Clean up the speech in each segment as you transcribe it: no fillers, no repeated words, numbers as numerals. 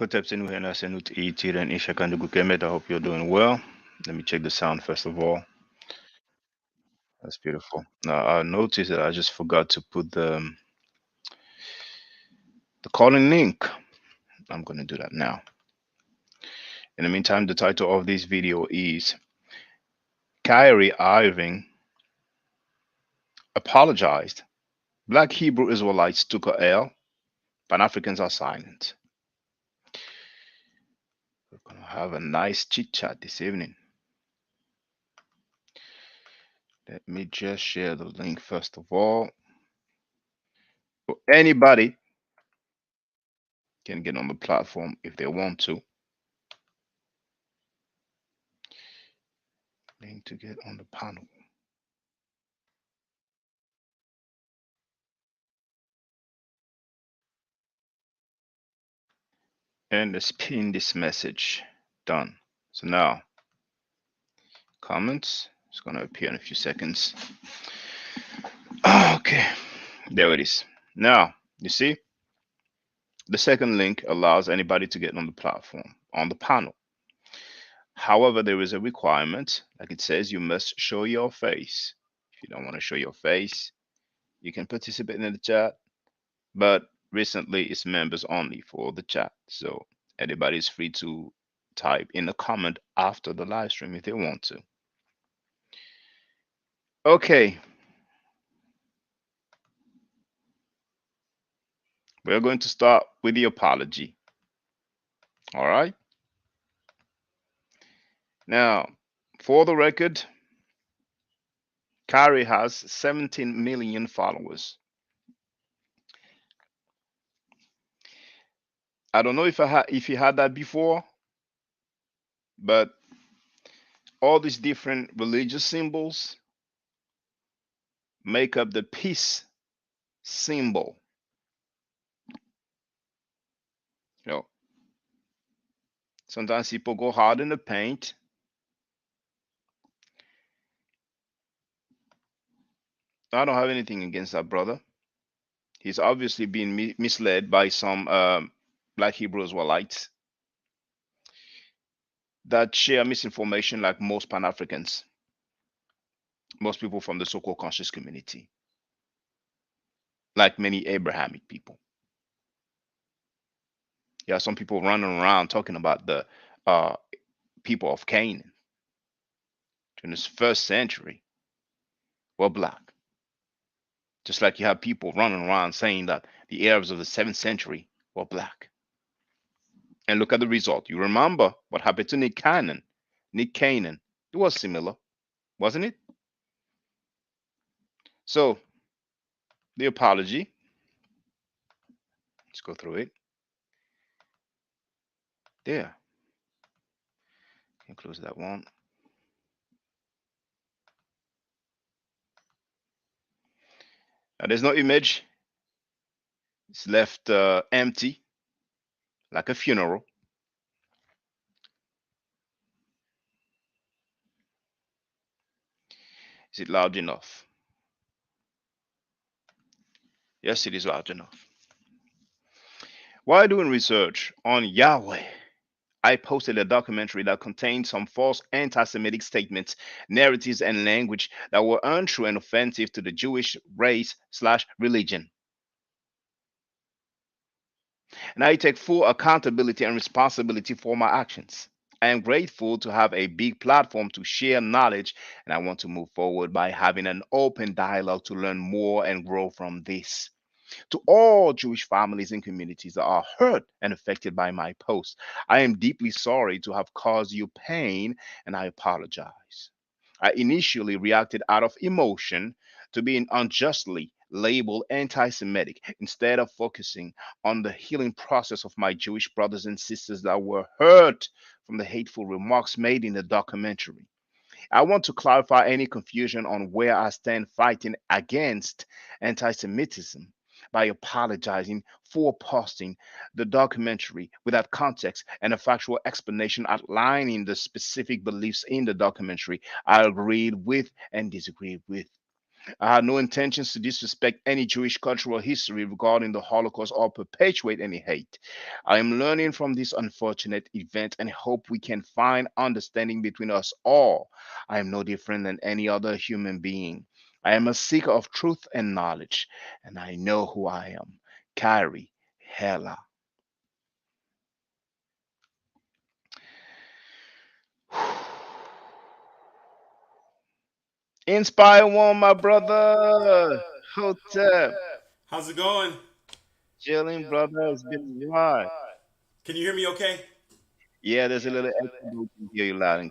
Hotep Nuhena Senut E Tiran Ishakan Gukemet. I hope you're doing well. Let me check the sound first of all. That's beautiful. Now I noticed that I just forgot to put the calling link. I'm gonna do that now. In the meantime, the title of this video is Kyrie Irving apologized. Black Hebrew Israelites took a L. Panafricans are silent. We're gonna have a nice chit chat this evening. Let me just share the link first of all. So anybody can get on the platform if they want to. Link to get on the panel. And let's pin this message. Done. So now, comments. It's gonna appear in a few seconds. Okay, there it is. Now, you see, the second link allows anybody to get on the platform, on the panel. However, there is a requirement, like it says, you must show your face. If you don't want to show your face, you can participate in the chat, but recently it's members only for the chat. So anybody is free to type in a comment after the live stream if they want to. Okay. We're going to start with the apology. All right. Now, for the record, Kyrie has 17 million followers. I don't know if he had that before, but all these different religious symbols make up the peace symbol. You know, sometimes people go hard in the paint. I don't have anything against that brother. He's obviously being misled by some Black Hebrew Israelites that share misinformation like most Pan-Africans, most people from the so-called conscious community, like many Abrahamic people. Yeah, some people running around talking about the people of Canaan during the first century were black. Just like you have people running around saying that the Arabs of the 7th century were black. And look at the result. You remember what happened to Nick Canaan. Nick Canaan. It was similar, wasn't it? So, the apology. Let's go through it. There. Can close that one. Now, there's no image. It's left empty, like a funeral. Is it loud enough? Yes, it is loud enough. While doing research on Yahweh, I posted a documentary that contained some false anti Semitic statements, narratives, and language that were untrue and offensive to the Jewish race slash religion. And I take full accountability and responsibility for my actions. I am grateful to have a big platform to share knowledge, and I want to move forward by having an open dialogue to learn more and grow from this. To all Jewish families and communities that are hurt and affected by my post, I am deeply sorry to have caused you pain and I apologize. I initially reacted out of emotion to being unjustly labeled anti Semitic instead of focusing on the healing process of my Jewish brothers and sisters that were hurt from the hateful remarks made in the documentary. I want to clarify any confusion on where I stand fighting against anti Semitism by apologizing for posting the documentary without context and a factual explanation outlining the specific beliefs in the documentary I agreed with and disagreed with. I had no intentions to disrespect any Jewish cultural history regarding the Holocaust or perpetuate any hate. I am learning from this unfortunate event and hope we can find understanding between us all. I am no different than any other human being. I am a seeker of truth and knowledge, and I know who I am. Kyrie Hella. Inspire one, my brother. Hotep. How's it going? Chilling, brother. It's been a while. Can you hear me okay? Yeah, there's a little echo, but we can hear you loud and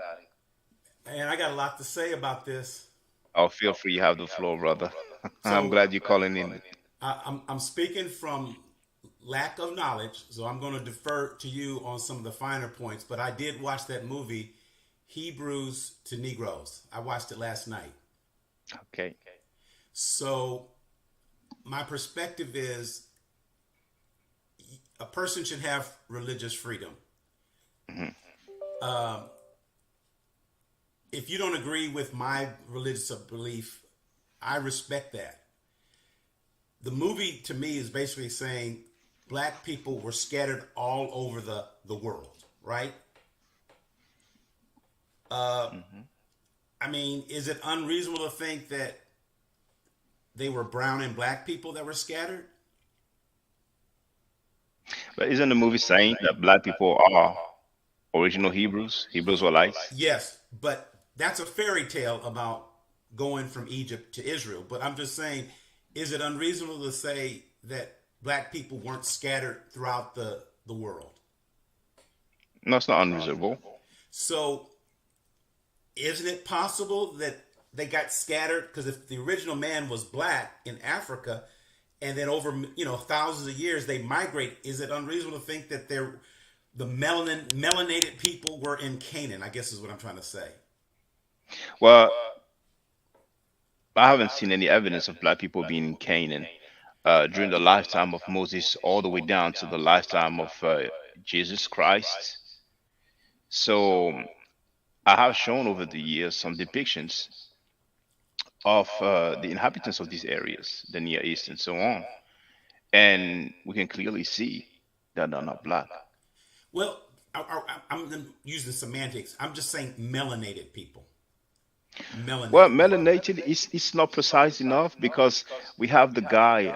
clear. Man, I got a lot to say about this. Oh, feel free, you have the floor, brother. I'm So glad you're calling in. I'm speaking from lack of knowledge, so I'm going to defer to you on some of the finer points. But I did watch that movie, Hebrews to Negroes. I watched it last night. Okay. So my perspective is a person should have religious freedom. Hmm. Um, if you don't agree with my religious belief, I respect that. The movie to me is basically saying black people were scattered all over the world, right? Uh, Hmm. I mean, is it unreasonable to think that they were brown and black people that were scattered? But isn't the movie saying that black people are original Hebrews, Hebrew Israelites? Yes, but that's a fairy tale about going from Egypt to Israel. But I'm just saying, is it unreasonable to say that black people weren't scattered throughout the world? No, it's not unreasonable. So isn't it possible that they got scattered? Because if the original man was black in Africa, and then over thousands of years they migrate, is it unreasonable to think that the melanated people were in Canaan? I guess is what I'm trying to say. Well, I haven't seen any evidence of black people being in Canaan during the lifetime of Moses all the way down to the lifetime of Jesus Christ. So I have shown over the years some depictions of the inhabitants of these areas, the Near East and so on. And we can clearly see that they're not black. Well, I'm using semantics. I'm just saying melanated people. Well, Melanated people. melanated is not precise enough because we have the guy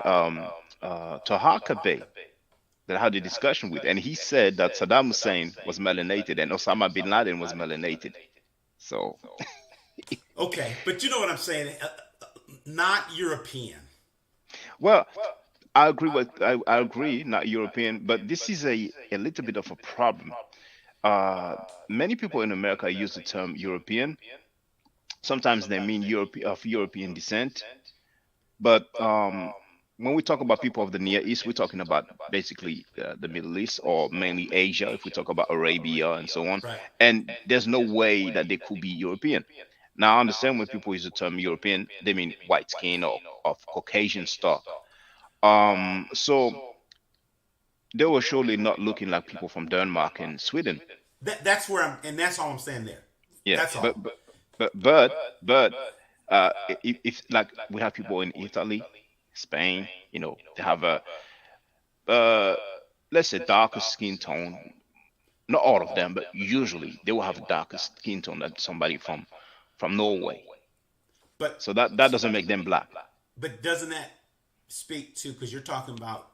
Tahaka Bey that I had a discussion with, and he said that Saddam Hussein was melanated and Osama bin Laden was melanated. So, Okay, but you know what I'm saying? Not European. well, I agree with I agree, not European, but this is a little bit of a problem. Uh, Many people in America use the term European. Sometimes they mean Europe of European descent, but when we talk about people of the Near East, we're talking about basically the Middle East or mainly Asia. If we talk about Arabia and so on, Right. and there's no way that they could be European. Now, I understand when people use the term European, they mean white skin or of Caucasian stock. So they were surely not looking like people from Denmark and Sweden. That's where I'm, and that's all I'm saying there. Yeah, That's but all. but if like we have people in Italy, Spain, they have a uh let's say darker skin tone, Not all of them, but usually they will have a darker skin tone than somebody from Norway. But So that doesn't make them black. doesn't that speak to, because you're talking about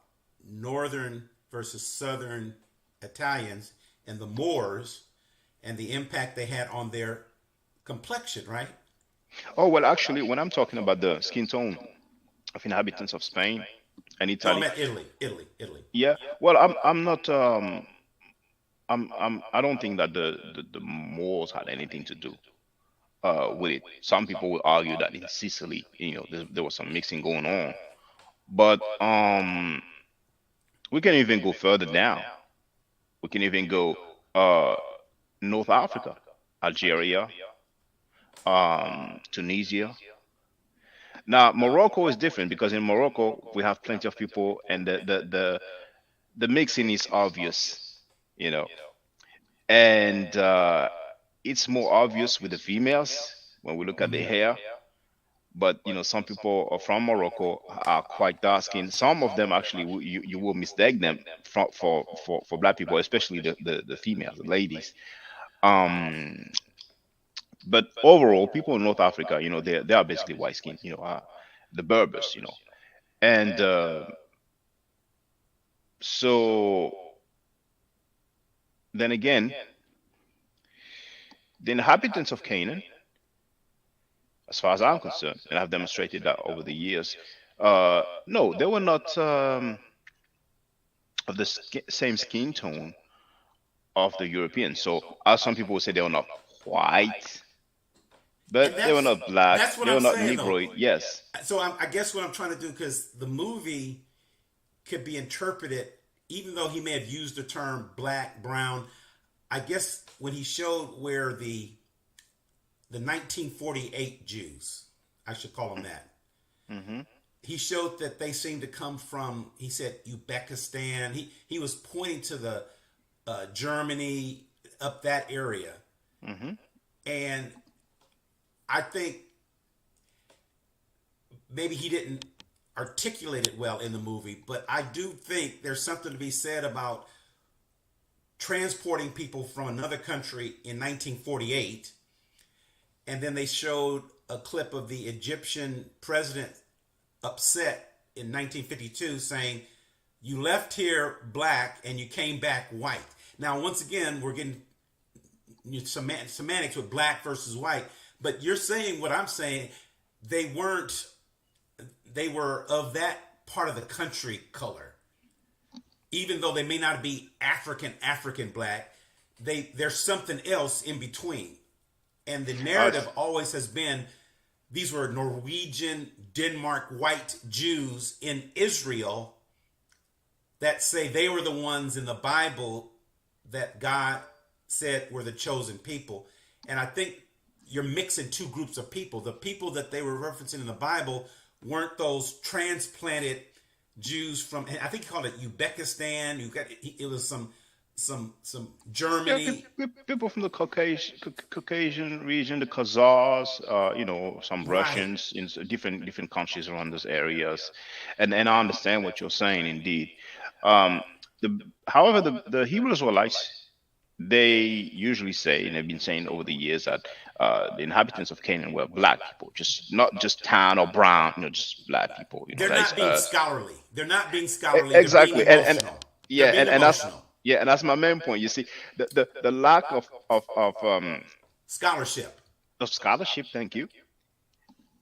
northern versus southern Italians and the Moors and the impact they had on their complexion, right? Oh well, actually, when I'm talking about the skin tone of inhabitants of Spain and Oh, I Italy, meant Italy, Italy, Italy. yeah. Well, I'm not I don't think that the Moors had anything to do with it. Some people will argue that in Sicily, there was some mixing going on. But we can even go further down. We can even go uh, North Africa, Algeria, Tunisia. Now Morocco is different because in Morocco we have plenty of people, and the mixing is obvious, you know, and it's more obvious with the females when we look at the hair. But some people are from Morocco are quite dark skinned. Some of them actually you will mistake them for black people, especially the females, the ladies. Um, but overall, people in North Africa, they are basically white skinned. The Berbers, and so then again, the inhabitants of Canaan, as far as I'm concerned, and I've demonstrated that over the years, no, they were not of the same skin tone of the Europeans. So, as some people would say, they were not white, And but they were not black. that's what They were I'm not saying though. Negroid. Yes. So I guess what I'm trying to do, because the movie could be interpreted, even though he may have used the term black, brown. I guess when he showed where the 1948 Jews, I should call them that, Hmm. he showed that they seemed to come from. He said Uzbekistan. He was pointing to the Germany, up that area, Hmm. and I think maybe he didn't articulate it well in the movie, but I do think there's something to be said about transporting people from another country in 1948, and then they showed a clip of the Egyptian president upset in 1952 saying, "You left here black and you came back white." Now, once again, we're getting semantics with black versus white, but you're saying what I'm saying. They weren't. They were of that part of the country color, even though they may not be African black. There's something else in between, and the Uh, narrative always has been these were Norwegian, Denmark white Jews in Israel that say they were the ones in the Bible that God said were the chosen people. And I think you're mixing two groups of people. The people that they were referencing in the Bible weren't those transplanted Jews from, I think he called it Uzbekistan. It was some yeah, Germany. people from the Caucasian region, the Khazars, some Right. Russians in different countries around those areas, and I understand what you're saying, indeed. Um, however, the Hebrew Israelites, they usually say, and they've been saying over the years, that the inhabitants of Canaan were black people, just not just tan or brown, just black people. They're That is not being us. scholarly. They're not being scholarly. They're being Exactly, and emotional. They're yeah, being and that's emotional. yeah, and that's my main point. You see, the lack Scholarship. of scholarship. Thank you.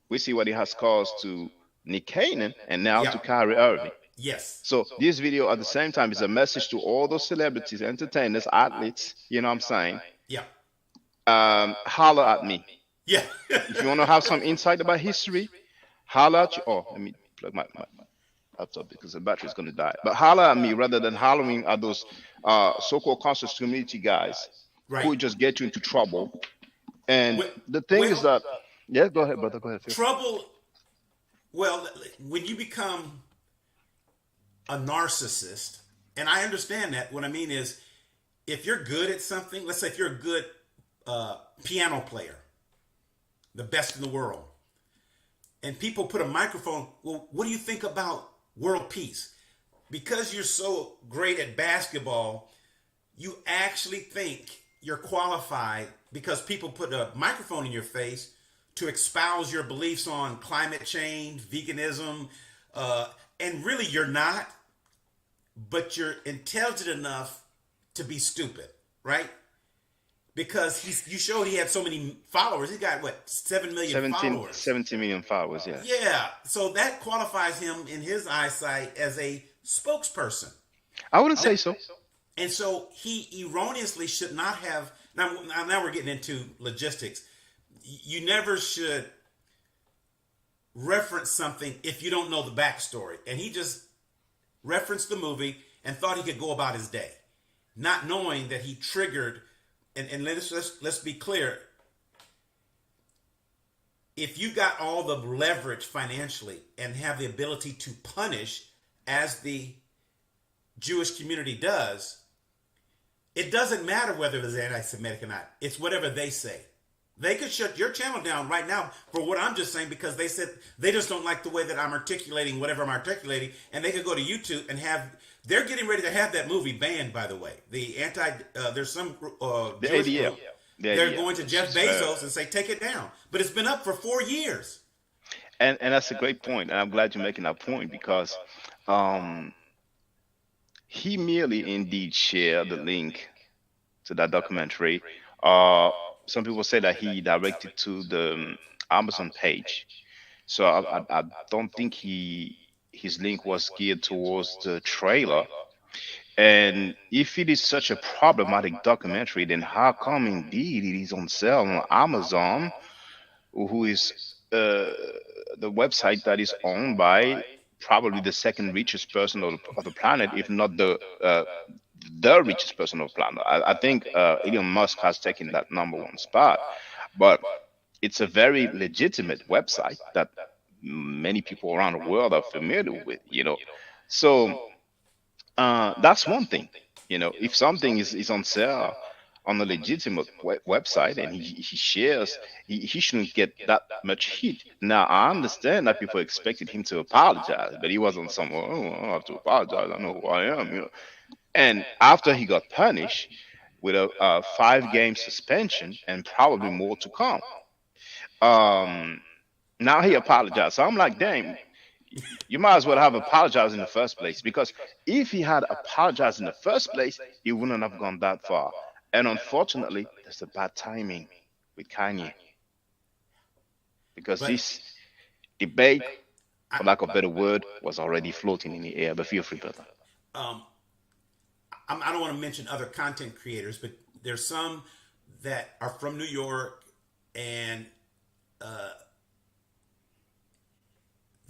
We see what it has caused to Nick Canaan and now to Yep. Kyrie Irving. Yes. So this video at the same time is a message to all those celebrities, entertainers, athletes. You know what I'm saying? Yep. Holler at me Yeah. if you want to have some insight about history. Holler at you. Oh, let me plug my laptop because the battery is going to die. But holler at me rather than hollering at those so-called conscious community guys who Right. would just get you into trouble. And Well, the thing is well, that, yeah, go ahead, brother. Go ahead, Phil. trouble. Well, when you become a narcissist, and I understand that. What I mean is, if you're good at something, let's say if you're a good piano player, the best in the world, and people put a microphone, well, what do you think about world peace? Because you're so great at basketball, you actually think you're qualified because people put a microphone in your face to espouse your beliefs on climate change, veganism, and really you're not, but you're intelligent enough to be stupid, right? Because you showed he had so many followers. He got what, 7 million 17, followers. 17 million followers. Yeah. Yeah, so that qualifies him in his eyesight as a spokesperson. I wouldn't say so. And so he erroneously should not have. Now we're getting into logistics. You never should reference something if you don't know the backstory. And he just referenced the movie and thought he could go about his day, not knowing that he triggered. And let's be clear. If you got all the leverage financially and have the ability to punish, as the Jewish community does, it doesn't matter whether it's anti-Semitic or not. It's whatever they say. They could shut your channel down right now for what I'm just saying because they said they just don't like the way that I'm articulating whatever I'm articulating, and they could go to YouTube and have. They're getting ready to have that movie banned. By the way, there's some The Jewish ADL. group. The They're ADL. going to Jeff Bezos and say take it down, but it's been up for 4 years. And that's a great point, and I'm glad you're making that point because um, he merely indeed shared the link to that documentary. Uh, some people say that he directed to the Amazon page, so I don't think his link was geared towards the trailer. And if it is such a problematic documentary, then how come indeed it is on sale on Amazon, who is the website that is owned by probably the second richest person of the planet, if not the richest person of the planet. I think Elon Musk has taken that number one spot, but it's a very legitimate website that many people around the world are familiar with, So that's one thing, if something is on sale on a legitimate website and he shares, he shouldn't get that much heat. Now, I understand that people expected him to apologize, but he wasn't someone, oh, I don't have to apologize. I know who I am. And after he got punished with a 5-game suspension and probably more to come, um, now he apologized. So I'm like, damn, you might as well have apologized in the first place, because if he had apologized in the first place, he wouldn't have gone that far. And unfortunately, that's the bad timing with Kanye, because But this debate, I, for lack of a better word, was already floating in the air. But feel free, brother. um, I don't want to mention other content creators, but there's some that are from New York, and uh,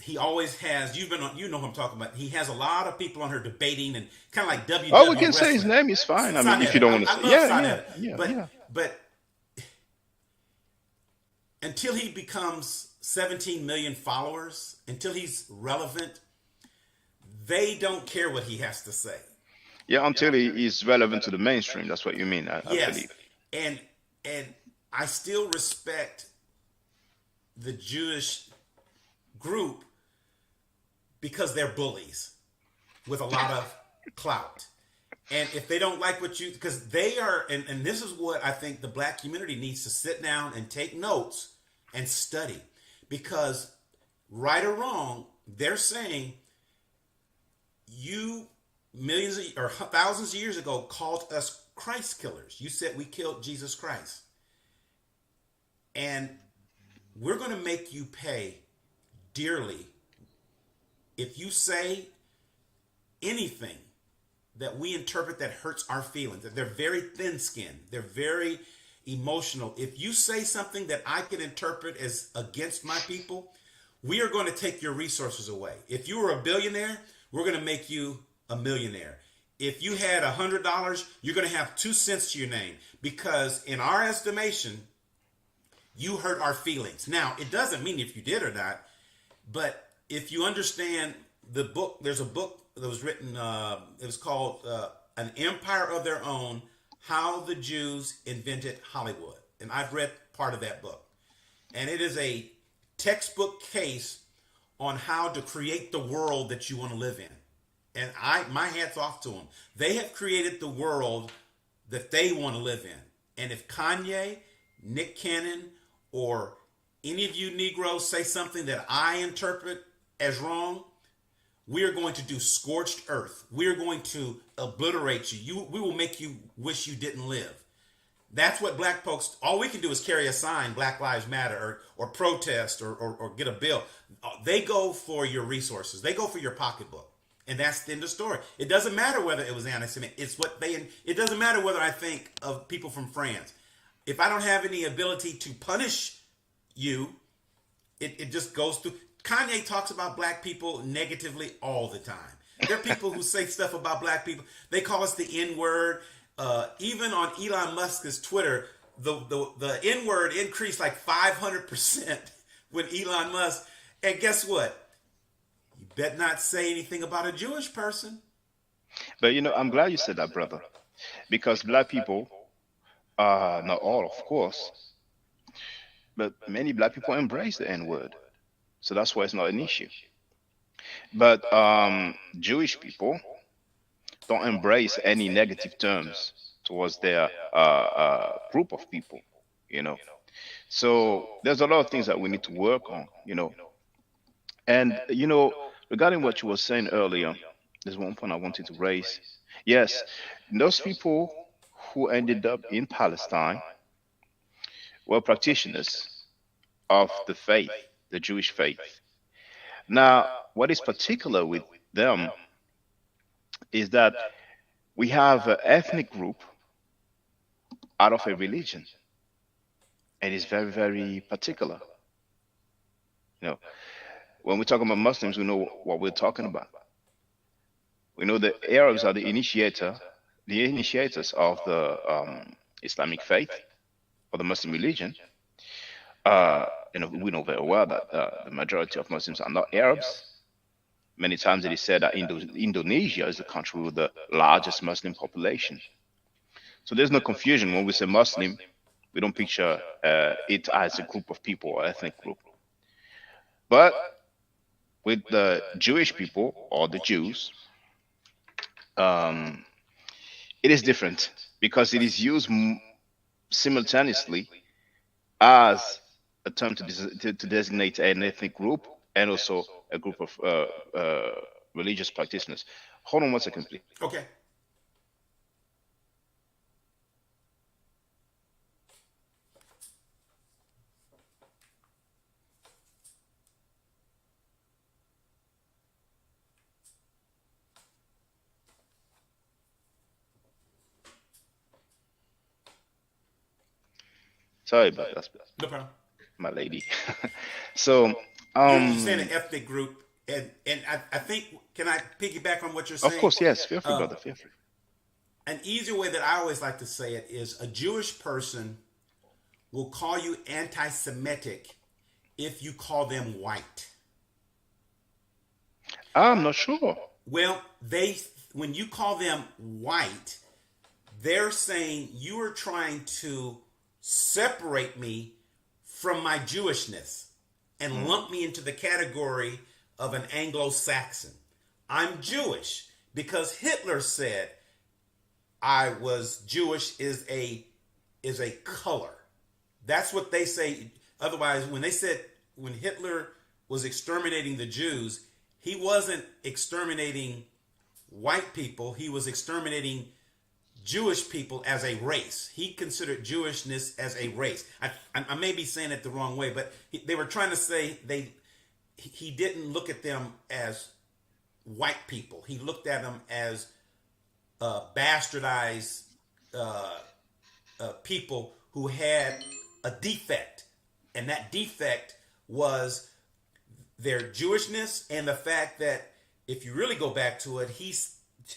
he always has. You've been on. You know who I'm talking about. He has a lot of people on her debating and kind of like Oh, we WWE can say his wrestling. name. It's fine. I mean, if you Sonetta. don't want to I say, love yeah, Sonetta, but yeah. but until he becomes 17 million followers, until he's relevant, they don't care what he has to say. Yeah, until he is relevant to the mainstream. That's what you mean, I Yes, believe. and I still respect the Jewish group because they're bullies with a lot of clout. And if they don't like what you, because they are, and this is what I think the black community needs to sit down and take notes and study. Because right or wrong, they're saying you or thousands of years ago called us Christ killers. You said we killed Jesus Christ. And we're going to make you pay dearly if you say anything that we interpret that hurts our feelings. That they're very thin-skinned. They're very emotional. If you say something that I can interpret as against my people, we are going to take your resources away. If you were a billionaire, we're going to make you a millionaire. If you had $100, you're going to have 2 cents to your name, because in our estimation, you hurt our feelings. Now, it doesn't mean if you did or not, but if you understand the book, there's a book that was written, it was called An Empire of Their Own, How the Jews Invented Hollywood. And I've read part of that book. And it is a textbook case on how to create the world that you want to live in. And my hat's off to them. They have created the world that they want to live in. And if Kanye, Nick Cannon, or any of you Negroes say something that I interpret as wrong, we are going to do scorched earth. We are going to obliterate you. We will make you wish you didn't live. That's what black folks, all we can do is carry a sign, Black Lives Matter, or protest, or get a bill. They go for your resources. They go for your pocketbook. And that's the end of the story. It doesn't matter whether it was anti-Semitic. It doesn't matter whether I think of people from France. If I don't have any ability to punish you, it just goes through. Kanye talks about black people negatively all the time. There are people who say stuff about black people. They call us the N-word. Even on Elon Musk's Twitter, the N-word increased like 500% when Elon Musk. And guess what? You better not say anything about a Jewish person. But I'm glad you said that, brother, because black people, not all, of course, but many black people embrace the N-word, so that's why it's not an issue. But Jewish people don't embrace any negative terms towards their group of people, So there's a lot of things that we need to work on, And regarding what you were saying earlier, there's one point I wanted to raise. Yes, those people who ended up in Palestine were practitioners of the faith, the Jewish faith. Now, what is particular with them is that we have an ethnic group out of a religion, and it's very, very particular. When we talk about Muslims, we know what we're talking about. We know the Arabs are the initiators of the Islamic faith or the Muslim religion. We know very well that the majority of Muslims are not Arabs. Many times it is said that Indonesia is the country with the largest Muslim population. So there's no confusion when we say Muslim. We don't picture it as a group of people or ethnic group. But with the Jewish people or the Jews, it is different because it is used simultaneously as a term to designate an ethnic group and also a group of religious practitioners. Hold on one second, please. Okay. Sorry about that. No problem. My lady. So, you're saying an ethnic group, and I think, can I piggyback on what you're saying? Of course, yes. Feel free, brother. Feel free. An easier way that I always like to say it is a Jewish person will call you anti-Semitic if you call them white. I'm not sure. Well, when you call them white, they're saying you are trying to separate me from my Jewishness and lump me into the category of an Anglo-Saxon. I'm Jewish because Hitler said I was Jewish is a color. That's what they say. Otherwise, when Hitler was exterminating the Jews, he wasn't exterminating white people. He was exterminating Jewish people as a race. He considered Jewishness as a race. I may be saying it the wrong way, but they were trying to say he didn't look at them as white people. He looked at them as bastardized people who had a defect. And that defect was their Jewishness and the fact that if you really go back to it,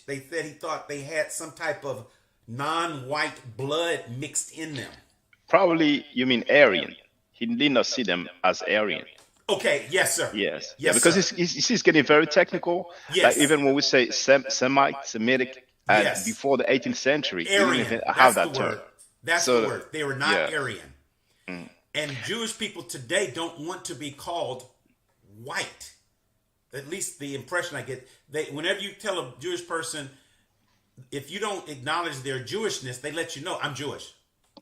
they said he thought they had some type of non-white blood mixed in them. Probably you mean Aryan. He did not see them as Aryan. Okay, yes, sir. Yes, yes, because sir. It's getting very technical. Yes. Like even when we say Semitic, yes. Before the 18th century, Aryan. we didn't even That's have that the term. word. That's the word. They were not yeah. Aryan. And Jewish people today don't want to be called white. At least the impression I get. Whenever you tell a Jewish person if you don't acknowledge their Jewishness, they let you know I'm Jewish.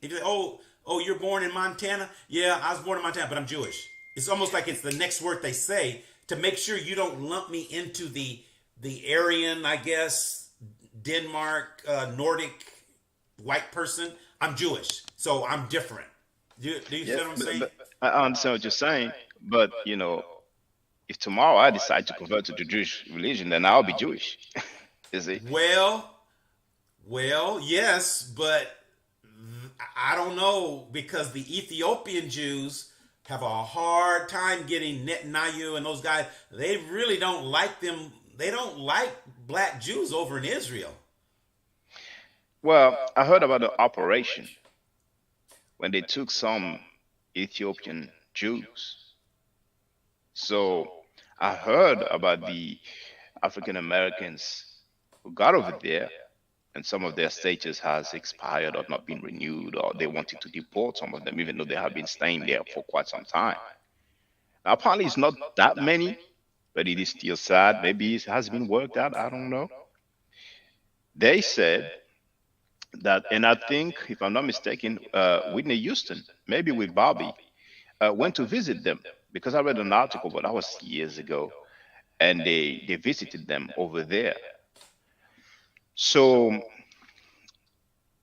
If you say, oh, you're born in Montana, yeah, I was born in Montana, but I'm Jewish. It's almost like it's the next word they say to make sure you don't lump me into the Aryan, I guess, Denmark, Nordic white person. I'm Jewish, so I'm different. Do you Yeah, feel what I'm saying? but I understand what you're saying. But if tomorrow I decide to convert to the Jewish religion, then I'll be Jewish. You see? Well, yes, but I don't know because the Ethiopian Jews have a hard time getting Netanyahu and those guys. They really don't like them. They don't like black Jews over in Israel. Well, I heard about the operation when they took some Ethiopian Jews. So I heard about the African Americans who got over there, and some of their status has expired or not been renewed, or they wanted to deport some of them, even though they have been staying there for quite some time. Now, apparently, it's not that many, but it is still sad. Maybe it has been worked out. I don't know. They said that, and I think, if I'm not mistaken, Whitney Houston, maybe with Bobby, went to visit them because I read an article, but that was years ago, and they visited them over there. So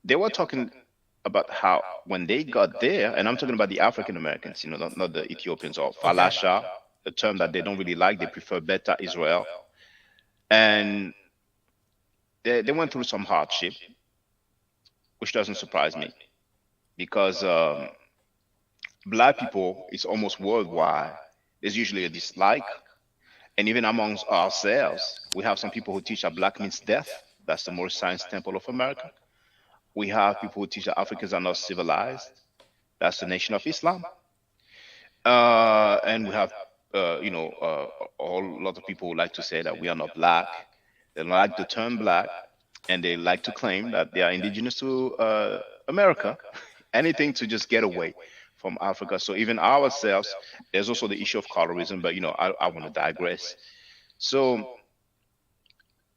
they were talking about how when they got there, and I'm talking about the African Americans, not the Ethiopians or Okay. Falasha, a term that they don't really like. They prefer Beta Israel, and they went through some hardship, which doesn't surprise me because black people is almost worldwide. There's usually a dislike, and even amongst ourselves, we have some people who teach that black means death. That's the Moorish Science Temple of America. We have people who teach that Africans are not civilized. That's the Nation of Islam. And we have, a whole lot of people who like to say that we are not black. They don't like the term black, and they like to claim that they are indigenous to America. Anything to just get away from Africa. So even ourselves, there's also the issue of colorism, but I want to digress. So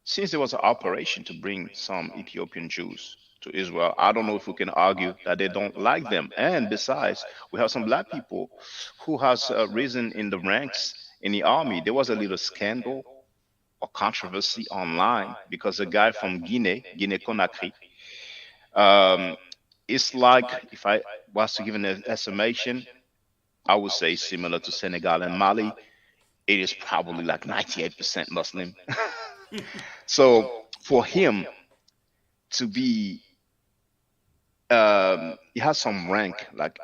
since there was an operation to bring some Ethiopian Jews to Israel, I don't know if we can argue that they don't like them. And besides, we have some black people who has risen in the ranks in the army. There was a little scandal or controversy online because a guy from Guinea Conakry, um, it's like, if I was to give an estimation, I would say similar to Senegal and Mali. It is probably like 98% Muslim. So for him to be, he has some rank. Like,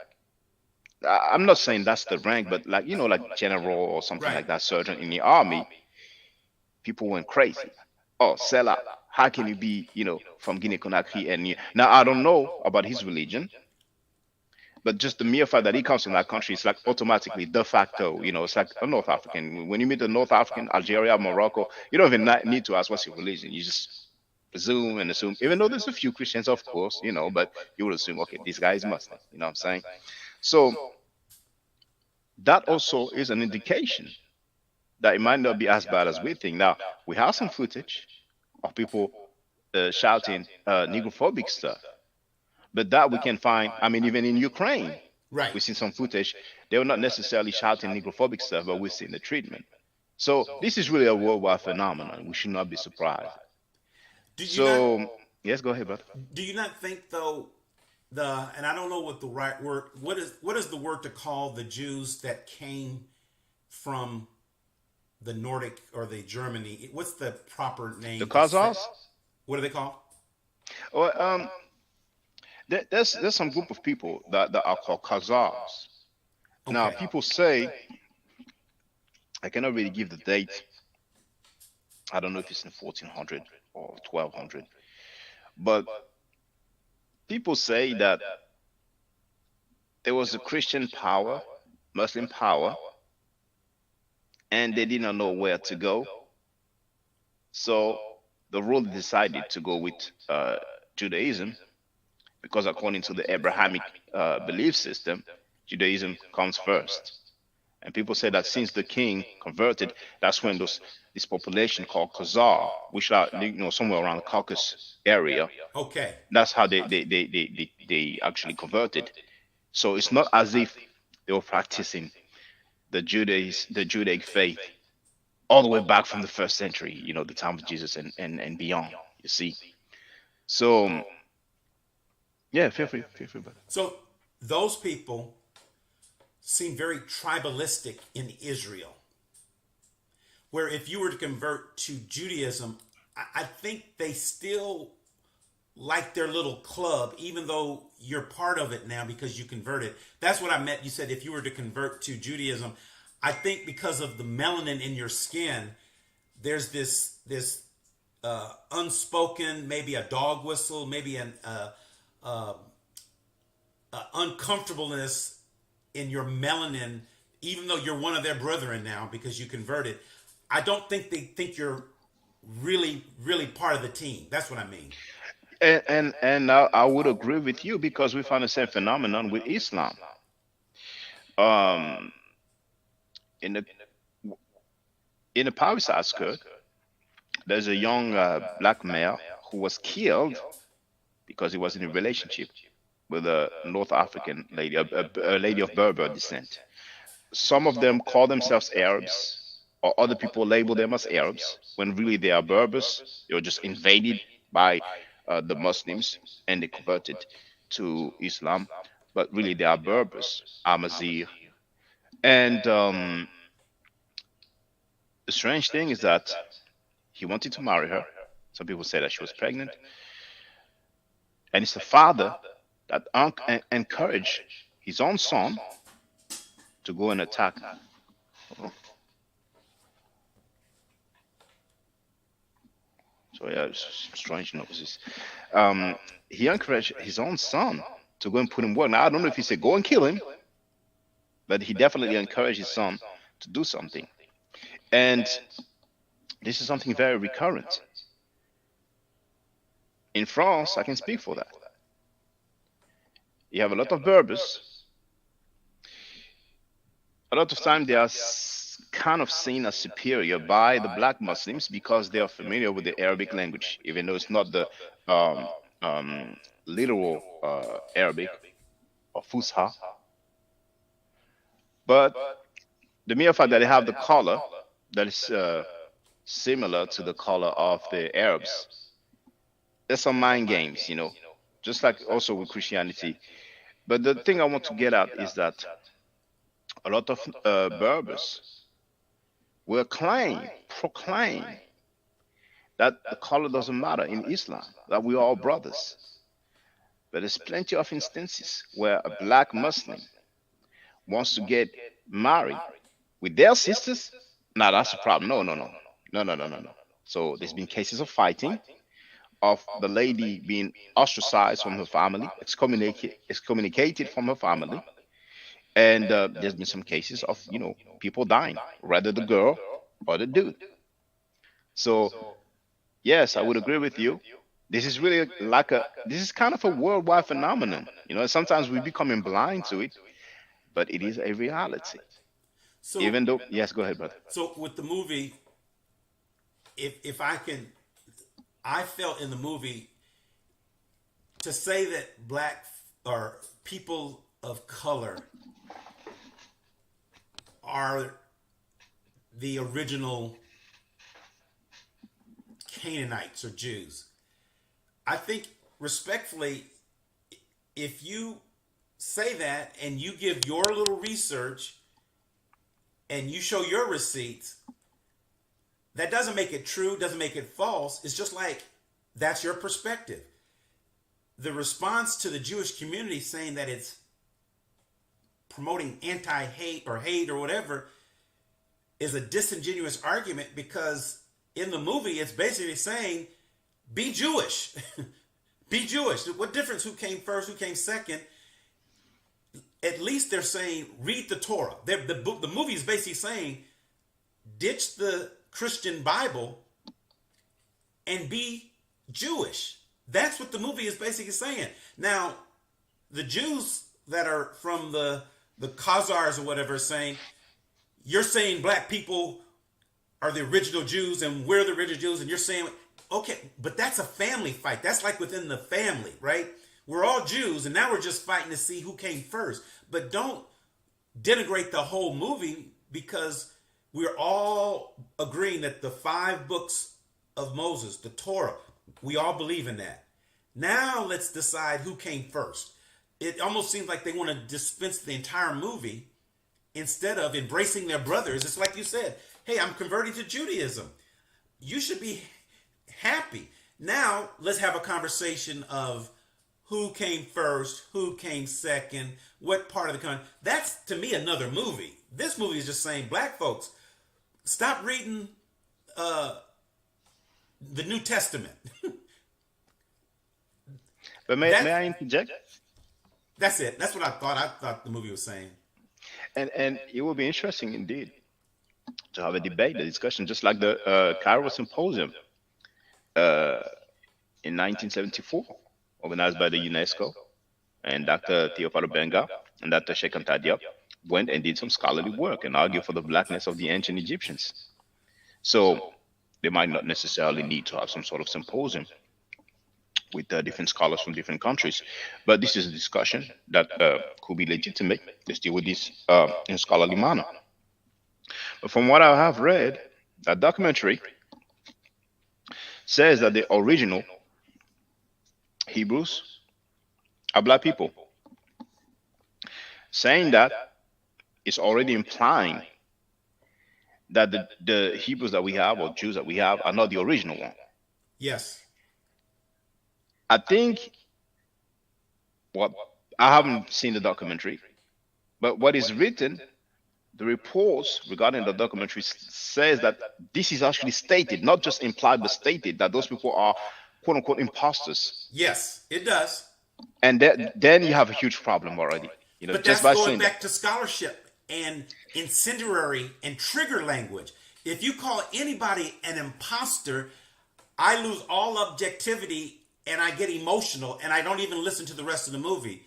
I'm not saying that's the rank, but like like general or something Right. like that, sergeant in the army. People went crazy. Oh, Selah, how can you be, from Guinea Conakry? And now I don't know about his religion, but just the mere fact that he comes from that country, it's like automatically de facto, it's like a North African. When you meet a North African, Algeria, Morocco, you don't even need to ask what's your religion. You just presume and assume, even though there's a few Christians, of course, but you would assume, okay, this guy is Muslim. You know what I'm saying? So that also is an indication that it might not be as bad as we think. Now, we have some footage of people shouting negrophobic stuff, but that we can find, I mean, even in Ukraine, Right. we've seen some footage. They were not necessarily shouting negrophobic stuff, but we've seen the treatment. So this is really a worldwide phenomenon. We should not be surprised. Do you not So, yes, go ahead, brother. do you not think though the and I don't know what the right word what is the word to call the Jews that came from the Nordic or the Germany? What's the proper The name to say? Khazars? What are they called? Well, there's some group of people that are called Khazars. Now, Okay. people say, I cannot really give the date. I don't know if it's in 1400 or 1200, but people say that there was a Christian power, Muslim power, and they did not know where to go. So the ruler decided to go with Judaism because, according to the Abrahamic belief system, Judaism comes first. And people say that since the king converted, that's when this population called Khazar, which are somewhere around the Caucasus area, Okay. that's how they actually converted. So it's not as if they were practicing the Judaic faith all the way back from the first century, the time of Jesus and beyond. You see, so yeah, feel free, brother. So those people seem very tribalistic in Israel, where if you were to convert to Judaism, I think they still like their little club, even though you're part of it now because you converted. That's what I meant. You said if you were to convert to Judaism, I think because of the melanin in your skin, there's this unspoken, maybe a dog whistle, maybe an uncomfortableness in your melanin, even though you're one of their brethren now because you converted. I don't think they think you're really part of the team. That's what I mean. And I would agree with you because we find the same phenomenon with Islam. Um, in the in the Paris outskirt, there's a young black male who was killed because he was in a relationship with a North African lady, a lady of Berber descent. Some of them call themselves Arabs, or other people label them as Arabs, when really they are Berbers. They were just invaded by the Muslims and they converted to Islam, but really they are Berbers, Amazigh. And the strange thing is that he wanted to marry her. Some people say that she was pregnant, and it's the father that encouraged his own son to go and attack. So yeah, it's strange noises. He encouraged his own son to go and put in work. Now I don't know if he said go and kill him, but he definitely encouraged his son to do something. And this is something very recurrent. In France, I can speak for that. You have a lot of Berbers. A lot of time they are kind of seen as superior by the black Muslims because they are familiar with the Arabic language, even though it's not the um, literal Arabic or Fusha. But the mere fact that they have the color that is similar to the color of the Arabs, there's some mind games, just like also with Christianity. But the thing I want to get at is that a lot of Berbers will proclaim that the color doesn't matter in Islam, that we are all brothers. But there's plenty of instances where a black Muslim wants to get married with their sisters. Now that's a problem. No, no, no, no, no, no, no, no. So there's been cases of fighting, of the lady being ostracized from her family, excommunicated from her family, and there's been some cases of people dying, rather the girl or the dude. So yes, I would agree with you. This is really this is kind of a worldwide phenomenon. Sometimes we becoming blind to it, but it is a reality. So Even though, yes, go ahead, brother. so with the movie, if I can, I felt in the movie to say that black or people of color are the original Canaanites or Jews. I think respectfully, if you say that and you give your little research and you show your receipts, that doesn't make it true, doesn't make it false. It's just like that's your perspective. The response to the Jewish community saying that it's promoting anti-hate or hate or whatever is a disingenuous argument, because in the movie it's basically saying be Jewish. Be Jewish. What difference who came first, who came second? At least they're saying read the Torah. The movie is basically saying ditch the Christian Bible and be Jewish. That's what the movie is basically saying. Now, the Jews that are from the Khazars or whatever are saying, you're saying black people are the original Jews and we're the original Jews, and you're saying, okay, but that's a family fight. That's like within the family, right? We're all Jews, and now we're just fighting to see who came first. But don't denigrate the whole movie, because we're all agreeing that the 5 books of Moses, the Torah, we all believe in that. Now let's decide who came first. It almost seems like they want to dispense the entire movie instead of embracing their brothers. It's like you said, hey, I'm converting to Judaism. You should be happy. Now let's have a conversation of who came first, who came second, what part of the country. That's, to me, another movie. This movie is just saying, black folks, stop reading the New Testament. But may I interject? That's it. That's what I thought. I thought the movie was saying. And it will be interesting indeed to have a debate, a discussion, just like the Cairo Symposium in 1974, organized by the UNESCO, and Dr. Theophilo Benga and Dr. Sheikh Anta Diop went and did some scholarly work and argued for the blackness of the ancient Egyptians. So they might not necessarily need to have some sort of symposium with different scholars from different countries, but this is a discussion that could be legitimate. Let's deal with this in a scholarly manner. But from what I have read, that documentary says that the original Hebrews are black people. Saying that is already implying that the Hebrews that we have, or Jews that we have, are not the original one. Yes. I think, well, I haven't seen the documentary, but what is written, the reports regarding the documentary says that this is actually stated, not just implied, but stated, that those people are quote unquote imposters. Yes, it does. And then you have a huge problem already. You know, but just that's by going saying back to scholarship and incendiary and trigger language. If you call anybody an imposter, I lose all objectivity and I get emotional and I don't even listen to the rest of the movie.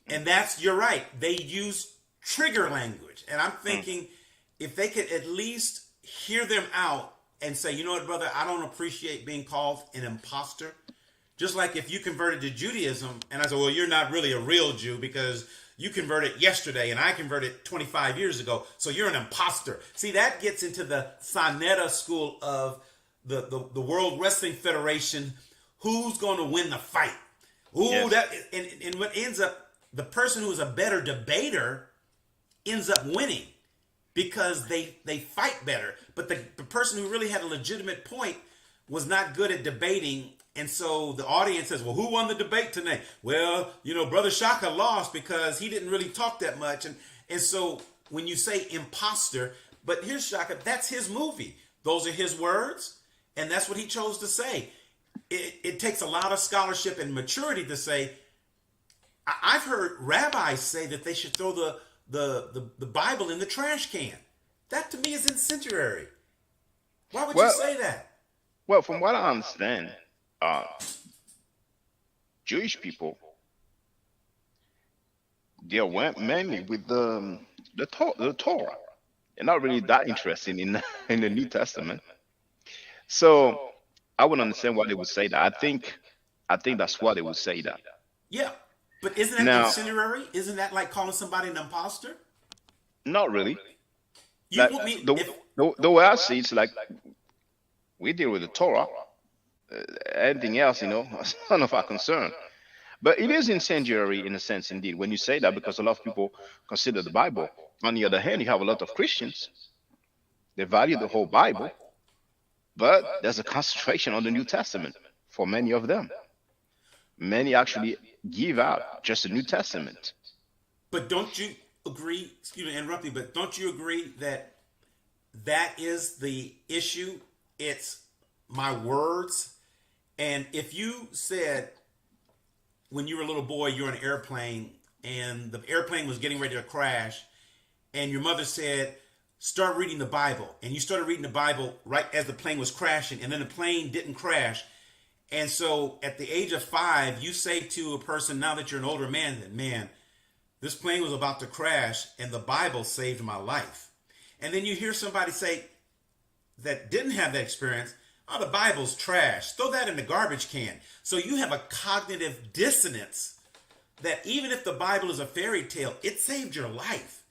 And that's, you're right, they use trigger language. And I'm thinking if they could at least hear them out and say, you know what, brother, I don't appreciate being called an imposter. Just like if you converted to Judaism and I said, well, you're not really a real Jew because you converted yesterday and I converted 25 years ago, so you're an imposter. See, that gets into the Sonetta school of the World Wrestling Federation. Who's going to win the fight? Ooh, yes. That and what ends up, the person who is a better debater ends up winning because they fight better. But the person who really had a legitimate point was not good at debating. And so the audience says, well, who won the debate tonight? Well, you know, Brother Shaka lost because he didn't really talk that much. And so when you say imposter, but here's Shaka, that's his movie. Those are his words. And that's what he chose to say. It takes a lot of scholarship and maturity to say, I've heard rabbis say that they should throw the Bible in the trash can. That to me is incendiary. Why would you say that? Well, from what I understand, Jewish people, they went mainly with the Torah. They're not really that interested in the New Testament. So I would understand why they would say that. I think that's why they would say that. Yeah, but isn't that incendiary? Isn't that like calling somebody an imposter? Not really. You like, the way I see it's like we deal with the Torah. Anything else, you know, it's none of our concern. But it is incendiary in a sense, indeed, when you say that, because a lot of people consider the Bible. On the other hand, you have a lot of Christians. They value the whole Bible, but there's a concentration on the New Testament for many of them. Many actually give out just the New Testament. But don't you agree, excuse me to interrupt you, but don't you agree that that is the issue? It's my words. And if you said when you were a little boy, you're on an airplane and the airplane was getting ready to crash and your mother said, start reading the Bible. And you started reading the Bible right as the plane was crashing and then the plane didn't crash. And so at the age of 5, you say to a person, now that you're an older man, that, man, this plane was about to crash and the Bible saved my life. And then you hear somebody say that didn't have that experience, oh, the Bible's trash. Throw that in the garbage can. So you have a cognitive dissonance that even if the Bible is a fairy tale, it saved your life.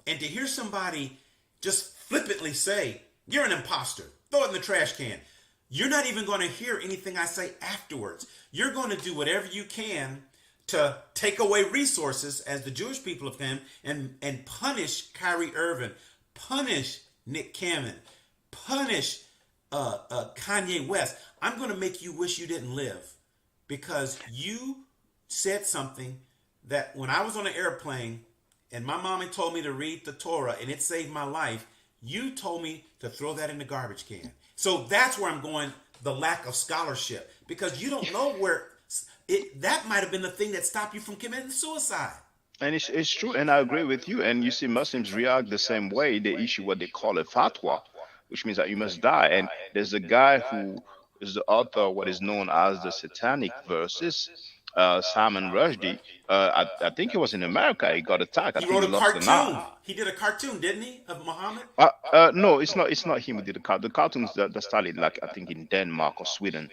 And to hear somebody just flippantly say, you're an imposter, throw it in the trash can. You're not even going to hear anything I say afterwards. You're going to do whatever you can to take away resources, as the Jewish people have done, and punish Kyrie Irving, punish Nick Cannon, punish Kanye West. I'm going to make you wish you didn't live because you said something that when I was on an airplane and my mom had told me to read the Torah and it saved my life, you told me to throw that in the garbage can. So that's where I'm going, the lack of scholarship, because you don't know where that might have been the thing that stopped you from committing suicide. And it's true, and I agree with you. And you see, Muslims react the same way. They issue what they call a fatwa, which means that you must die. And there's a guy who is the author of what is known as the Satanic Verses, Salman Rushdie. I think he was in America. He got attacked. I He think wrote he a lost an cartoon. eye. He did a cartoon, didn't he, of Muhammad? No, it's not. It's not him who did the cartoons that started like I think in Denmark or Sweden,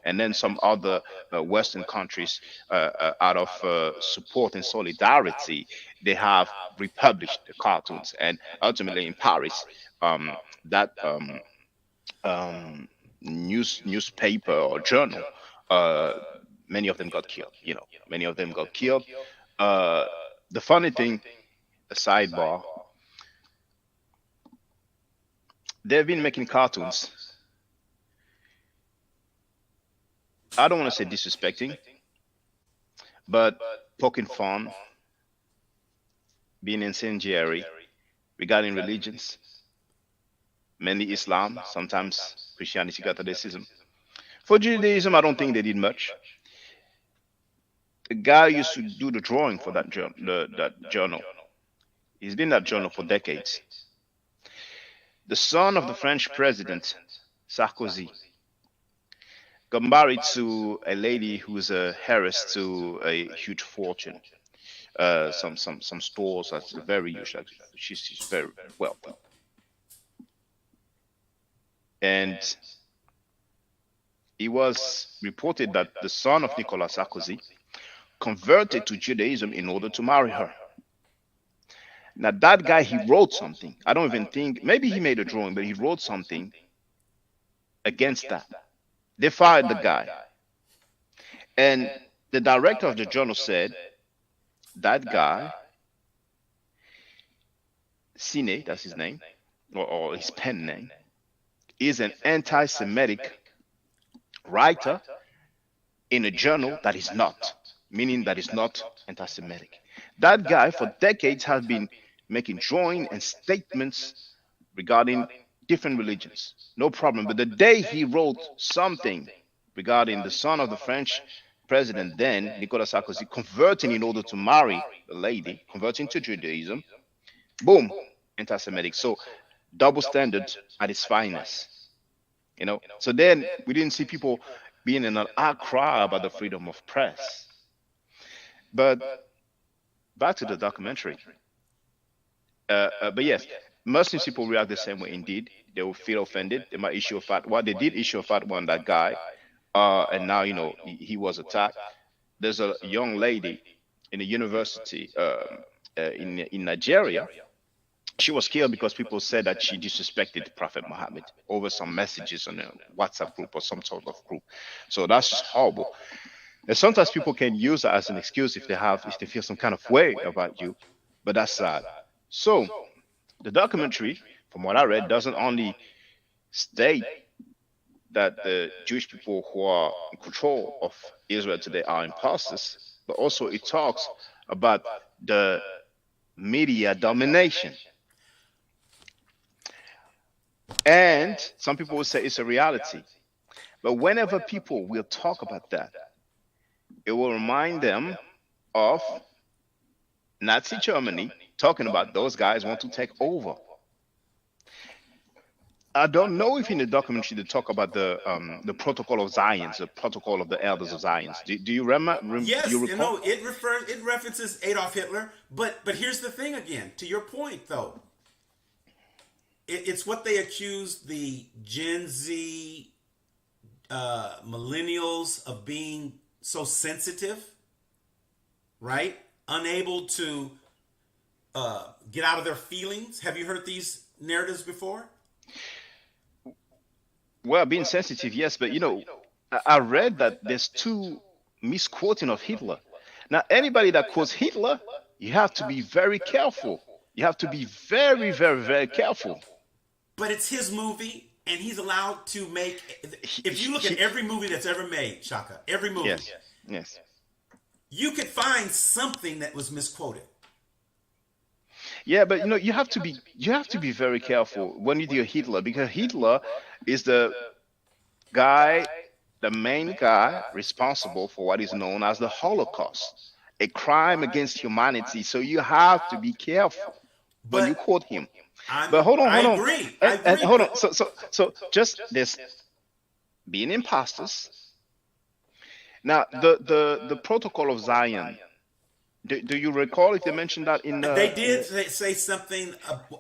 and then some other Western countries, out of support and solidarity, they have republished the cartoons, and ultimately in Paris, that um, newspaper or journal, uh, many of them got killed. Many of them got killed. Uh, the funny thing, a sidebar, they've been making cartoons. I don't want to say disrespecting, but poking fun, being incendiary regarding religions, mainly Islam, sometimes Christianity, Catholicism. For Judaism, I don't think they did much. The guy used to do the drawing for that journal. He's been in that journal for decades. The son of the French president, Sarkozy, got married to a lady who's a heiress to a huge fortune. Some stores that's very huge. She's very wealthy. And it was reported that the son of Nicolas Sarkozy converted to Judaism in order to marry her. Now, that guy, he wrote something. I don't even think, maybe he made a drawing, but he wrote something against that. They fired the guy. And the director of the journal said, that guy, Cine, that's his name, or his pen name, is an anti Semitic writer in a journal that is not, meaning that is not anti Semitic. That guy, for decades, has been making drawing and statements regarding different religions. No problem. But the day he wrote something regarding the son of the French president then, Nicolas Sarkozy, converting in order to marry the lady, converting to Judaism, boom, anti-Semitic. So double standard at its finest. So then we didn't see people being in an outcry about the freedom of press. But back to the documentary. But yes, Muslim people react the same way. Indeed, they will feel offended. They might issue a fatwa. They did issue a fatwa on that guy, and now he was attacked. There's a young lady in a university in Nigeria. She was killed because people said that she disrespected Prophet Muhammad over some messages on a WhatsApp group or some sort of group. So that's just horrible. And sometimes people can use that as an excuse if they feel some kind of way about you, but that's sad. So the documentary, from what I read, doesn't only state that the Jewish people who are in control of Israel today are imposters, but also it talks about the media domination. And some people will say it's a reality. But whenever people will talk about that, it will remind them of Nazi Germany talking about those guys want to take over. I don't know if in the documentary they talk about the protocol of Zion, the protocol of the elders of Zion. Do you remember? Yes, you recall? it references Adolf Hitler. But here's the thing again. To your point, though, it's what they accuse the Gen Z millennials of being so sensitive, right? Unable to get out of their feelings. Have you heard these narratives before? Well, being sensitive, yes, but I read that there's two misquoting of Hitler. Now, anybody that quotes Hitler, you have to be very careful. You have to be very, very, very careful. But it's his movie, and he's allowed to make. He, If you look at he, every movie that's ever made, Shaka, every movie, yes, yes. you could find something that was misquoted. Yeah, but you have to be very careful when you do Hitler, because Hitler is guy, the main guy responsible for what is known as the Holocaust, a crime against humanity. So you have to be careful when you But quote him. I But hold on, I hold on, agree. I and agree. hold on. But So just this being imposters. Now the protocol of Zion. Do you recall if they mentioned that in they did say something.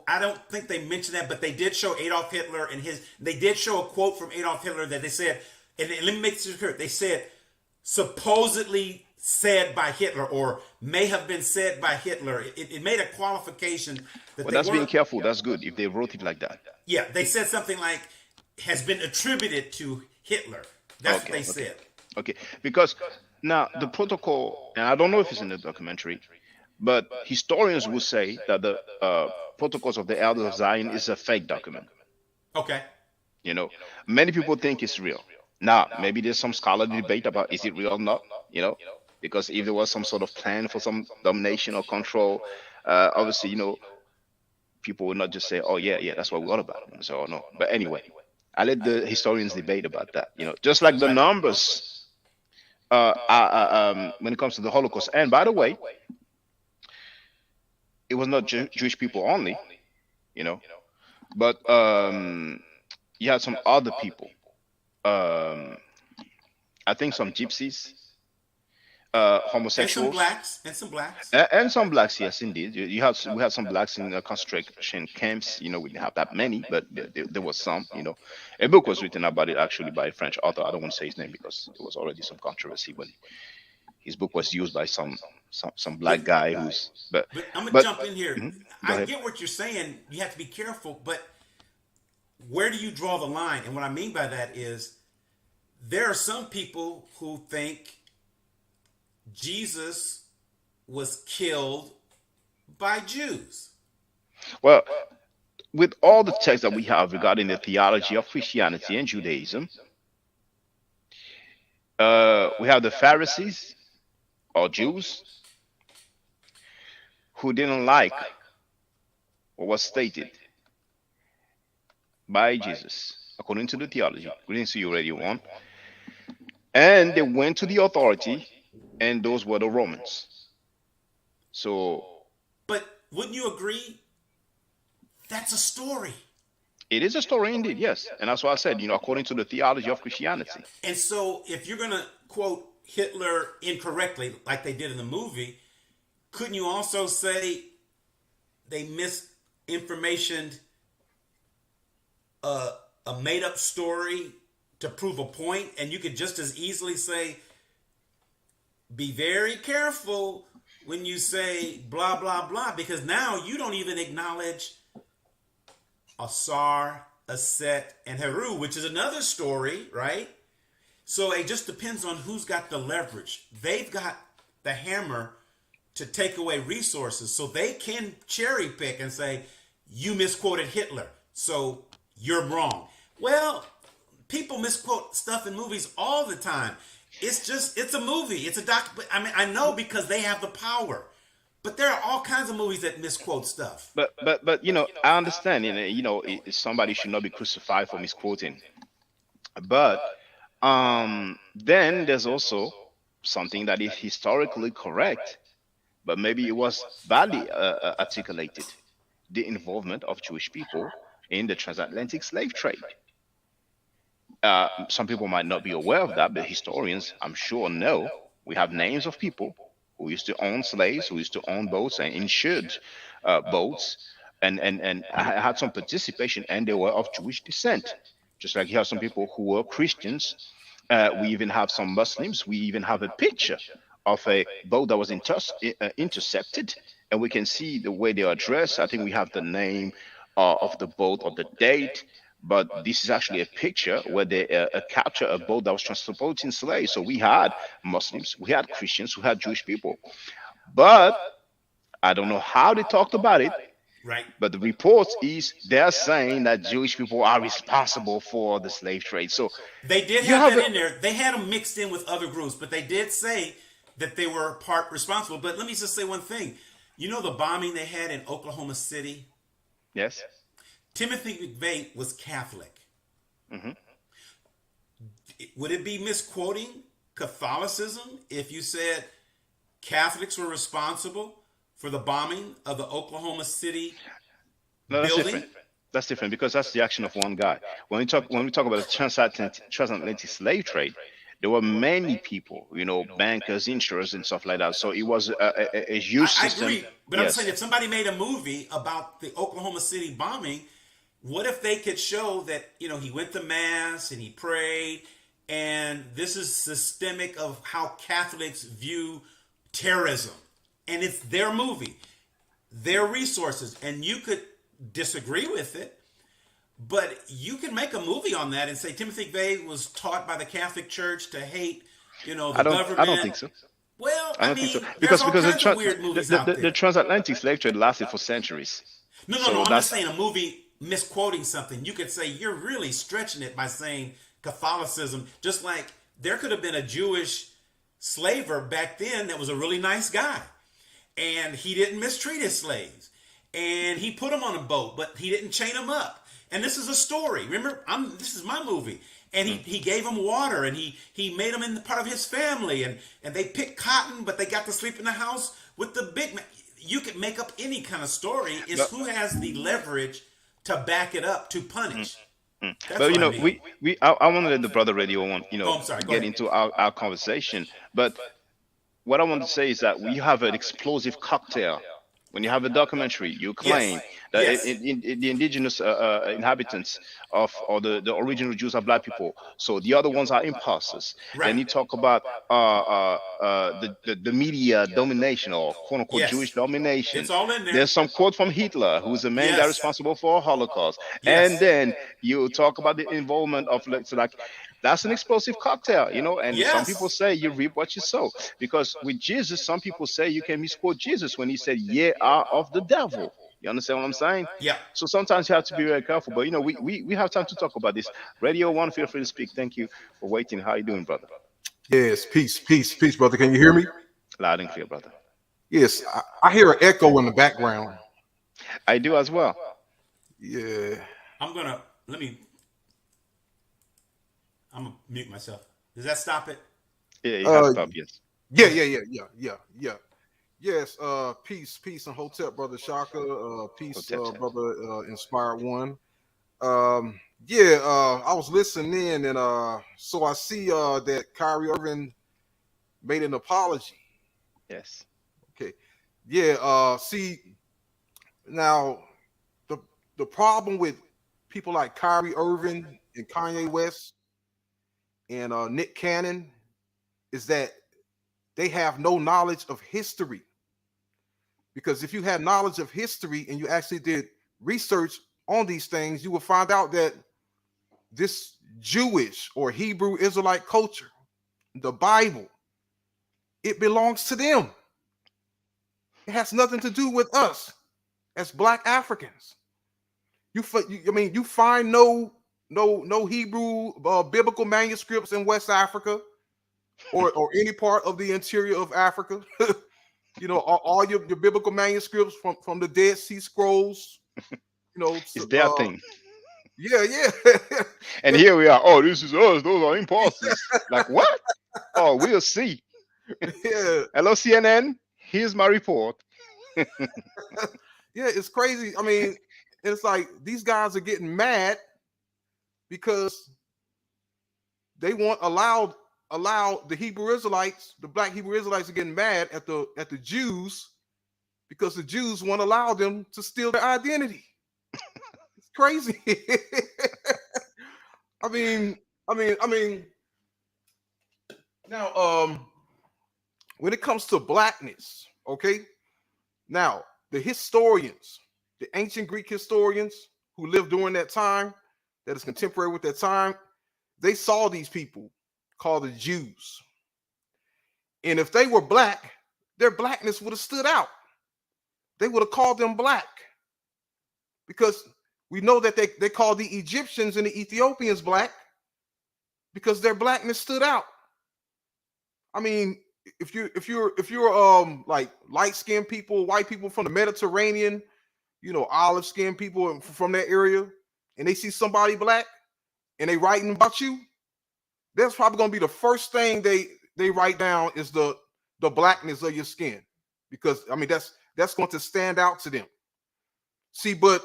I don't think they mentioned that, but they did show Adolf Hitler and his. They did show a quote from Adolf Hitler that they said, and let me make this clear. They said supposedly said by Hitler or may have been said by Hitler. It made a qualification that well, they that's being weren't. careful. That's good if they wrote it like that. Yeah, they said something like has been attributed to Hitler. That's what Okay, they okay, said. okay. Because now the protocol, and I don't know if it's in the documentary, but historians will say that the protocols of the Elders of Zion is a fake document. Okay. You know, many people think it's real. Now, maybe there's some scholarly debate about is it real or not. Because if there was some sort of plan for some domination or control, obviously, people would not just say, "Oh yeah, yeah, that's what we got about." And so, oh, no. But anyway, I let the historians debate about that. Just like the numbers when it comes to the Holocaust. And by the way, it was not Jewish people only, you know, but you had some other people. Um, I think some gypsies, And some homosexuals, blacks. And some blacks. and some blacks. Yes, indeed. We had some blacks in concentration camps. We didn't have that many, but there was some. A book was written about it actually by a French author. I don't want to say his name because there was already some controversy when his book was used by some But black guy who's but I'm gonna but jump in here. mhm, go I ahead. get what you're saying. You have to be careful, but where do you draw the line? And what I mean by that is there are some people who think Jesus was killed by Jews. Well, with all the texts that we have regarding the theology of Christianity and Judaism, we have the Pharisees or Jews who didn't like what was stated by Jesus according to the theology. Greetings to you, Radio One. And they went to the authority, and those were the Romans. So But wouldn't you agree? That's a story. it is a story indeed, yes. And that's why I said, according to the theology of Christianity. And so if you're gonna quote Hitler incorrectly, like they did in the movie, couldn't you also say they misinformationed a made up story to prove a point? And you could just as easily say, be very careful when you say blah, blah, blah, because now you don't even acknowledge Asar, Aset, and Heru, which is another story, right? So it just depends on who's got the leverage. They've got the hammer to take away resources, so they can cherry pick and say, you misquoted Hitler, so you're wrong. Well, people misquote stuff in movies all the time. It's a movie. It's a doc. I mean, I know because they have the power. But there are all kinds of movies that misquote stuff. But I understand. Somebody should not be crucified for misquoting. But then there's also something that is historically correct, but maybe it was badly articulated: the involvement of Jewish people in the transatlantic slave trade. Some people might not be aware of that, but historians, I'm sure, know. We have names of people who used to own slaves, who used to own boats and insured boats. and I had some participation, and they were of Jewish descent. Just like you have some people who were Christians. We even have some Muslims. We even have a picture of a boat that was intercepted, and we can see the way they are dressed. I think we have the name of the boat or the date, but this is actually a picture where they capture a boat that was transporting slaves. So we had Muslims, we had Christians, we had Jewish people, but I don't know how they talked about it. Right. But the reports is they're saying that Jewish people are responsible for the slave trade. So They did you have have that a, in there. They had them mixed in with other groups, but they did say that they were part responsible. But let me just say one thing. You know the bombing they had in Oklahoma City? yes. Timothy McVeigh was Catholic. Hmm. Would it be misquoting Catholicism if you said Catholics were responsible for the bombing of the Oklahoma City No, that's building? different. That's different because that's the action of one guy. When we talk about the transatlantic slave trade, there were many people, bankers, insurers, and stuff like that. So it was a huge I system. agree, but I'm saying Yes. if somebody made a movie about the Oklahoma City bombing, what if they could show that he went to mass and he prayed, and this is systemic of how Catholics view terrorism, and it's their movie, their resources, and you could disagree with it, but you can make a movie on that and say Timothy McVeigh was taught by the Catholic Church to hate, the I don't government. think so. Well, I I don't think so mean, there's because all because kinds of weird movies out the there. transatlantic slave trade lasted for centuries. No, no, no. So I'm just that's saying a movie misquoting something. You could say you're really stretching it by saying Catholicism. Just like there could have been a Jewish slaver back then that was a really nice guy, and he didn't mistreat his slaves, and he put them on a boat, but he didn't chain them up. And this is a story. Remember, this is my movie. And he gave them water, and he made them in part of his family, and they picked cotton, but they got to sleep in the house with the big man. You could make up any kind of story. It's but, who has the leverage to back it up to punish. That's but what I mean. I want to let the brother radio one Oh, I'm sorry. Go get ahead. into our conversation. But what I want to say is that we have an explosive cocktail. When you have a documentary, you Yes. claim that Yes. the indigenous inhabitants of or the original Jews are black people, so the other ones are imposters. Then Right. you talk about the media domination or quote unquote Jewish Yes. domination. It's all in there. There's some quote from Hitler, who's the main guy Yes. responsible for Holocaust, and Yes. then you talk about the involvement of like that's an explosive cocktail, and some people Yes. say you reap what you sow. Because with Jesus, some people say you can misquote Jesus when he said, "Ye are of the devil." You understand what I'm saying? Yeah. So sometimes you have to be very careful. But we have time to talk about this. Radio One, feel free to speak. Thank you for waiting. How you doing, brother? Yes, peace, peace, peace, brother. Can you hear me? Loud and clear, brother. Yes, I hear an echo in the background. I do as well. Yeah. Let me. I'm gonna mute myself. Does that stop it? Yeah, you have to stop. Yes. Yeah. Yes, peace, peace, and hotep, brother Shaka. Peace, Hotep. brother Inspired One. I was listening in, and so I see that Kyrie Irving made an apology. Yes. Okay. Yeah. See, now the problem with people like Kyrie Irving and Kanye West and Nick Cannon is that they have no knowledge of history. Because if you had knowledge of history and you actually did research on these things, you will find out that this Jewish or Hebrew Israelite culture, the Bible, it belongs to them. It has nothing to do with us as Black Africans. You find no Hebrew biblical manuscripts in West Africa or any part of the interior of Africa. All your biblical manuscripts from the Dead Sea Scrolls. It's their thing. Yeah. And here we are. Oh, this is us. Those are imposters. Like what? Oh, we'll see. Yeah. Hello, CNN. Here's my report. Yeah, it's crazy. I mean, it's like these guys are getting mad because they want allow the Hebrew Israelites, the Black Hebrew Israelites, are getting mad at the Jews because the Jews won't allow them to steal their identity. It's crazy. I mean. Now, when it comes to blackness, okay. Now, the historians, the ancient Greek historians who lived during that time, that is contemporary with that time, they saw these people called the Jews. And if they were black, their blackness would have stood out. They would have called them black. Because we know that they called the Egyptians and the Ethiopians black because their blackness stood out. I mean, if you're like light-skinned people, white people from the Mediterranean, olive-skinned people from that area, and they see somebody black and they writing about you, that's probably gonna be the first thing they write down is the blackness of your skin, because I mean that's going to stand out to them. See, but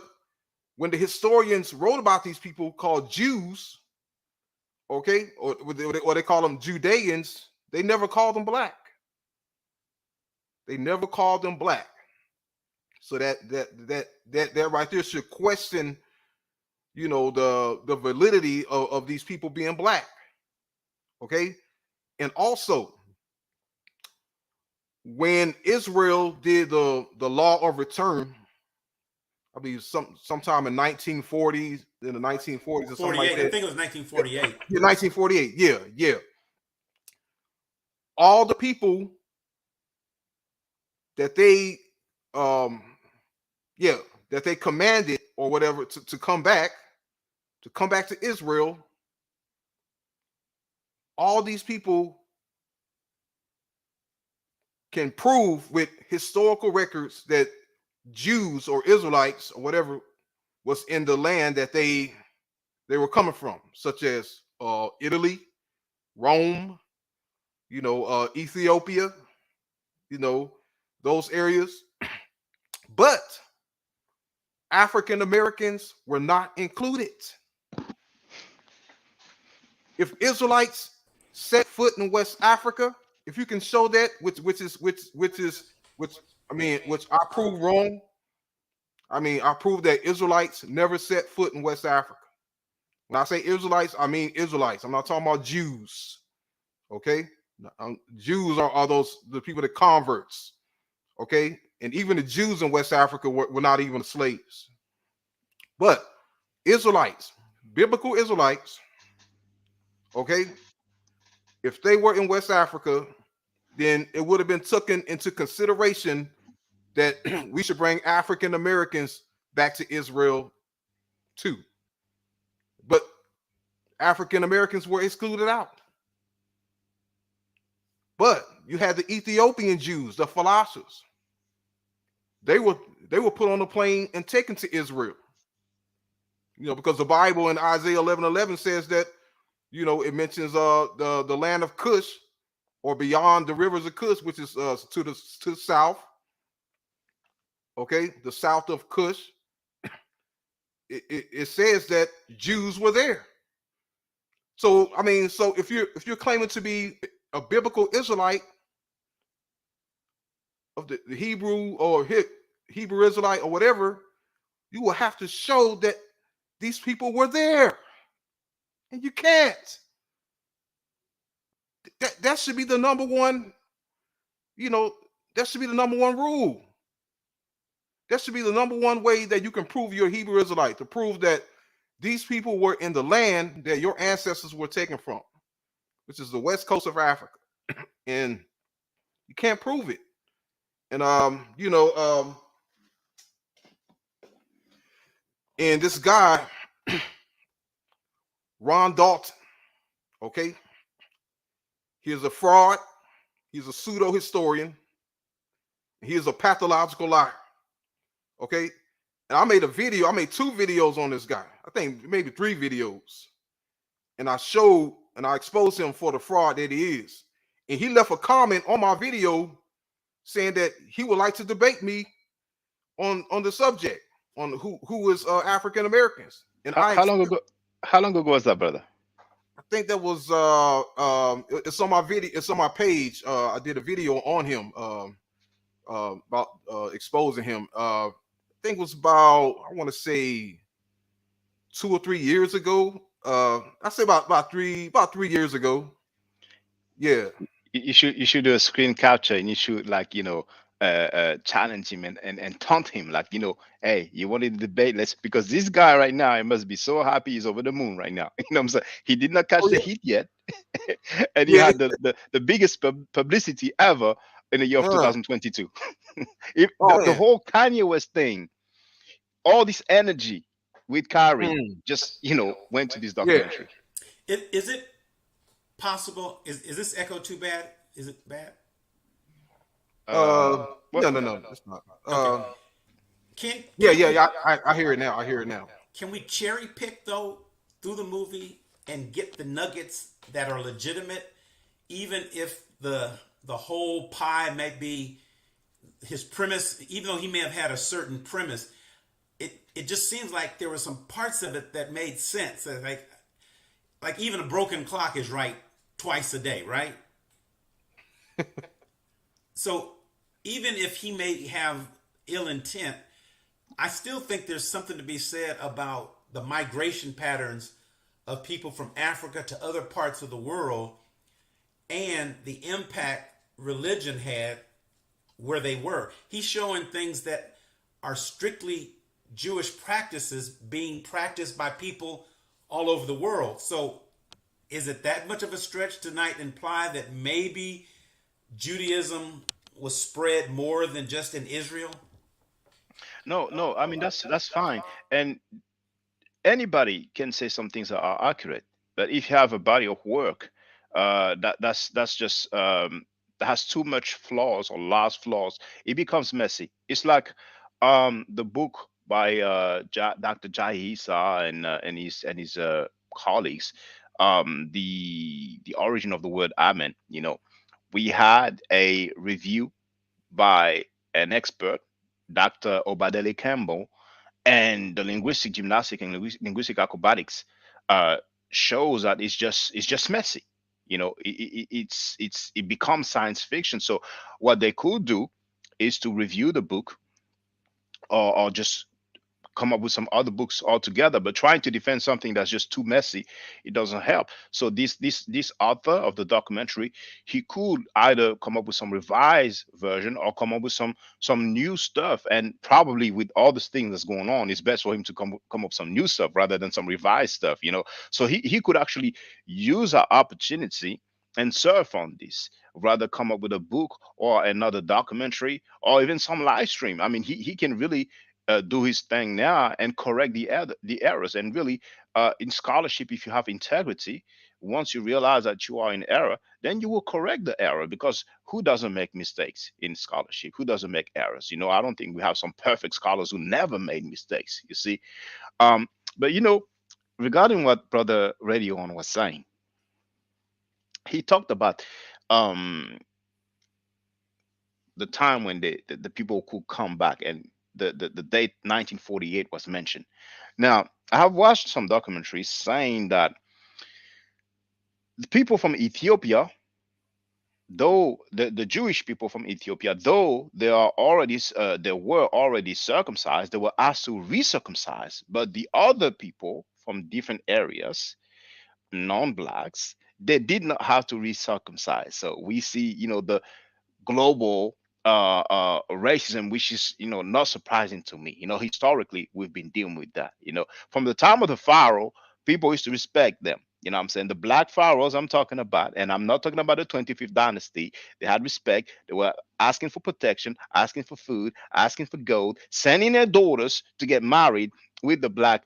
when the historians wrote about these people called Jews, okay, or they call them Judeans, they never called them black. They never called them black. So that right there should question, the validity of these people being black. Okay, and also when Israel did the law of return, I mean sometime in 1940s, in the 1940s or something like that. I think it was 1948. Yeah, 1948. Yeah. All the people that they that they commanded or whatever to come back to Israel, all these people can prove with historical records that Jews or Israelites or whatever was in the land that they were coming from, such as Italy, Rome, Ethiopia, those areas. But African Americans were not included. If Israelites set foot in West Africa, if you can show that, which I prove wrong. I mean, I prove that Israelites never set foot in West Africa. When I say Israelites, I mean Israelites. I'm not talking about Jews. Okay, Jews are the people that converts. Okay, and even the Jews in West Africa were not even slaves. But Israelites, biblical Israelites, okay, if they were in West Africa, then it would have been taken into consideration that we should bring African Americans back to Israel too. But African Americans were excluded out. But you had the Ethiopian Jews, the philosophers. They were put on a plane and taken to Israel. Because the Bible in Isaiah 11:11 says that, it mentions the land of Cush, or beyond the rivers of Cush, which is to the south. Okay, the south of Cush. It says that Jews were there. So I mean, if you're claiming to be a biblical Israelite of the Hebrew or Hebrew Israelite or whatever, you will have to show that these people were there, and you can't. That should be the number one. That should be the number one rule. That should be the number one way that you can prove you're a Hebrew Israelite, to prove that these people were in the land that your ancestors were taken from, which is the west coast of Africa, and you can't prove it. And and this guy, Ron Dalton, okay, he is a fraud. He's a pseudo historian. He is a pathological liar. Okay, and I made 2 videos on this guy. I think maybe 3 videos, and I exposed him for the fraud that he is. And he left a comment on my video saying that he would like to debate me on the subject, on who is African Americans. And How long ago was that, brother? I think that was it's on my video. It's on my page. I did a video on him. about exposing him. I think it was about, I want to say 2 or 3 years ago. I say about 3 years ago. Yeah. You should do a screen capture, and you should, like, challenge him, and taunt him, like, hey, you wanted to debate, let's, because this guy right now, he must be so happy, he's over the moon right now. You know what I'm saying? He did not catch Oh the yeah. heat yet. And he Yeah. had the biggest publicity ever in the year of Uh, 2022. If oh the man. whole Kanye West thing, all this energy with Kyrie, Hmm. just went to this Yeah. documentary. Is it possible? Is this echo too bad? Is it bad? Uh, What? no, no, no, it's not. Okay. Can Yeah, can yeah, we yeah. I hear it now. I hear it now. can we cherry pick though through the movie and get the nuggets that are legitimate, even if the whole pie may be his premise, even though he may have had a certain premise. It just seems like there were some parts of it that made sense. Like even a broken clock is right twice a day, right? So even if he may have ill intent, I still think there's something to be said about the migration patterns of people from Africa to other parts of the world and the impact religion had where they were. He's showing things that are strictly Jewish practices being practiced by people all over the world. So is it that much of a stretch tonight imply that maybe Judaism was spread more than just in Israel? No, no. I mean, that's fine, and anybody can say some things that are accurate. But if you have a body of work, that's just that has too much flaws or large flaws, it becomes messy. It's like the book by Dr. Jai Issa and his colleagues, the origin of the word amen. We had a review by an expert, Dr. Obadele Campbell, and the linguistic gymnastics and linguistic acrobatics uh, shows that it's just messy. It becomes science fiction. So what they could do is to review the book, or just come up with some other books altogether. But trying to defend something that's just too messy, it doesn't help. So this author of the documentary, he could either come up with some revised version or come up with some new stuff. And probably with all this thing that's going on, it's best for him to come up with some new stuff rather than some revised stuff. So he could actually use our opportunity and surf on this, rather come up with a book or another documentary or even some live stream. I mean, he can really do his thing now and correct the errors. And really, in scholarship, if you have integrity, once you realize that you are in error, then you will correct the error, because who doesn't make mistakes in scholarship? Who doesn't make errors? I don't think we have some perfect scholars who never made mistakes, you see. um but regarding what brother Radio On was saying, he talked about um the time when the people could come back, and the date 1948 was mentioned. Now, I have watched some documentaries saying that the people from Ethiopia, though the Jewish people from Ethiopia, though they were already circumcised, they were asked to recircumcise. But the other people from different areas, non-blacks, they did not have to recircumcise. So we see, the global racism, which is not surprising to me. Historically, we've been dealing with that. From the time of the pharaoh, people used to respect them. I'm saying the black pharaohs I'm talking about, and I'm not talking about the 25th dynasty. They had respect. They were asking for protection, asking for food, asking for gold, sending their daughters to get married with the black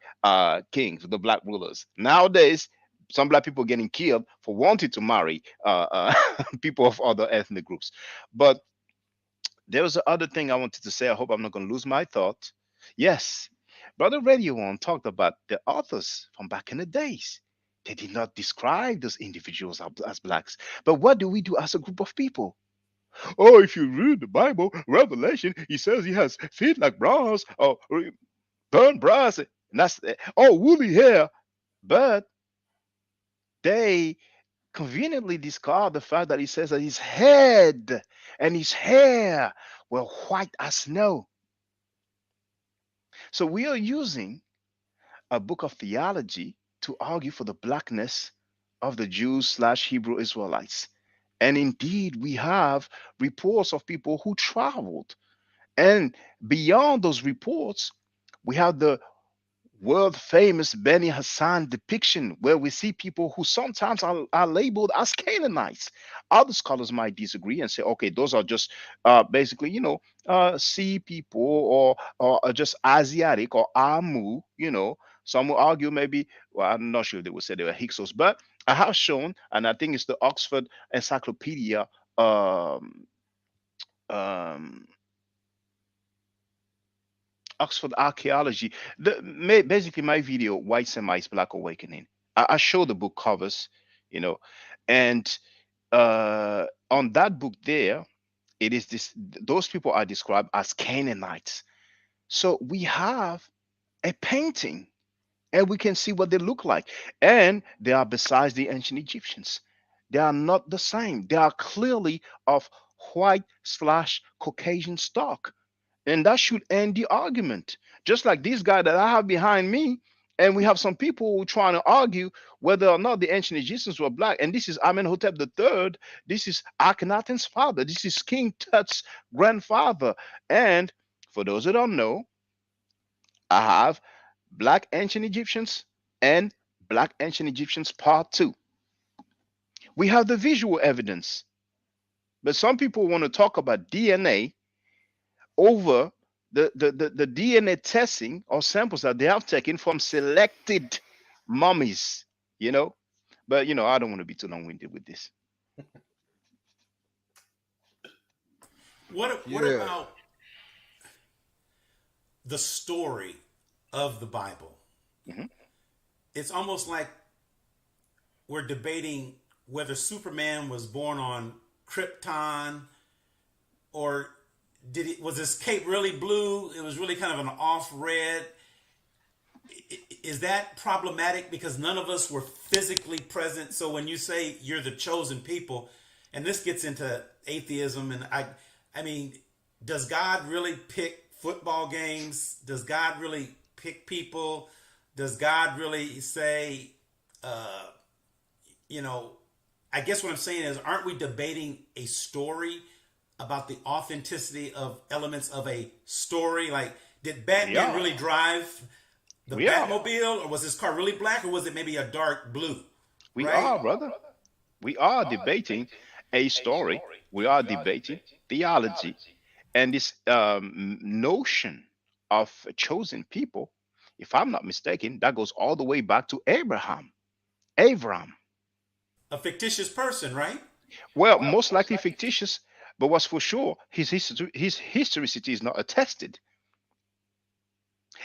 kings, the black rulers. Nowadays, some black people getting killed for wanting to marry people of other ethnic groups. But there was the other thing I wanted to say. I hope I'm not going to lose my thought. Yes, Brother Radio One talked about the authors from back in the days. They did not describe those individuals as blacks. But what do we do as a group of people? Oh, if you read the Bible, Revelation, he says he has feet like bronze or burnt brass. And that's woolly hair. But they conveniently discard the fact that he says that his head and his hair were white as snow. So we are using a book of theology to argue for the blackness of the Jews slash Hebrew Israelites. And indeed, we have reports of people who traveled. And beyond those reports, we have the world famous Beni Hassan depiction, where we see people who sometimes are labeled as Canaanites. Other scholars might disagree and say, okay, those are just basically, sea people, or just Asiatic or Amu. Some will argue maybe, well, I'm not sure if they would say they were Hyksos, but I have shown, and I think it's the Oxford Encyclopedia. Um, um, Oxford Archaeology. Basically, my video, White Semites, Black Awakening. I show the book covers, you know, and on that book there, it is this. Those people are described as Canaanites. So we have a painting, and we can see what they look like, and they are besides the ancient Egyptians. They are not the same. They are clearly of white slash Caucasian stock, and that should end the argument. Just like this guy that I have behind me, and we have some people who trying to argue whether or not the ancient Egyptians were black. And this is Amenhotep III. This is Akhenaten's father. This is King Tut's grandfather. And for those who don't know, I have Black Ancient Egyptians and Black Ancient Egyptians Part 2. We have the visual evidence, but some people want to talk about DNA over the DNA testing or samples that they have taken from selected mummies, you know. But I don't want to be too long-winded with this. What Yeah, about the story of the Bible? Mhm. It's almost like we're debating whether Superman was born on Krypton, or was his cape really blue? It was really kind of an off red. Is that problematic because none of us were physically present? So when you say you're the chosen people, and this gets into atheism, and I mean, does God really pick football games? Does God really pick people? Does God really say, uh, you know, I guess what I'm saying is, aren't we debating a story about the authenticity of elements of a story? Like, did We Batman are. really drive the We are. Batmobile, or was his car really black, or was it maybe a dark blue? We Right? are, brother. We are debating a story. We are debating theology. And this notion of a chosen people, if I'm not mistaken, that goes all the way back to Abraham. Avram. A fictitious person, right? Well, most likely fictitious, but what's for sure, his historicity is not attested.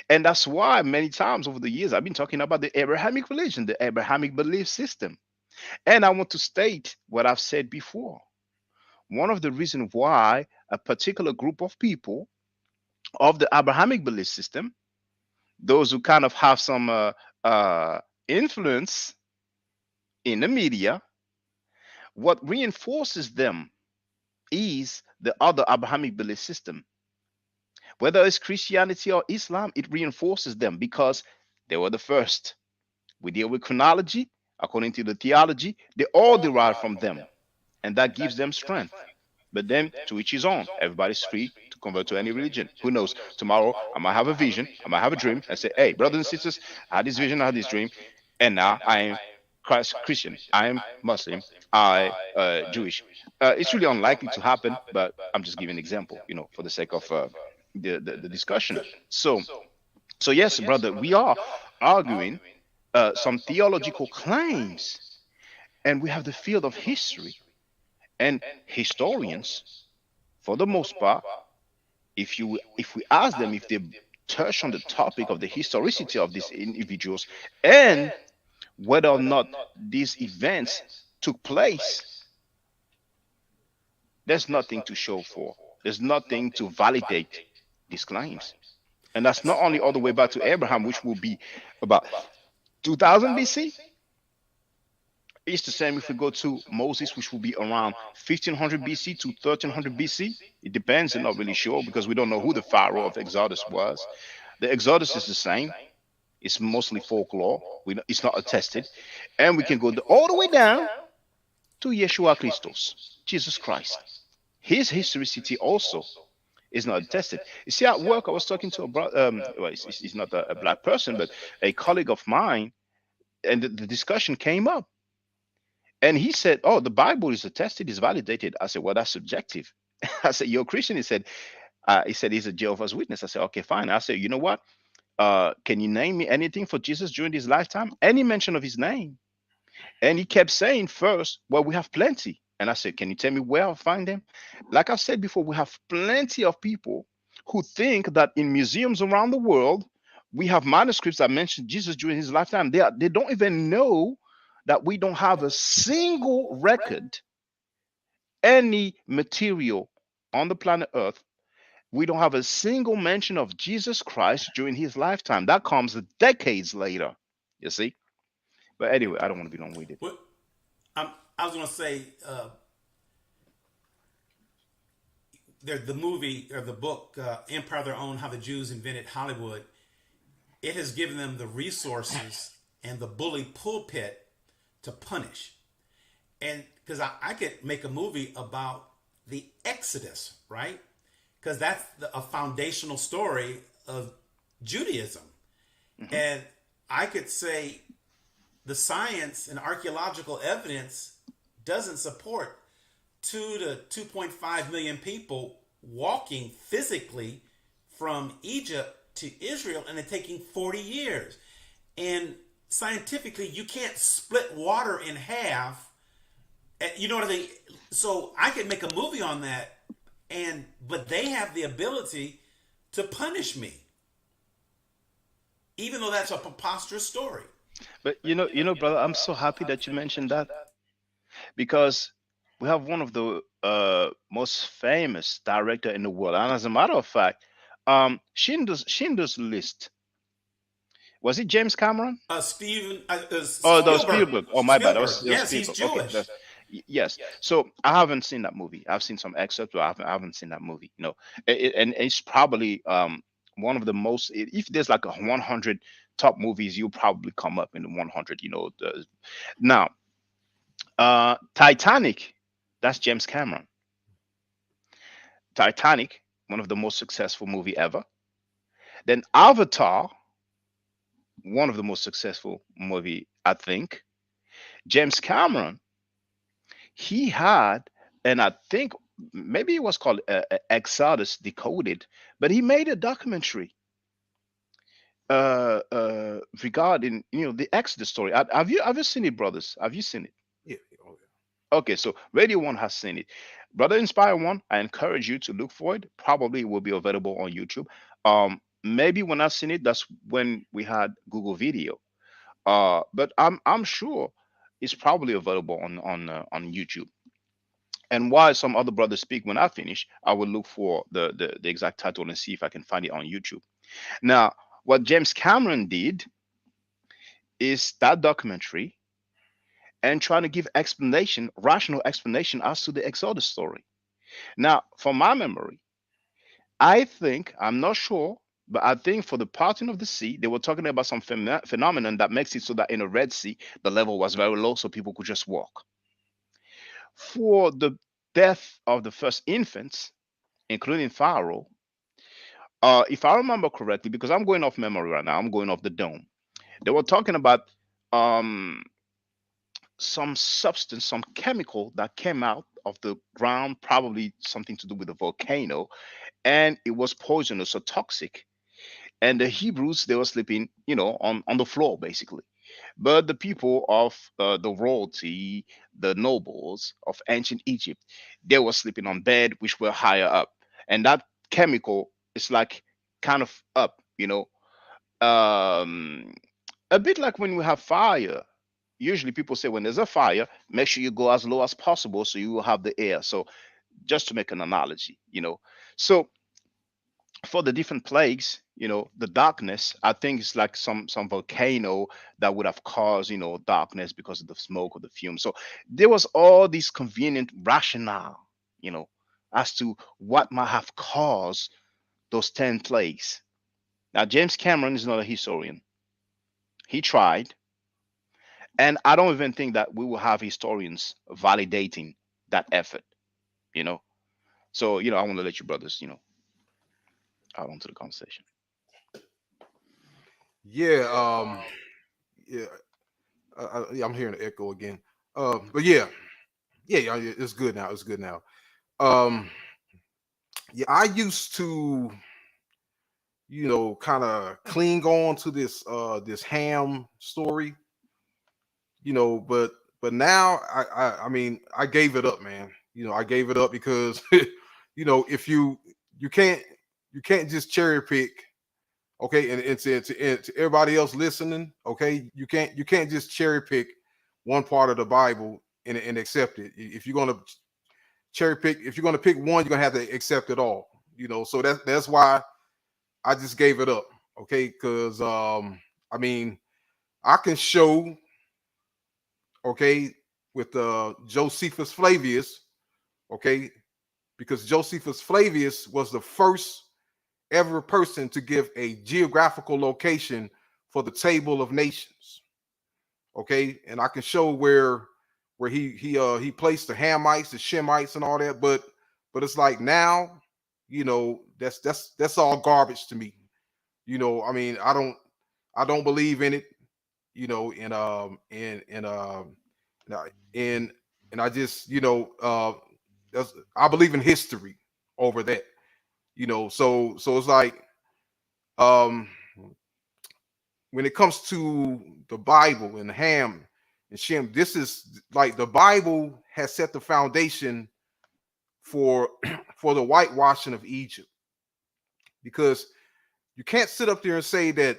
And that's why many times over the years I've been talking about the Abrahamic religion, the Abrahamic belief system. And I want to state what I've said before. One of the reasons why a particular group of people of the Abrahamic belief system, those who kind of have some uh, influence in the media, what reinforces them is the other Abrahamic belief system. Whether it's Christianity or Islam, it reinforces them because they were the first. We deal with chronology according to the theology, they all derive from them, and that gives them strength. But then to each his own. Everybody's free to convert to any religion. Who knows? Tomorrow I might have a vision, I might have a dream, and say, hey, brothers and sisters, I had this vision, I had this dream, and now I am Christian, I am Muslim, I Jewish. It's really unlikely to happen, but I'm just giving an example, for the sake of the discussion. So yes, brother, we are arguing some theological claims, and we have the field of history and historians. For the most part, if we ask them if they touch on the topic of the historicity of these individuals and whether or not these events took place, there's nothing to show for. There's nothing to validate these claims. And that's not only all the way back to Abraham, which will be about 2000 BC. It's the same if we go to Moses, which will be around 1500 BC to 1300 BC. It depends, I'm not really sure because we don't know who the Pharaoh of Exodus was. The Exodus is the same. It's mostly folklore. It's not attested. And we can go all the way down to Yeshua Christos, Jesus Christ. His historicity also is not attested. You see, at work, I was talking to a brother, well, he's not a black person, but a colleague of mine, and the discussion came up. And he said, "Oh, the Bible is attested, is validated." I said, "Well, that's subjective." I said, "You're a Christian." He said he's a Jehovah's Witness. I said, "Okay, fine." I said, "You know what? Can you name me anything for Jesus during his lifetime? Any mention of his name?" And he kept saying first, "Well, we have plenty." And I said, "Can you tell me where I'll find them?" Like I've said before, we have plenty of people who think that in museums around the world, we have manuscripts that mention Jesus during his lifetime. They don't even know that we don't have a single record, any material on the planet Earth. We don't have a single mention of Jesus Christ during his lifetime. That comes decades later, you see. But anyway, I don't want to be long winded. What I was going to say, the movie or the book Empire of Their Own: How the Jews Invented Hollywood. It has given them the resources and the bully pulpit to punish. And because I could make a movie about the Exodus, right? Because that's a foundational story of Judaism. Mm-hmm. And I could say the science and archaeological evidence doesn't support 2 to 2.5 million people walking physically from Egypt to Israel, and it taking 40 years. And scientifically, you can't split water in half. You know what I mean? So I could make a movie on that, but they have the ability to punish me, even though that's a preposterous story. But brother, I'm so happy that you mentioned that because we have one of the most famous director in the world, and as a matter of fact, Schindler's List. Was it James Cameron? Steven Oh, that was Spielberg. Spielberg. Oh, my bad. Spielberg. That was Yes, he's Spielberg. Okay, Jewish. yes. So I haven't seen that movie. I've seen some excerpts, but I haven't seen that movie. And it's probably one of the most. If there's like a 100 top movies, you'll probably come up in the 100. Now, Titanic. That's James Cameron. Titanic, one of the most successful movie ever. Then Avatar, one of the most successful movie, I think. James Cameron, he had, and I think maybe it was called Exodus Decoded, but he made a documentary regarding the Exodus story. Have you seen it, brothers? Have you seen it? Yeah. Oh, yeah. Okay, so Radio One has seen it. Brother Inspire One, I encourage you to look for it. Probably it will be available on YouTube. Maybe when I seen it, that's when we had Google Video. But I'm sure it's probably available on YouTube. And while some other brothers speak, when I finish, I will look for the exact title and see if I can find it on YouTube. Now, what James Cameron did is that documentary and trying to give rational explanation as to the Exodus story. Now, from my memory, I think, I'm not sure, but I think for the parting of the sea, they were talking about some phenomenon that makes it so that in the Red Sea, the level was very low, so people could just walk. For the death of the first infants, including Pharaoh, if I remember correctly, because I'm going off memory right now, I'm going off the dome. They were talking about um, some substance, some chemical that came out of the ground, probably something to do with a volcano, and it was poisonous or toxic. And the Hebrews, they were sleeping, on the floor basically. But the people of the royalty, the nobles of ancient Egypt, they were sleeping on bed which were higher up, and that chemical is like kind of up, um, a bit like when we have fire. Usually, people say when there's a fire, make sure you go as low as possible so you will have the air. So, just to make an analogy. So for the different plagues, the darkness. I think it's like some volcano that would have caused, darkness because of the smoke or the fume. So there was all these convenient rationale, you know, as to what might have caused those 10 plagues. Now, James Cameron is not a historian. He tried, and I don't even think that we will have historians validating that effort, you know. So, I want to let you brothers, out onto the conversation. Yeah, yeah, yeah, I'm hearing the echo again. But yeah, yeah, it's good now. It's good now. Um, yeah, I used to, kind of cling on to this Ham story, but now I mean, I gave it up, man. I gave it up because if you can't you can't just cherry pick. Okay, and to everybody else listening, okay, you can't just cherry pick one part of the Bible and accept it. If you're gonna cherry pick, if you're gonna pick one, you're gonna have to accept it all. So that's why I just gave it up. Okay, because I mean, I can show, okay, with Josephus Flavius, okay, because Josephus Flavius was the first ever person to give a geographical location for the table of nations. Okay, and I can show where he placed the Hamites, the Shemites, and all that. But it's like now, that's all garbage to me. I mean, I don't believe in it. And and I just I believe in history over that. So it's like, um when it comes to the Bible and Ham and Shem, this is like the Bible has set the foundation for for the whitewashing of Egypt, because you can't sit up there and say that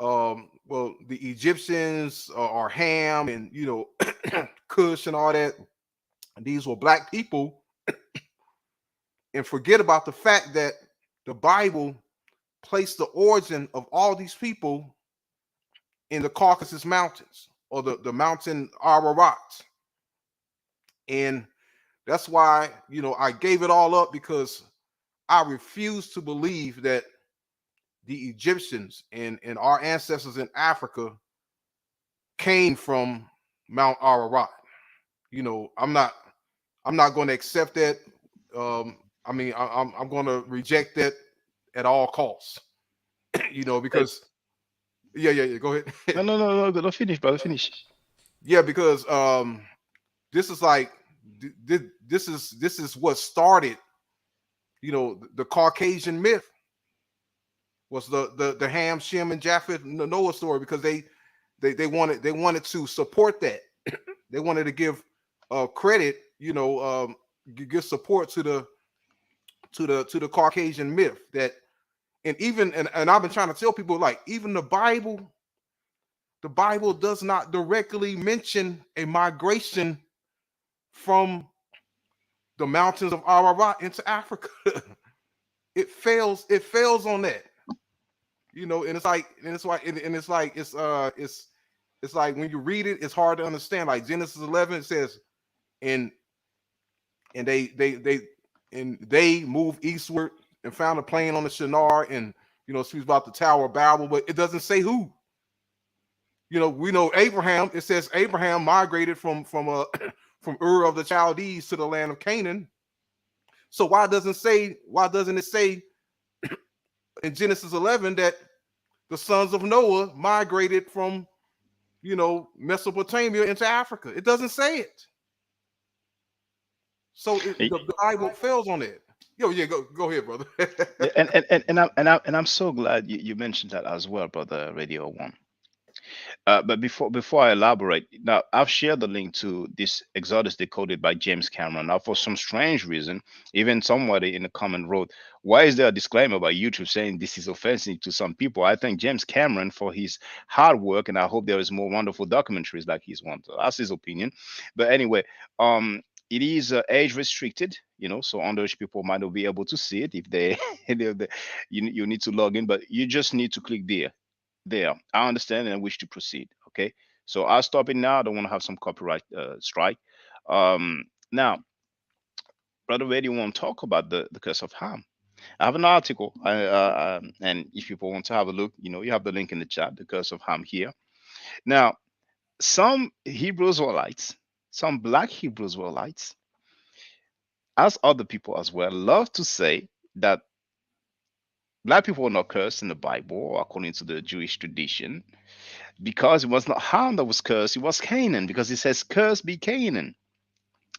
well, the Egyptians are Ham and Cush and all that, and these were black people, and forget about the fact that the Bible placed the origin of all these people in the Caucasus Mountains, or the mountain Ararat. And that's why, I gave it all up, because I refuse to believe that the Egyptians and our ancestors in Africa came from Mount Ararat. I'm not going to accept that. I mean, I'm going to reject that at all costs. Hey, Because yeah. Go ahead. no, no, no, no. Don't finish, brother. Finish. Yeah, because this is like this is what started. The Caucasian myth was the Ham, Shem, and Japheth Noah story, because they wanted to support that. They wanted to give credit, give support to the Caucasian myth, that, and even and I've been trying to tell people, like, even the Bible does not directly mention a migration from the mountains of Ararat into Africa. It fails on that. And it's like, it's like, when you read it, it's hard to understand. Like Genesis 11, it says, and they moved eastward and found a plain on the Shinar, and it speaks about the Tower of Babel, but it doesn't say who. We know Abraham. It says Abraham migrated from from Ur of the Chaldees to the land of Canaan. So why doesn't it say in Genesis 11 that the sons of Noah migrated from Mesopotamia into Africa? It doesn't say it. So Hey, the Bible fails on it. Yo, yeah, go ahead, brother. yeah, and I'm so glad you mentioned that as well, brother Radio One. But before I elaborate, now I've shared the link to this Exodus decoded by James Cameron. Now, for some strange reason, even somebody in the comment wrote, "Why is there a disclaimer by YouTube saying this is offensive to some people?" I thank James Cameron for his hard work, and I hope there is more wonderful documentaries like his one. So that's his opinion. But anyway, um, It is age restricted, so underage people might not be able to see it if they, you need to log in, but you just need to click there. There, I understand and I wish to proceed. Okay, so I'll stop it now. I don't want to have some copyright strike. Now, Brother Reddy want to talk about the curse of Ham. I have an article, and if people want to have a look, you have the link in the chat. The curse of Ham here. Now, some Hebrew Israelites, some black Hebrew Israelites, as other people as well, love to say that black people are not cursed in the Bible according to the Jewish tradition because it was not Ham that was cursed, it was Canaan because it says, "Cursed be Canaan."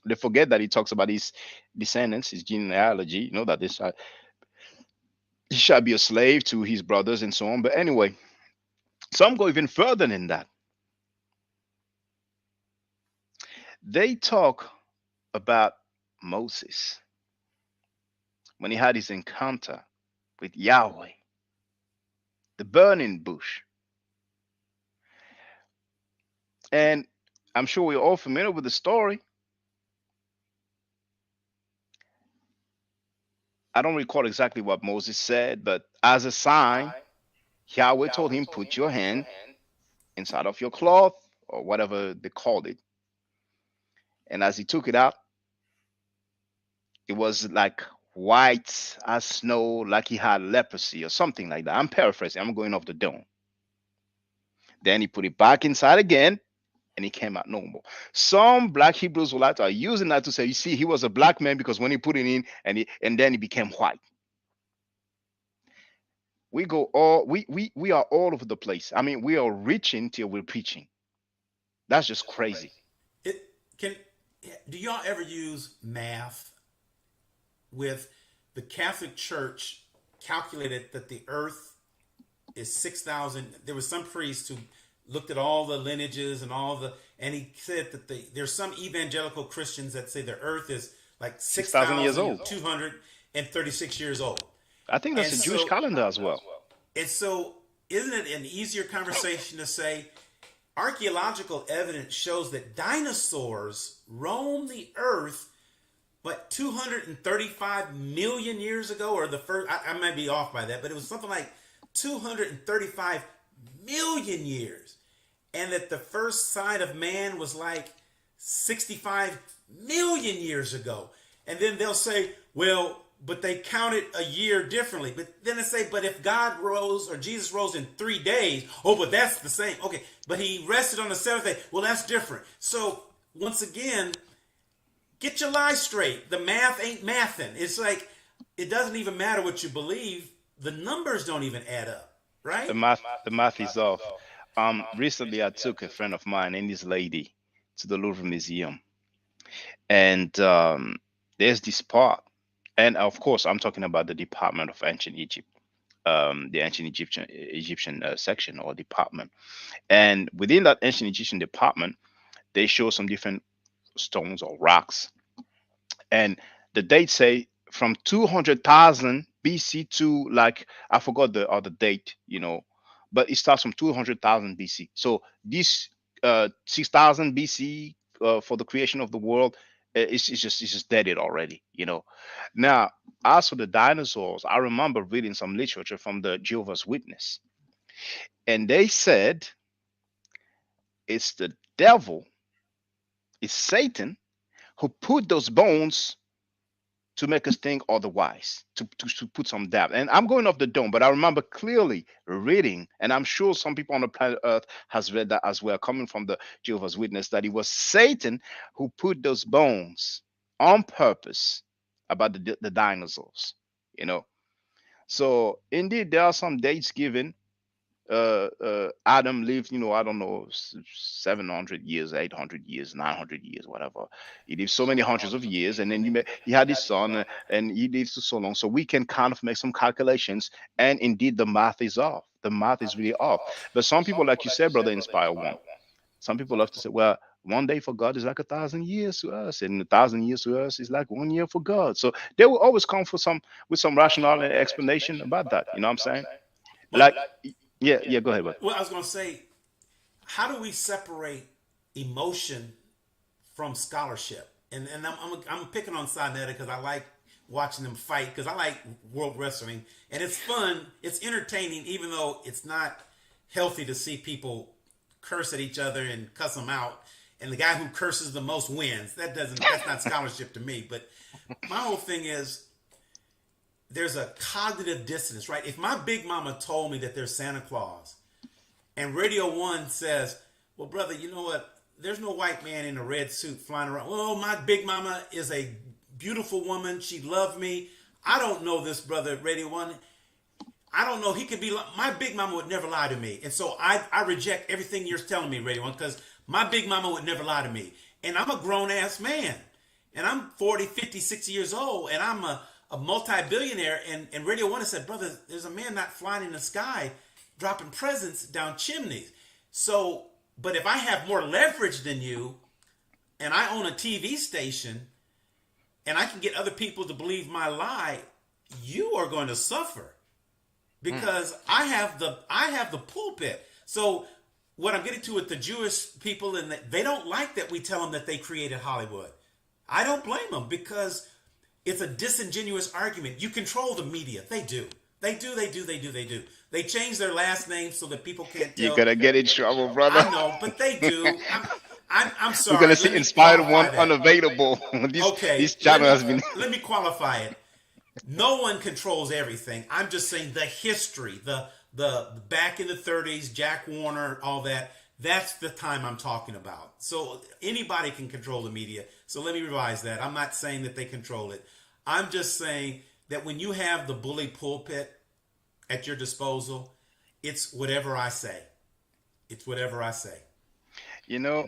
They forget that he talks about his descendants, his genealogy, that he shall be a slave to his brothers and so on. But anyway, some go even further than that. They talk about Moses when he had his encounter with Yahweh, the burning bush. And I'm sure we're all familiar with the story. I don't recall exactly what Moses said, but as a sign, Yahweh told him, "Put your hand inside of your cloth," or whatever they called it. And as he took it out, it was like white as snow, like he had leprosy or something like that. I'm paraphrasing, I'm going off the dome. Then he put it back inside again and he came out normal. Some black Hebrews will like to are using that to say, you see, he was a black man because when he put it in and then he became white. We go all we are all over the place. I mean, we are reaching till we're preaching. That's just crazy. It can. Do y'all ever use math with the Catholic Church calculated that the Earth is 6,000? There was some priest who looked at all the lineages and and he said that there's some evangelical Christians that say the Earth is like 6,000 years old. 6,236 years old. I think that's a Jewish calendar as well. And so, isn't it an easier conversation to say archaeological evidence shows that dinosaurs roamed the Earth, but 235 million years ago, or the first, I might be off by that, but it was something like 235 million years. And that the first sign of man was like 65 million years ago. And then they'll say, well, but they counted a year differently. But then they say, but if God rose or Jesus rose in 3 days, oh, but that's the same. Okay, but he rested on the seventh day. Well, that's different. So once again, get your lies straight. The math ain't mathing. It's like, it doesn't even matter what you believe. The numbers don't even add up, right? The math is off. Recently I took a friend of mine and his lady to the Louvre Museum. And there's this part. And of course, I'm talking about the Department of Ancient Egypt, the ancient Egyptian section or department. And within that ancient Egyptian department, they show some different stones or rocks. And the dates say from 200,000 BC to like, I forgot the other date, but it starts from 200,000 BC. So this 6,000 BC for the creation of the world, it's just dated already. Now, as for the dinosaurs, I remember reading some literature from the Jehovah's Witness, and they said it's the devil, it's Satan, who put those bones to make us think otherwise, to put some doubt. And I'm going off the dome, but I remember clearly reading, and I'm sure some people on the planet Earth has read that as well, coming from the Jehovah's Witness, that it was Satan who put those bones on purpose about the dinosaurs. So indeed, there are some dates given. Adam lived, I don't know, 700 years, 800 years, 900 years, whatever. He lived so many hundreds of years, and then he had his son, and he lived for so long. So we can kind of make some calculations, and indeed, the math is off. The math is really off. But some people, like you said, Brother Inspire One, some people love to say, well, one day for God is like 1,000 years to us, and 1,000 years to us is like 1 year for God. So they will always come with some rational explanation about that. You know what I'm saying? Like, yeah, go ahead, bud. Well, I was going to say, how do we separate emotion from scholarship? and I'm picking on Sinetta because I like watching them fight because I like world wrestling and it's fun, it's entertaining, even though it's not healthy to see people curse at each other and cuss them out. And the guy who curses the most wins. That's not scholarship to me. But my whole thing is there's a cognitive dissonance, right? If my big mama told me that there's Santa Claus and Radio One says, well, brother, you know what? There's no white man in a red suit flying around. Well, my big mama is a beautiful woman. She loved me. I don't know this brother, Radio One. I don't know. He could be. My big mama would never lie to me. And so I reject everything you're telling me, Radio One, because my big mama would never lie to me. And I'm a grown ass man. And I'm 40, 50, 60 years old. And I'm a multi-billionaire. And Radio One has said, brother, there's a man not flying in the sky dropping presents down chimneys. So, but if I have more leverage than you and I own a TV station and I can get other people to believe my lie, you are going to suffer because I have the pulpit. So what I'm getting to with the Jewish people, and they don't like that we tell them that they created Hollywood. I don't blame them because it's a disingenuous argument. You control the media. They do. They do. They change their last names so that people can't tell. You're gonna get in trouble, brother. I know, but they do. I'm sorry. We're gonna see Inspired One unavailable. This channel has been. Let me qualify it. No one controls everything. I'm just saying the history, the back in the 30s, Jack Warner, all that. That's the time I'm talking about. So anybody can control the media. So let me revise that. I'm not saying that they control it. I'm just saying that when you have the bully pulpit at your disposal, it's whatever I say. It's whatever I say. You know,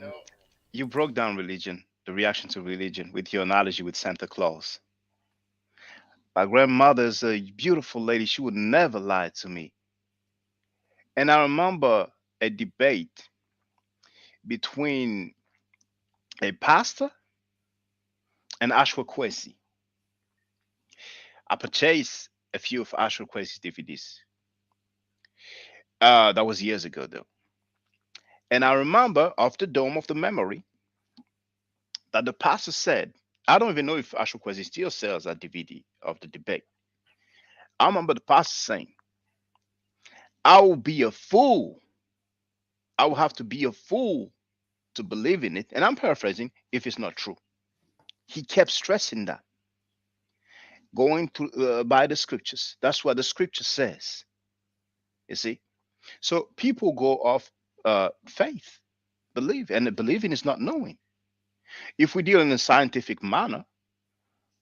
you broke down religion, the reaction to religion, with your analogy with Santa Claus. My grandmother's a beautiful lady. She would never lie to me. And I remember a debate between a pastor and Ashwa Kwesi. I purchased a few of Ashwa Kwesi's DVDs. That was years ago, though. And I remember off the dome of the memory that the pastor said, I don't even know if Ashwa Kwesi still sells that DVD of the debate. I remember the pastor saying, I will be a fool. I will have to be a fool to believe in it. And I'm paraphrasing if it's not true. He kept stressing that, going to by the scriptures. That's what the scripture says. You see? So people go off faith, believe, and the believing is not knowing. If we deal in a scientific manner,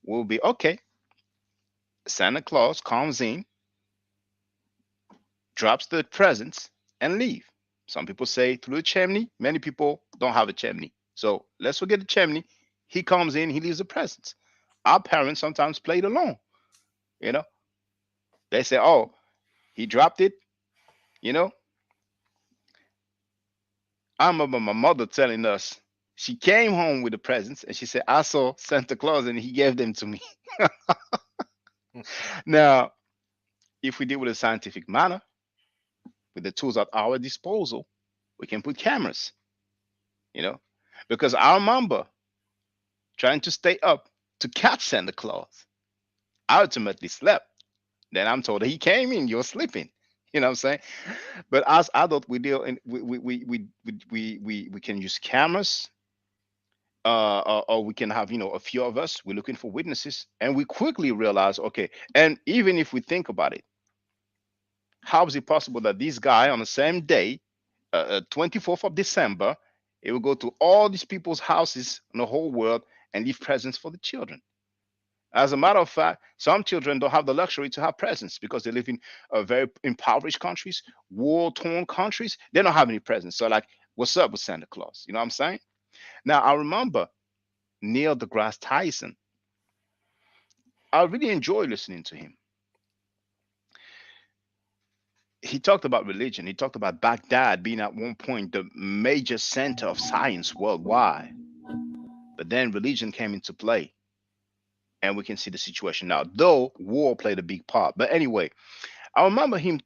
we'll be okay. Santa Claus comes in, drops the presents, and leave. Some people say through the chimney. Many people don't have a chimney. So let's forget the chimney. He comes in, he leaves the presents. Our parents sometimes played along. You know, they say, oh, he dropped it. You know, I remember my mother telling us she came home with the presents and she said, I saw Santa Claus and he gave them to me. Now, if we deal with a scientific manner, with the tools at our disposal, we can put cameras, you know, because I remember trying to stay up to catch Santa Claus. I ultimately slept. Then I'm told he came in, you're sleeping. You know what I'm saying? But as adults, we deal in we can use cameras, or we can have a few of us. We're looking for witnesses, and we quickly realize, okay. And even if we think about it, how is it possible that this guy on the same day, 24th of December, he will go to all these people's houses in the whole world and leave presents for the children? As a matter of fact, some children don't have the luxury to have presents because they live in very impoverished countries, war-torn countries. They don't have any presents. So, like, what's up with Santa Claus? You know what I'm saying? Now, I remember Neil deGrasse Tyson. I really enjoy listening to him. He talked about religion. He talked about Baghdad being at one point the major center of science worldwide. But then religion came into play. And we can see the situation now, though war played a big part. But anyway, I remember him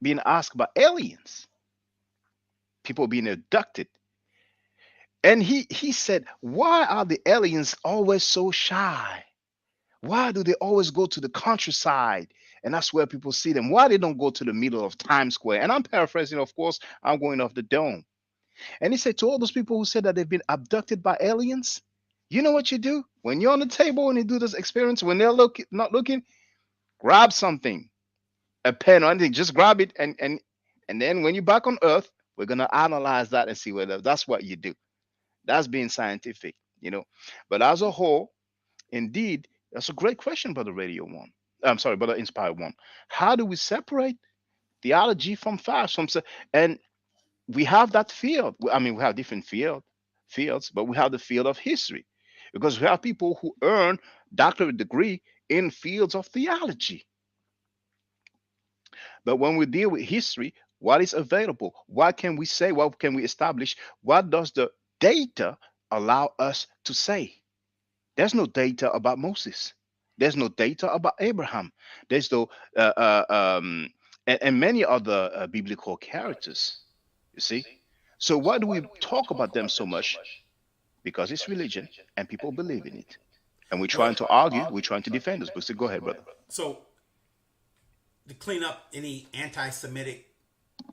being asked about aliens, people being abducted. And he said, why are the aliens always so shy? Why do they always go to the countryside? And that's where people see them. Why they don't go to the middle of Times Square? And I'm paraphrasing, of course, I'm going off the dome. And he said to all those people who said that they've been abducted by aliens, you know what you do? When you're on the table and you do this experience, when they're not looking, grab something, a pen or anything, just grab it and then when you're back on Earth, we're gonna analyze that and see whether that's what you do. That's being scientific. But as a whole, indeed, that's a great question, Brother Radio One. I'm sorry, Brother Inspire One. How do we separate theology from facts? And we have that field. I mean, we have different fields, but we have the field of history because we have people who earn doctorate degree in fields of theology. But when we deal with history, what is available? What can we say? What can we establish? What does the data allow us to say? There's no data about Moses. There's no data about Abraham. There's no and many other biblical characters. You see. So why do we talk about them so much? Because it's religion and people believe in it, and we're trying to argue. We're trying to defend us. But go ahead, brother. So to clean up any anti-Semitic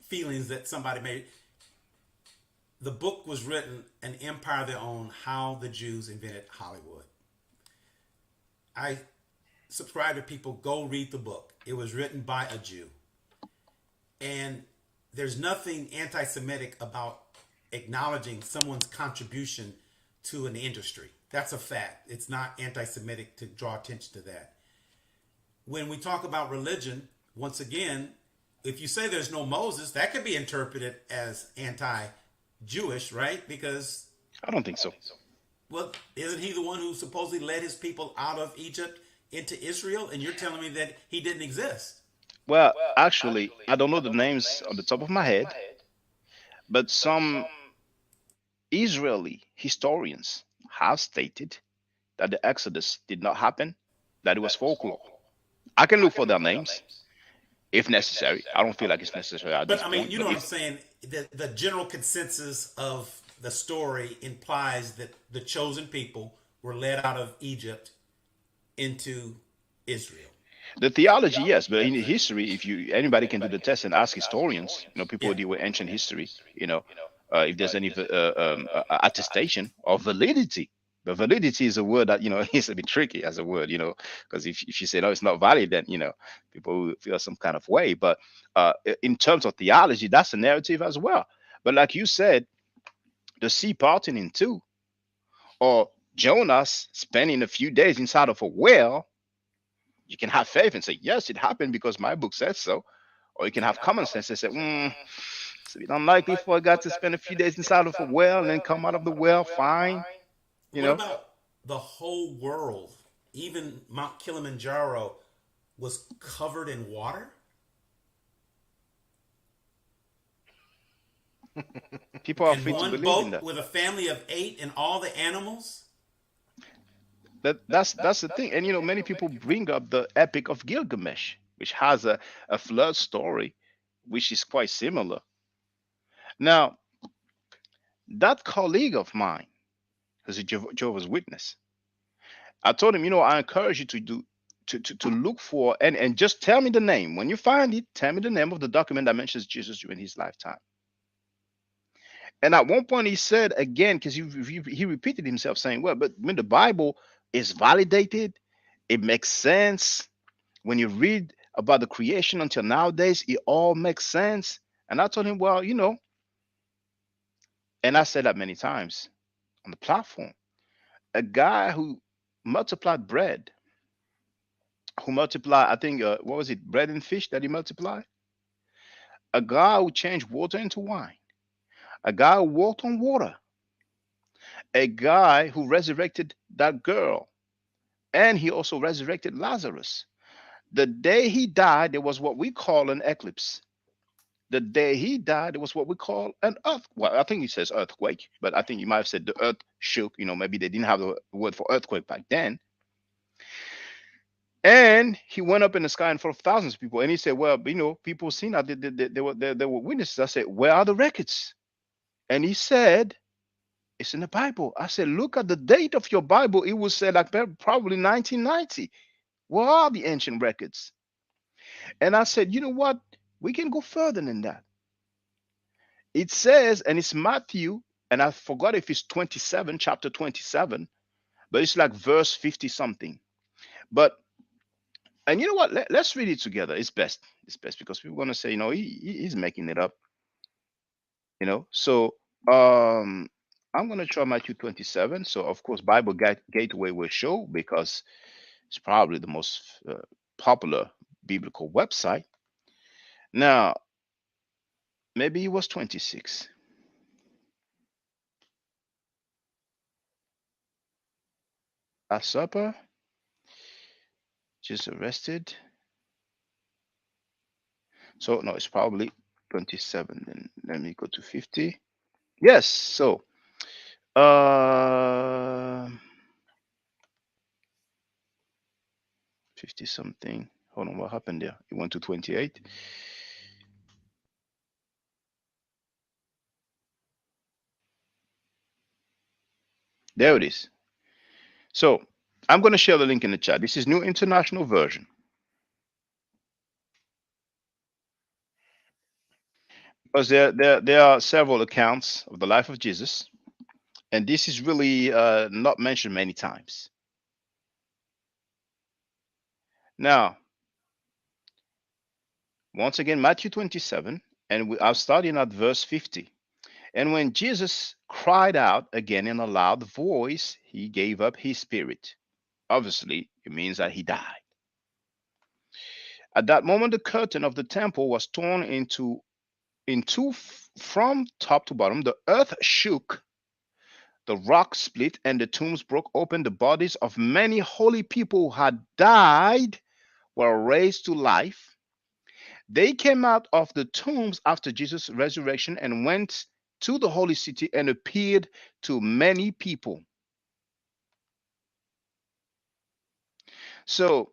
feelings that somebody made, the book was written, An Empire of Their Own, How the Jews Invented Hollywood. I subscribe to people, go read the book. It was written by a Jew. And there's nothing anti-Semitic about acknowledging someone's contribution to an industry. That's a fact. It's not anti-Semitic to draw attention to that. When we talk about religion, once again, if you say there's no Moses, that could be interpreted as anti-Jewish, right? Because I don't think so. Well, isn't he the one who supposedly led his people out of Egypt into Israel? And you're telling me that he didn't exist. Well, actually, I don't know the names on the top of my head, but some Israeli historians have stated that the Exodus did not happen, that it was folklore. I can look for their names if necessary. I don't feel like it's necessary at this But I mean, point. you know what I'm saying? The general consensus of the story implies that the chosen people were led out of Egypt into Israel. The theology, yes, but in history, if anybody can do the test and ask historians, people who deal with ancient history, if there's any attestation of validity. But validity is a word that is a bit tricky as a word, because if you say no, it's not valid, then people will feel some kind of way. But in terms of theology, that's a narrative as well. But like you said, the sea parting in two, or Jonas spending a few days inside of a whale, you can have faith and say, yes, it happened because my book says so. Or you can have common sense and say, it's a bit unlikely for a guy to spend a few days inside of a whale and then come out of the whale fine. What about the whole world? Even Mount Kilimanjaro was covered in water? People are in free to one believe boat in that. with a family of 8 and all the animals? That's the thing. And many people bring up the Epic of Gilgamesh, which has a flood story, which is quite similar. Now, that colleague of mine, who's a Jehovah's Witness, I told him, I encourage you to look for and just tell me the name. When you find it, tell me the name of the document that mentions Jesus during his lifetime. And at one point he said again, because he repeated himself saying, well, but when the Bible is validated, it makes sense. When you read about the creation until nowadays, it all makes sense. And I told him, well, and I said that many times on the platform, a guy who multiplied bread, I think, what was it, bread and fish that he multiplied? A guy who changed water into wine, a guy who walked on water, a guy who resurrected that girl, and he also resurrected Lazarus. The day he died, there was what we call an eclipse. The day he died, there was what we call an earth. Well, I think he says earthquake, but I think you might have said the earth shook. Maybe they didn't have the word for earthquake back then. And he went up in the sky in front of thousands of people, and he said, "Well, people seen that they were witnesses." I said, "Where are the records?" And he said, It's in the Bible. I said, look at the date of your Bible. It will say like probably 1990. Where are the ancient records? And I said, you know what? We can go further than that. It says, and it's Matthew, and I forgot if it's 27, chapter 27, but it's like verse 50 something. But, and you know what? Let's read it together. It's best. It's best because people are going to say, he's making it up, So, I'm going to try Matthew 27. So, of course, Bible Gateway will show because it's probably the most popular biblical website. Now, maybe it was 26. Last Supper, just arrested. So, no, it's probably 27. Then let me go to 50. Yes. So, uh, 50 something. Hold on, what happened there? It went to 28. There it is. So I'm going to share the link in the chat. This is New International Version. Because there are several accounts of the life of Jesus, and this is really not mentioned many times. Now, once again, Matthew 27, and I'm starting at verse 50. And when Jesus cried out again in a loud voice, he gave up his spirit. Obviously, it means that he died. At that moment, the curtain of the temple was torn into from top to bottom. The earth shook, the rock split, and the tombs broke open. The bodies of many holy people who had died were raised to life. They came out of the tombs after Jesus' resurrection and went to the holy city and appeared to many people. So,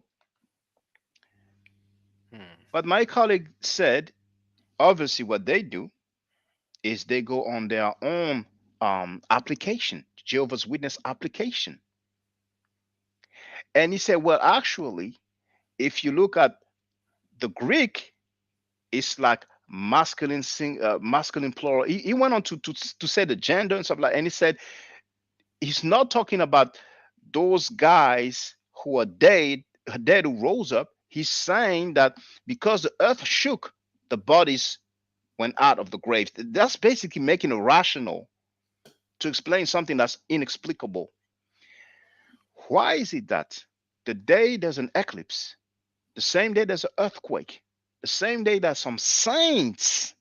what my colleague said, obviously, what they do is they go on their own application, Jehovah's Witness application. And he said, well, actually, if you look at the Greek, it's like masculine plural. He went on to say the gender and stuff like, and he said he's not talking about those guys who are dead who rose up. He's saying that because the earth shook, the bodies went out of the graves. That's basically making it rational to explain something that's inexplicable. Why is it that the day there's an eclipse, the same day there's an earthquake, the same day that some saints,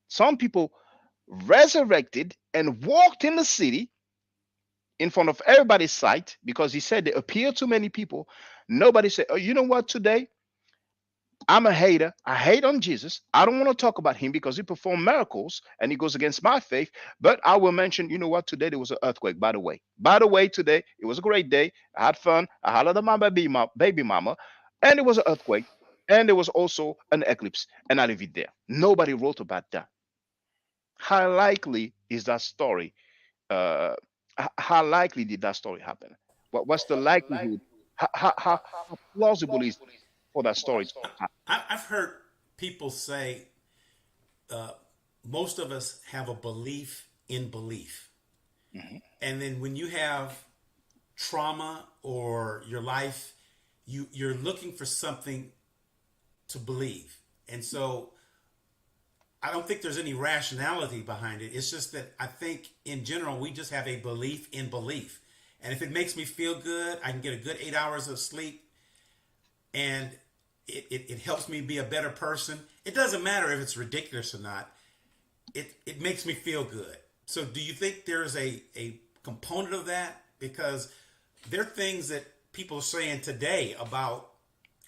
some people resurrected and walked in the city in front of everybody's sight because he said they appeared to many people. Nobody said, oh, you know what, today I'm a hater. I hate on Jesus. I don't want to talk about him because he performed miracles and he goes against my faith. But I will mention, you know what? Today there was an earthquake, by the way. By the way, today it was a great day. I had fun. I hollered at my baby mama, and it was an earthquake. And there was also an eclipse. And I leave it there. Nobody wrote about that. How likely is that story? Uh, how likely did that story happen? What's the likelihood? How plausible is for that story to happen? I've heard people say most of us have a belief in belief. Mm-hmm. And then when you have trauma or your life, you're looking for something to believe. And so I don't think there's any rationality behind it. It's just that I think in general we just have a belief in belief. And if it makes me feel good, I can get a good 8 hours of sleep, and it helps me be a better person. It doesn't matter if it's ridiculous or not. It makes me feel good. So do you think there's a component of that? Because there are things that people are saying today about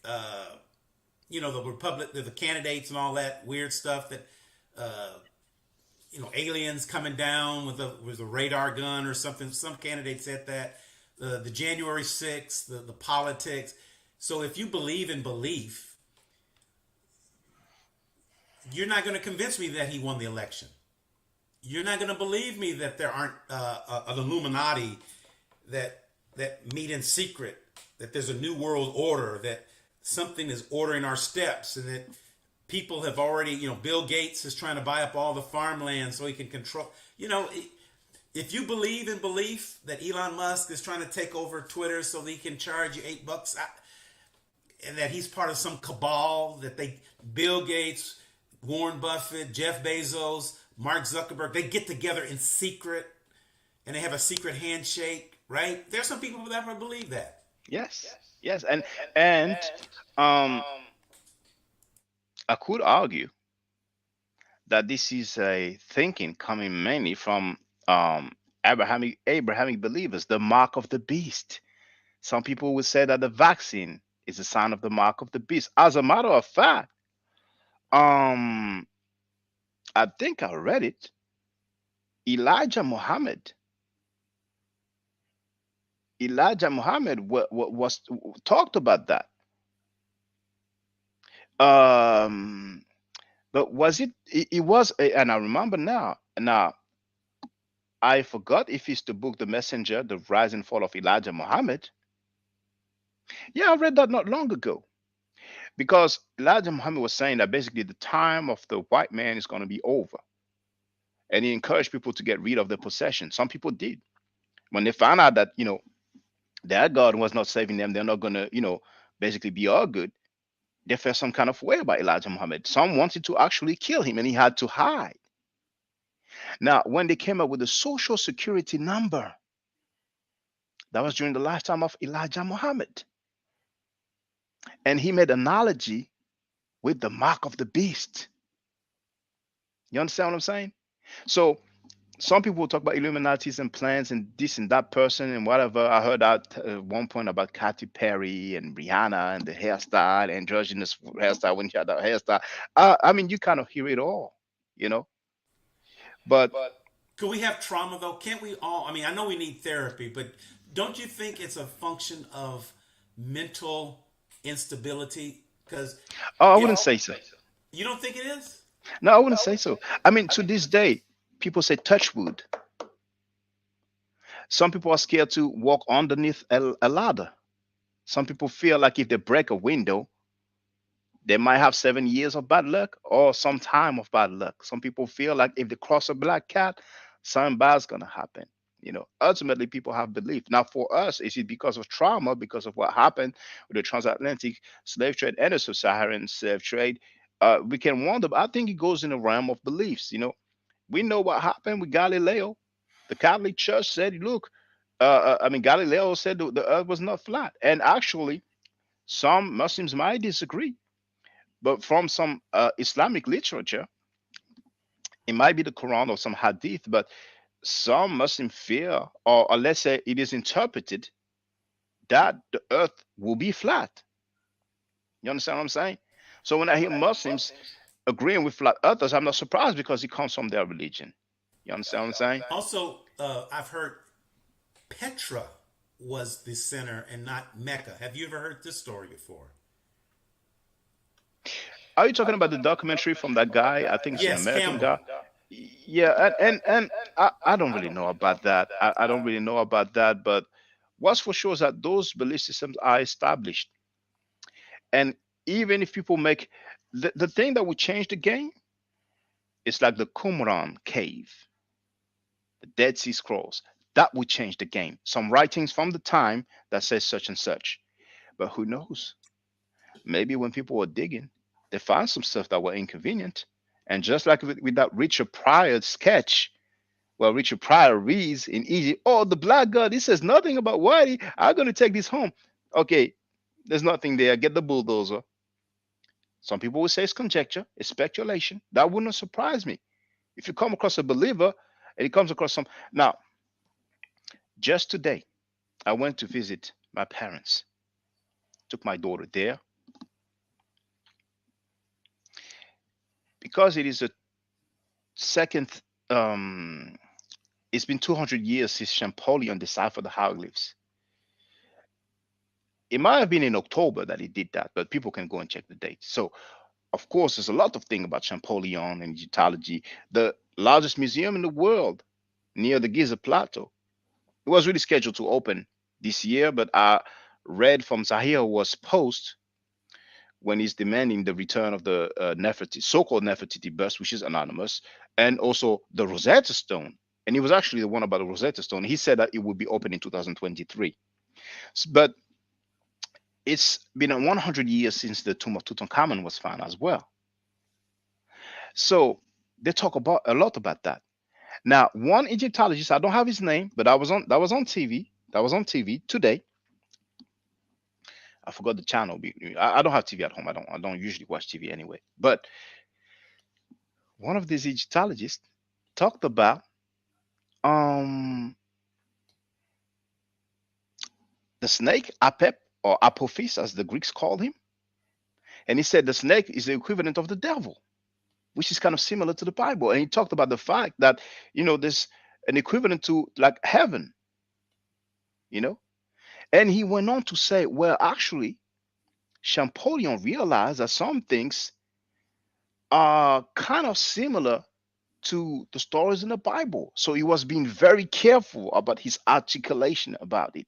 the Republic, the candidates and all that weird stuff that aliens coming down with a radar gun or something. Some candidates said that the January 6th, the politics. So if you believe in belief, you're not going to convince me that he won the election. You're not going to believe me that there aren't an Illuminati that meet in secret, that there's a new world order, that something is ordering our steps, and that people have already, Bill Gates is trying to buy up all the farmland so he can control. If you believe in belief that Elon Musk is trying to take over Twitter so that he can charge you $8, and that he's part of some cabal, that Bill Gates, Warren Buffett, Jeff Bezos, Mark Zuckerberg, they get together in secret and they have a secret handshake, right? There's some people that would believe that. Yes, yes, and um, I could argue that this is a thinking coming mainly from Abrahamic believers, the mark of the beast. Some people would say that the vaccine is a sign of the mark of the beast. As a matter of fact, um, I think I read it. Elijah Muhammad, was talked about that. Um, but was it? It was, and I remember now. Now I forgot if it's the book, The Messenger, The Rise and Fall of Elijah Muhammad. Yeah, I read that not long ago. Because Elijah Muhammad was saying that basically the time of the white man is going to be over. And he encouraged people to get rid of their possession. Some people did. When they found out that, their God was not saving them, they're not going to, basically be all good, they felt some kind of way about Elijah Muhammad. Some wanted to actually kill him and he had to hide. Now, when they came up with the social security number, that was during the lifetime of Elijah Muhammad. And he made analogy with the mark of the beast. You understand what I'm saying? So some people talk about Illuminati's and plans and this and that person and whatever. I heard at one point about Katy Perry and Rihanna and the hairstyle, androgynous hairstyle when she had that hairstyle. I mean, you kind of hear it all, you know. But Could we have trauma though? Can't we all? I mean, I know we need therapy, but don't you think it's a function of mental instability? Because oh, I if wouldn't say so. you don't think it is, No, I wouldn't say so. I mean, to this day, people say touch wood. Some people are scared to walk underneath a ladder. Some people feel like if they break a window, they might have 7 years of bad luck or some time of bad luck. Some people feel like if they cross a black cat, something bad's gonna happen. Ultimately, people have belief. Now, for us, is it because of trauma, because of what happened with the transatlantic slave trade and the sub-Saharan slave trade? We can wonder. But I think it goes in the realm of beliefs. We know what happened with Galileo. The Catholic Church said, "Look, I mean, Galileo said the Earth was not flat," and actually, some Muslims might disagree. But from some Islamic literature, it might be the Quran or some Hadith, but some Muslim fear, or let's say it is interpreted that the earth will be flat. You understand what I'm saying? So when I hear Muslims agreeing with flat earthers, I'm not surprised because it comes from their religion. You understand what I'm saying? also I've heard Petra was the center and not Mecca. Have you ever heard this story before? Are you talking about the documentary from that guy? I think it's an Yes, American Campbell. guy. Yeah, and I don't really know about that. I don't really know about that, but what's for sure is that those belief systems are established. And even if people make the thing that would change the game, it's like the Qumran cave, the Dead Sea Scrolls. That would change the game. Some writings from the time that says such and such. But who knows? Maybe when people were digging, they found some stuff that were inconvenient. And just like with that Richard Pryor sketch, well, Richard Pryor reads in Egypt, oh, the black god, he says nothing about Whitey. I'm going to take this home. Okay, there's nothing there. Get the bulldozer. Some people would say it's conjecture, it's speculation. That wouldn't surprise me. If you come across a believer and he comes across some. Now, just today, I went to visit my parents, took my daughter there because it is a second, um, it's been 200 years since Champollion deciphered the hieroglyphs. It might have been in October that he did that, but people can go and check the date. So Of course, there's a lot of things about Champollion and Egyptology. The largest museum in the world near the Giza Plateau. It was really scheduled to open this year, but I read from Zahir was post when he's demanding the return of the so-called Nefertiti bust, which is anonymous, and also the Rosetta Stone. And he was actually the one about the Rosetta Stone. He said that it would be open in 2023. But it's been 100 years since the tomb of Tutankhamun was found as well. So they talk about a lot about that. Now, one Egyptologist, I don't have his name, but that was on TV. That was on TV today. I forgot the channel. I don't have TV at home. I don't usually watch TV anyway. But one of these Egyptologists talked about um the snake Apep or Apophis, as the Greeks called him, and he said the snake is the equivalent of the devil, which is kind of similar to the Bible. And he talked about the fact that there's an equivalent to like heaven, you know. And he went on to say, well, actually, Champollion realized that some things are kind of similar to the stories in the Bible. So he was being very careful about his articulation about it.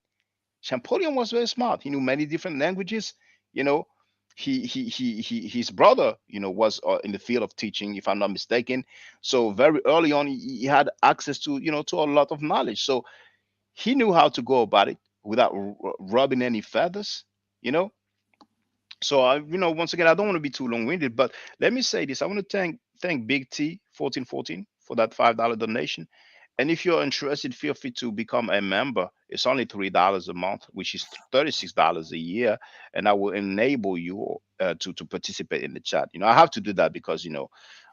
Champollion was very smart. He knew many different languages. You know, his brother, was in the field of teaching, if I'm not mistaken. So very early on, he had access to, to a lot of knowledge. So he knew how to go about it without rubbing any feathers. You know, so once again, I don't want to be too long-winded, but let me say this: I want to thank Big T 1414 for that $5 donation. And if you're interested, feel free to become a member. It's only $3 a month, which is $36 a year, and I will enable you to participate in the chat. I have to do that because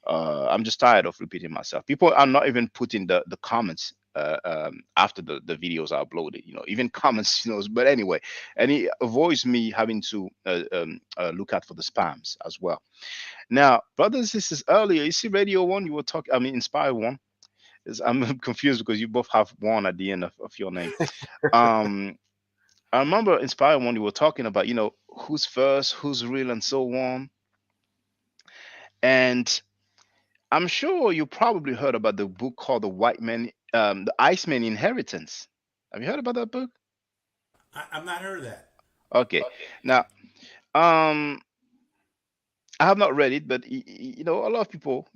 I'm just tired of repeating myself. People are not even putting the comments after the videos are uploaded. Even comments. But anyway, and it avoids me having to look out for the spams as well. Now, brothers and sisters, earlier you see Radio One, you were talking. I mean, Inspire One. I'm confused because you both have one at the end of your name. Um, I remember Inspire One, you were talking about, who's first, who's real, and so on. And I'm sure you probably heard about the book called The Iceman Inheritance. Have you heard about that book? I've not heard of that. Okay. Now, um, I have not read it, but a lot of people,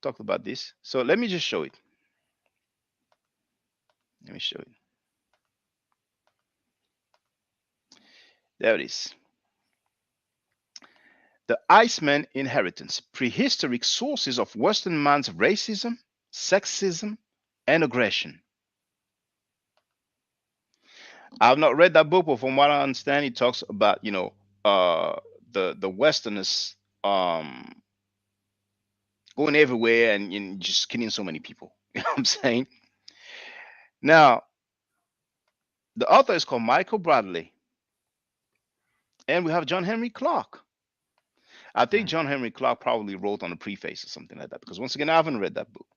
talked about this. So let me just show it. Let me show it. There it is. The Iceman Inheritance: Prehistoric Sources of Western Man's Racism, Sexism, and Aggression. I have not read that book, but from what I understand, it talks about, the Westerners going everywhere and just killing so many people. You know what I'm saying? Now, the author is called Michael Bradley, and we have John Henry Clark. I think John Henry Clark probably wrote on the preface or something like that, because once again, I haven't read that book.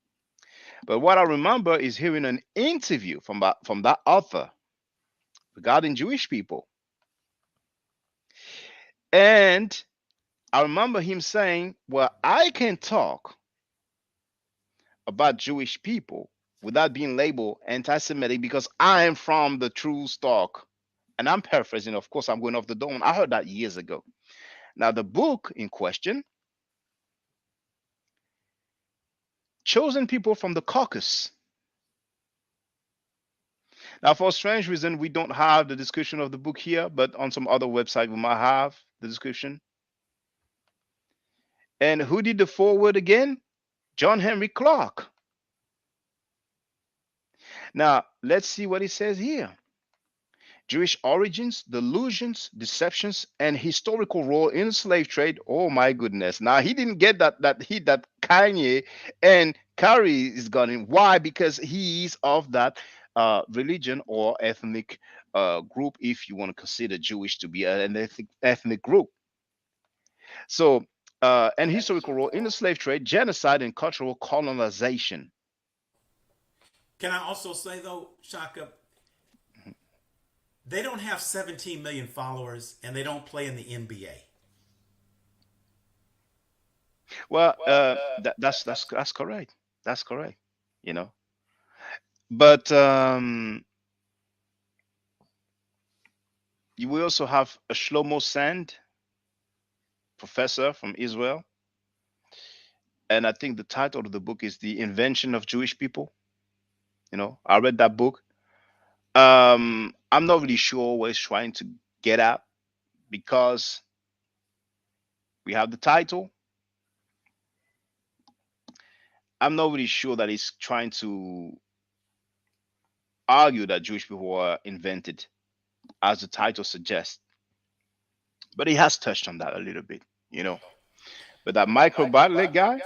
But what I remember is hearing an interview from that author regarding Jewish people. And I remember him saying, well, I can talk about Jewish people without being labeled anti-Semitic because I am from the true stock. And I'm paraphrasing, of course, I'm going off the dome. I heard that years ago. Now, the book in question, Chosen People from the Caucasus. Now, for a strange reason, we don't have the description of the book here, but on some other website, we might have the description. And who did the foreword again? John Henry Clark. Now, let's see what it says here. Jewish origins, delusions, deceptions, and historical role in the slave trade. Oh my goodness. Now he didn't get that hit that Kanye and Kyrie is getting. Why? Because he's of that religion or ethnic group, if you want to consider Jewish to be an ethnic group. So, and historical role in the slave trade, genocide, and cultural colonization. Can I also say though, Shaka, they don't have 17 million followers and they don't play in the NBA. Well, that's correct. That's correct. You know, but you will also have a Shlomo Sand professor from Israel, and I think the title of the book is "The Invention of Jewish People." I read that book. I'm not really sure what he's trying to get at because we have the title. I'm not really sure that he's trying to argue that Jewish people were invented, as the title suggests. But he has touched on that a little bit, you know. But that microbiology guy,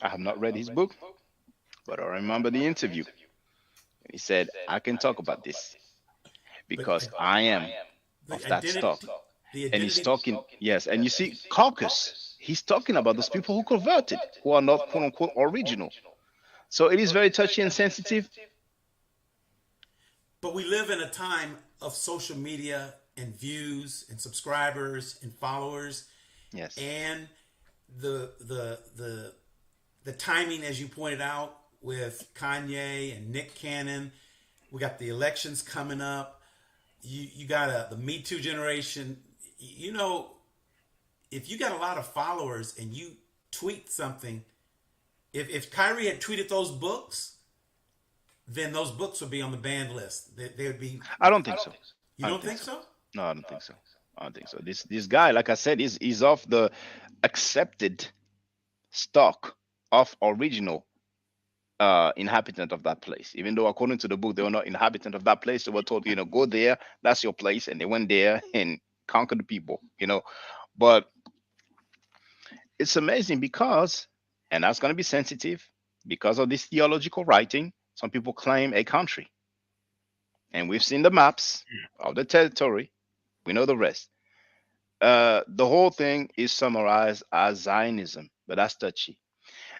I have not read his book, but I remember the interview. He said, I can talk about this But because I am the of that stock. the And he's identity. talking, yes, and you see, caucus, he's talking about those people who converted, who are not quote unquote original. So it is very touchy and sensitive. But we live in a time of social media and views and subscribers and followers, Yes. and the the the the timing, as you pointed out, with Kanye and Nick Cannon. We got the elections coming up. You got the Me Too generation. You know, if you got a lot of followers and you tweet something, if Kyrie had tweeted those books, then those books would be on the banned list. They would be. I don't think so. You I don't don't think think so. so? No, I don't think so. I don't think so. This guy, like I said, is off the accepted stock of original inhabitant of that place. Even though according to the book they were not inhabitant of that place, they were told, go there, that's your place, and they went there and conquered the people. But it's amazing because, and that's going to be sensitive, because of this theological writing, some people claim a country, and we've seen the maps of the territory. We know the rest. The whole thing is summarized as Zionism, but that's touchy.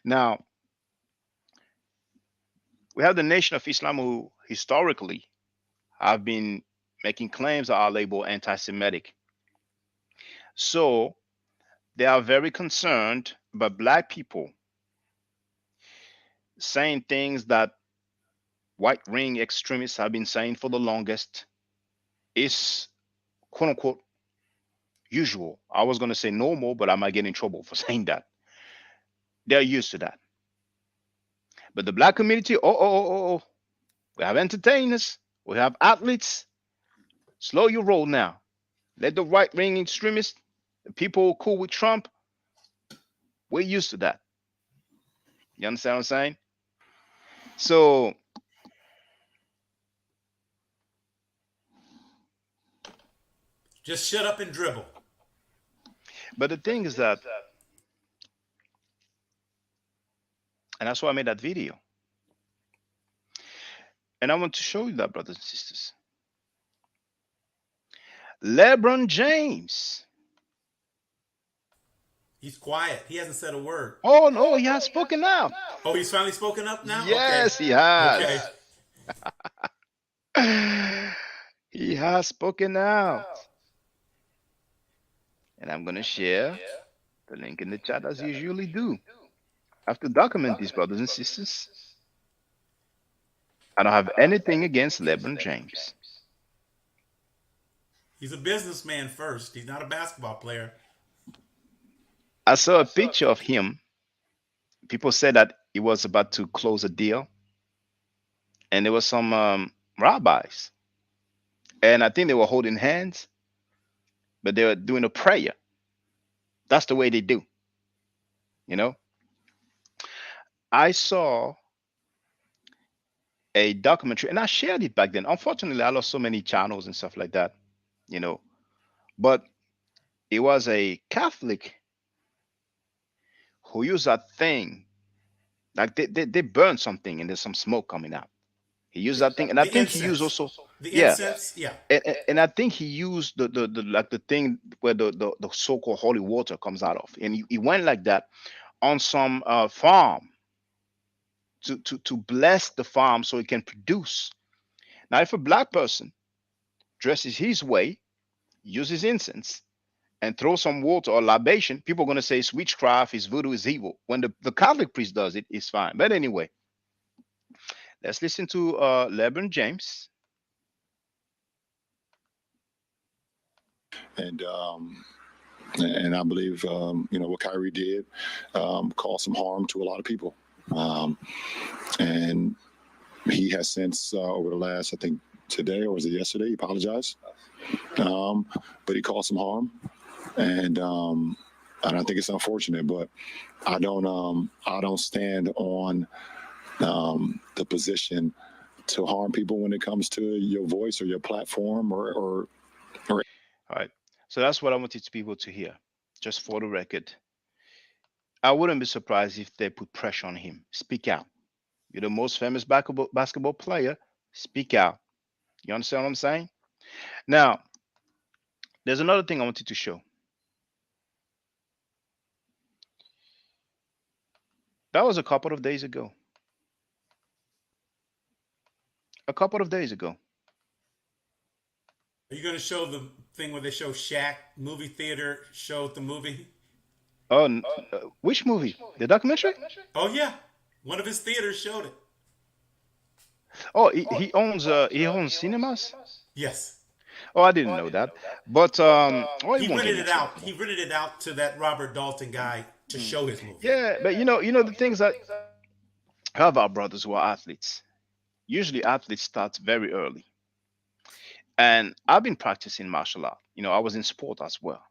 Now, we have the Nation of Islam, who historically have been making claims that are labeled anti-Semitic. So they are very concerned about black people saying things that white ring extremists have been saying for the longest is quote unquote usual. I was going to say normal, but I might get in trouble for saying that. They're used to that. But the black community, oh, we have entertainers, we have athletes. Slow your roll now. Let the right wing extremists, the people cool with Trump, we're used to that. You understand what I'm saying? So, Just shut up and dribble. but the thing is that, and that's why I made that video. And I want to show you that, brothers and sisters. LeBron James. He's quiet. He hasn't said a word. Oh no, he has spoken out. Oh, he's finally spoken up now? Yes, he Okay. has. He has spoken out. And I'm going to share the link in the chat as you usually do. I have to document these, brothers and sisters. I don't have anything against LeBron James. He's a businessman first. He's not a basketball player. I saw a picture of him. People said that he was about to close a deal. And there were some rabbis. And I think they were holding hands, but they were doing a prayer. That's the way they do. You know, I saw a documentary and I shared it back then. Unfortunately, I lost so many channels and stuff like that, you know, but it was a Catholic who used that thing. Like they burned something and there's some smoke coming out. He used that thing, and I The think he used incense. also, The yeah, incense, yeah. and I think he used the like the thing where the so-called holy water comes out of, and he went like that on some farm to bless the farm so it can produce. Now, if a black person dresses his way, uses incense, and throw some water or libation, people are going to say it's witchcraft, it's voodoo, it's evil. When the Catholic priest does it, it's fine. But anyway, let's listen to LeBron James. And and I believe what Kyrie did caused some harm to a lot of people. And he has since over the last, I think today or was it yesterday, he apologized. But he caused some harm, and I think it's unfortunate. But I don't stand on the position to harm people when it comes to your voice or your platform or. All right. So that's what I wanted people to hear. Just for the record, I wouldn't be surprised if they put pressure on him. Speak out. You're the most famous basketball player. Speak out. You understand what I'm saying? Now, there's another thing I wanted to show. That was a couple of days ago. A couple of days ago. Are you going to show the thing where they show Shaq movie theater showed the movie? Oh, which movie? The documentary? Oh yeah, one of his theaters showed it. Oh, he owns cinemas. Yes. Oh, I didn't know that. But he rented it out. He rented it out to that Robert Dalton guy to show his movie. Yeah, but you know the things that have our brothers who are athletes. Usually, athletes start very early, and I've been practicing martial art. I was in sport as well.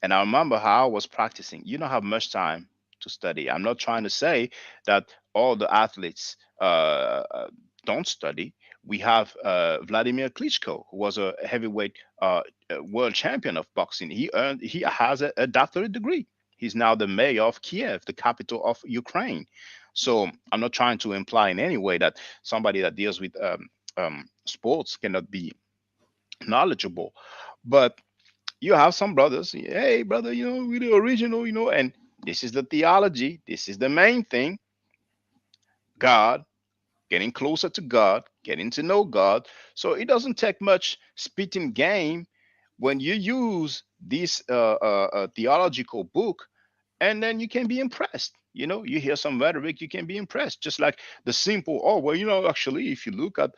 And I remember how I was practicing. You don't have much time to study. I'm not trying to say that all the athletes don't study. We have Vladimir Klitschko, who was a heavyweight world champion of boxing. He has a doctorate degree. He's now the mayor of Kiev, the capital of Ukraine. So I'm not trying to imply in any way that somebody that deals with sports cannot be knowledgeable, but you have some brothers. Hey, brother, we're the original, and this is the theology. This is the main thing. God, getting closer to God, getting to know God. So it doesn't take much spitting game when you use this theological book, and then you can be impressed. You hear some rhetoric, you can be impressed. Just like the simple, oh, well, actually, if you look at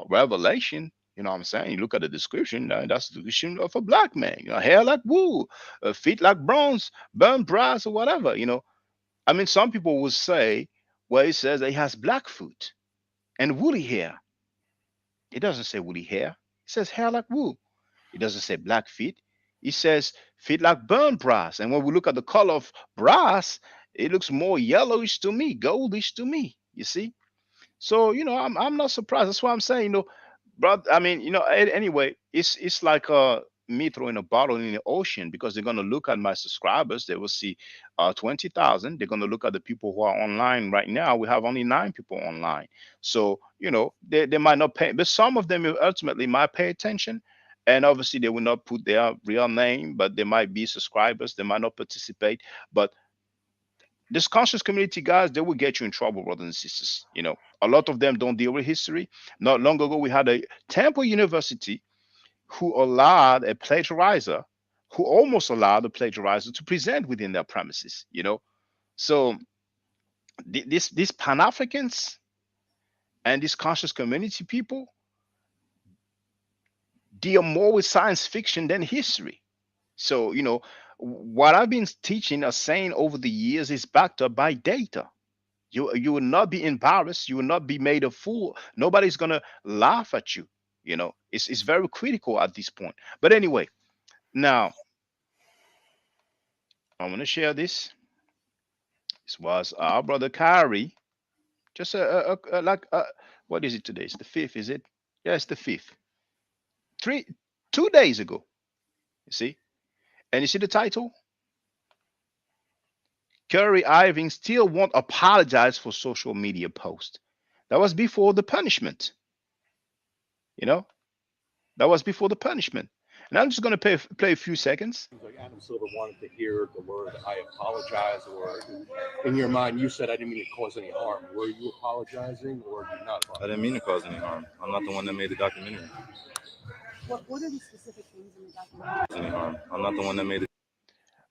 Revelation, you know what I'm saying? You look at the description, that's the description of a black man, hair like wool, feet like bronze, burnt brass, or whatever. I mean, some people will say, well, it says that he has black foot and woolly hair. It doesn't say woolly hair, it says hair like wool. It doesn't say black feet. It says feet like burnt brass. And when we look at the color of brass, it looks more yellowish to me, goldish to me. You see? So I'm not surprised. That's why I'm saying, bro. I mean, anyway, it's like me throwing a bottle in the ocean, because they're gonna look at my subscribers. They will see 20,000. They're gonna look at the people who are online right now. We have only 9 people online. So they might not pay, but some of them ultimately might pay attention. And obviously, they will not put their real name, but they might be subscribers. They might not participate. But this conscious community, guys, they will get you in trouble, brothers and sisters. A lot of them don't deal with history. Not long ago, we had a Temple University who allowed a plagiarizer, who almost allowed a plagiarizer to present within their premises. So these Pan-Africans and these conscious community people deal more with science fiction than history. So, what I've been teaching or saying over the years is backed up by data. You will not be embarrassed. You will not be made a fool. Nobody's gonna laugh at you. It's very critical at this point. But anyway, now I want to share this. This was our brother Kyrie. Just what is it today? It's the 5th, is it? Yeah, it's the 5th. 2 days ago. You see, and you see the title. Kyrie Irving still won't apologize for social media post. That was before the punishment. That was before the punishment. And I'm just going to play a few seconds. Like Adam Silver wanted to hear the word "I apologize," or in your mind, you said, "I didn't mean to cause any harm." Were you apologizing, or did you not? I didn't mean to cause any harm. I'm not the one that made the documentary. What are the specific things in the documentary? I'm not the one that made it.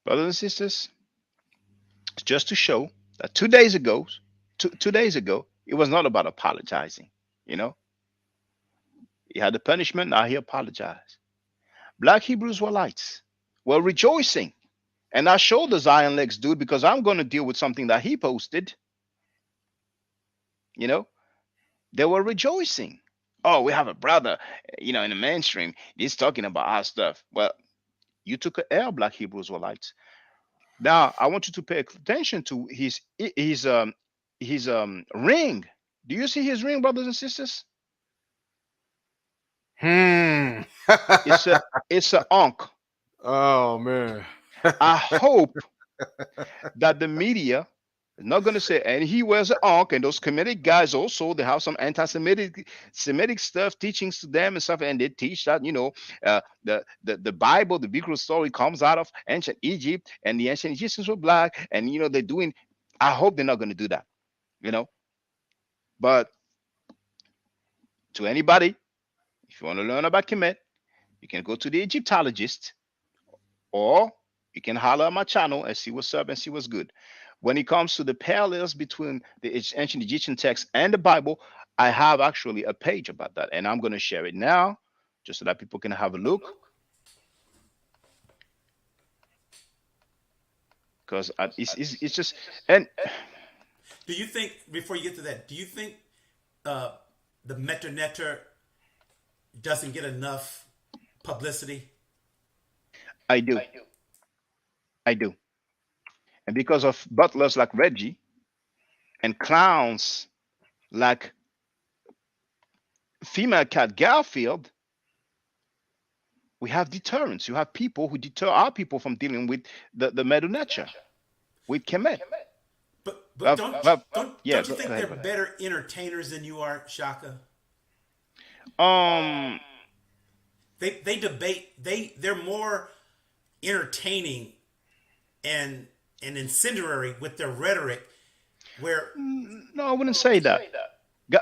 Brothers and sisters, it's just to show that 2 days ago, 2 days ago, it was not about apologizing. You know, he had the punishment, now he apologized. Black Hebrew Israelites were rejoicing. And I showed the Zion Lex dude because I'm going to deal with something that he posted. You know, they were rejoicing. Oh, we have a brother, in the mainstream. He's talking about our stuff. Well, you took a L, Black Hebrew Israelites. Now, I want you to pay attention to his ring. Do you see his ring, brothers and sisters? Hmm. It's a it's a ankh. Oh man. I hope that the media is not going to say, and he wears an ankh, and those Kemetic guys also, they have some anti-Semitic stuff, teachings to them and stuff, and they teach that the Bible, the biblical story comes out of ancient Egypt, and the ancient Egyptians were black, and they're doing. I hope they're not going to do that, you know. But to anybody, if you want to learn about Kemet, you can go to the Egyptologist, or you can holler at my channel and see what's up and see what's good. When it comes to the parallels between the ancient Egyptian text and the Bible, I have actually a page about that, and I'm going to share it now just so that people can have a look. Because it's just, and Do you think, before you get to that, do you think the Metanetter doesn't get enough publicity? I do. I do. And because of butlers like Reggie and clowns like female cat Garfield, we have deterrents. You have people who deter our people from dealing with the Medu nature, with Kemet. But don't Yeah, you think go they're ahead. better entertainers than you are, Shaka? Um, They debate. They're more entertaining and incendiary with their rhetoric. Where no, I wouldn't say that.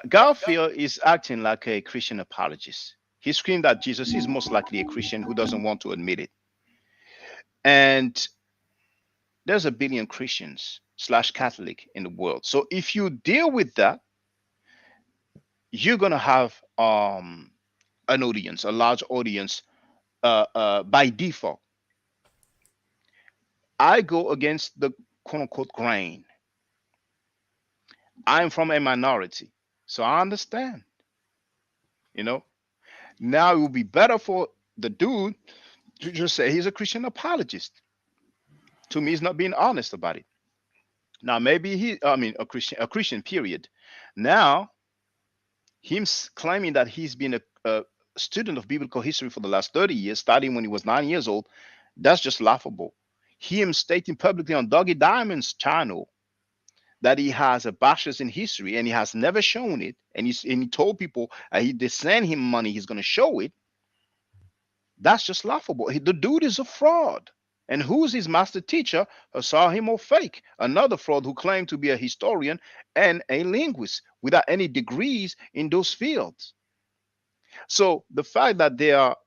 Garfield is acting like a Christian apologist. He screamed at Jesus. He's most likely a Christian who doesn't want to admit it. And there's a billion Christians slash Catholic in the world. So if you deal with that, you're gonna have an audience, a large audience, by default. I go against the quote unquote grain. I'm from a minority, so I understand. You know, now it would be better for the dude to just say he's a Christian apologist. To me, he's not being honest about it. Now, maybe a Christian, period. Now, him claiming that he's been a student of biblical history for the last 30 years, starting when he was 9 years old, that's just laughable. Him stating publicly on Doggy Diamond's channel that he has a bachelor's in history and he has never shown it, and he told people they send him money, he's going to show it. That's just laughable. The dude is a fraud. And who's his master teacher? Hasahimo Fake, another fraud who claimed to be a historian and a linguist without any degrees in those fields. So the fact that they are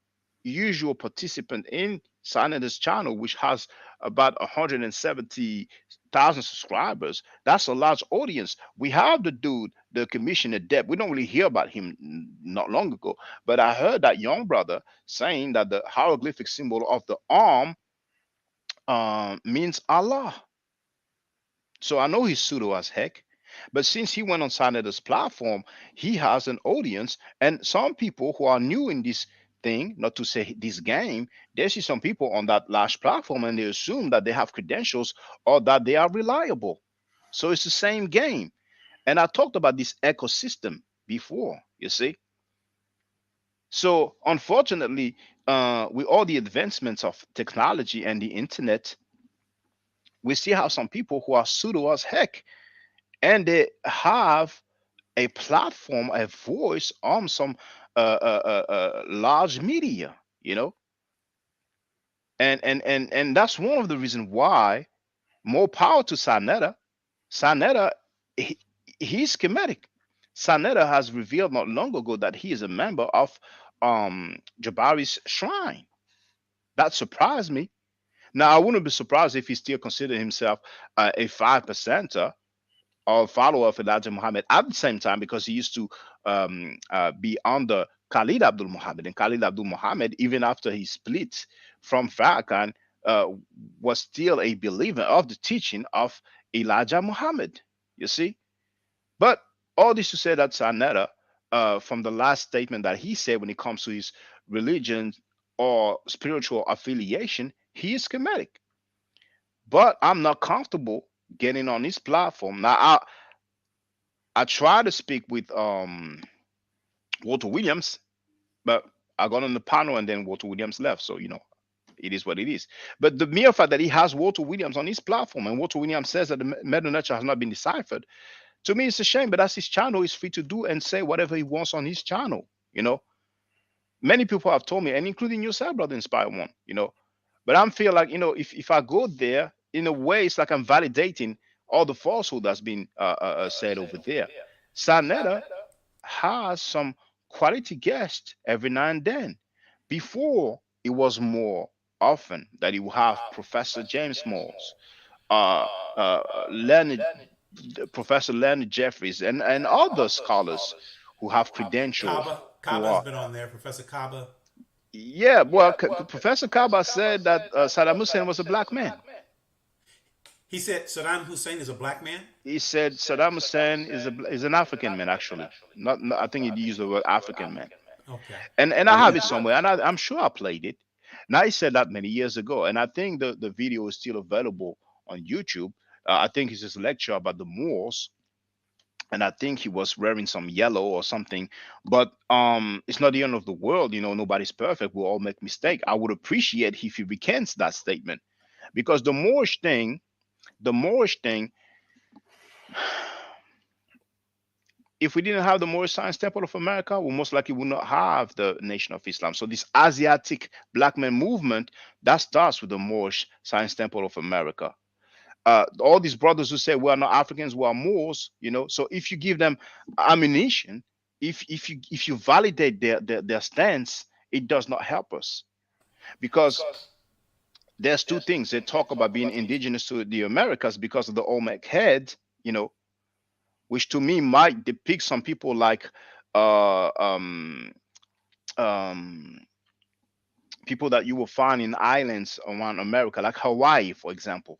usual participant in Sanada's channel, which has about 170,000 subscribers, that's a large audience. We have the dude, the commissioner Deb. We don't really hear about him not long ago, but I heard that young brother saying that the hieroglyphic symbol of the arm means Allah. So I know he's pseudo as heck. But since he went on Sanada's platform, he has an audience, and some people who are new in this thing, not to say this game, they see some people on that large platform and they assume that they have credentials or that they are reliable. So it's the same game. And I talked about this ecosystem before, you see. So unfortunately, with all the advancements of technology and the internet, we see how some people who are pseudo as heck, and they have a platform, a voice on some large media, and that's one of the reasons why. More power to Sanetta. Sanetta, he's schematic. Sanetta has revealed not long ago that he is a member of Jabari's shrine. That surprised me. Now I wouldn't be surprised if he still considered himself a 5%er or follower of Elijah Muhammad at the same time, because he used to be under Khalid Abdul Muhammad. And Khalid Abdul Muhammad, even after he split from Farrakhan, uh, was still a believer of the teaching of Elijah Muhammad. You see? But all this to say that Sanetta, from the last statement that he said when it comes to his religion or spiritual affiliation, he is schematic. But I'm not comfortable getting on his platform. Now, I tried to speak with Walter Williams, but I got on the panel and then Walter Williams left. So, it is what it is. But the mere fact that he has Walter Williams on his platform and Walter Williams says that the Medu nature has not been deciphered, to me, it's a shame. But that's his channel. He's free to do and say whatever he wants on his channel. Many people have told me, and including yourself, Brother Inspire One. But I'm feel like, if I go there, in a way, it's like I'm validating all the falsehood that's been said over there. Sanetta has some quality guests every now and then. Before, it was more often that he will have Professor James Moores, uh, Leonard, Professor Leonard Jeffries, and other scholars who have credentials, Kaba, who Kaba's are. been on there. Professor Kaba. Yeah, well, Professor Kaba said that Saddam Hussein was a black man. He said Saddam Hussein is a black man. He said Saddam Hussein is an African man, actually. I think he used the word African man. Okay. And I have it somewhere, and I'm sure I played it. Now, he said that many years ago, and I think the video is still available on YouTube. I think it's his lecture about the Moors, and I think he was wearing some yellow or something. But it's not the end of the world. Nobody's perfect. We all make mistakes. I would appreciate if he recants that statement, because the Moorish thing, if we didn't have the Moorish Science Temple of America, we most likely would not have the Nation of Islam. So this Asiatic black man movement, that starts with the Moorish Science Temple of America. All these brothers who say we are not Africans, we are Moors, So if you give them ammunition, if you validate their stance, it does not help us, because there's two things. They talk about being indigenous to the Americas because of the Olmec head, which to me might depict some people like uh, um, um, people that you will find in islands around America, like Hawaii, for example.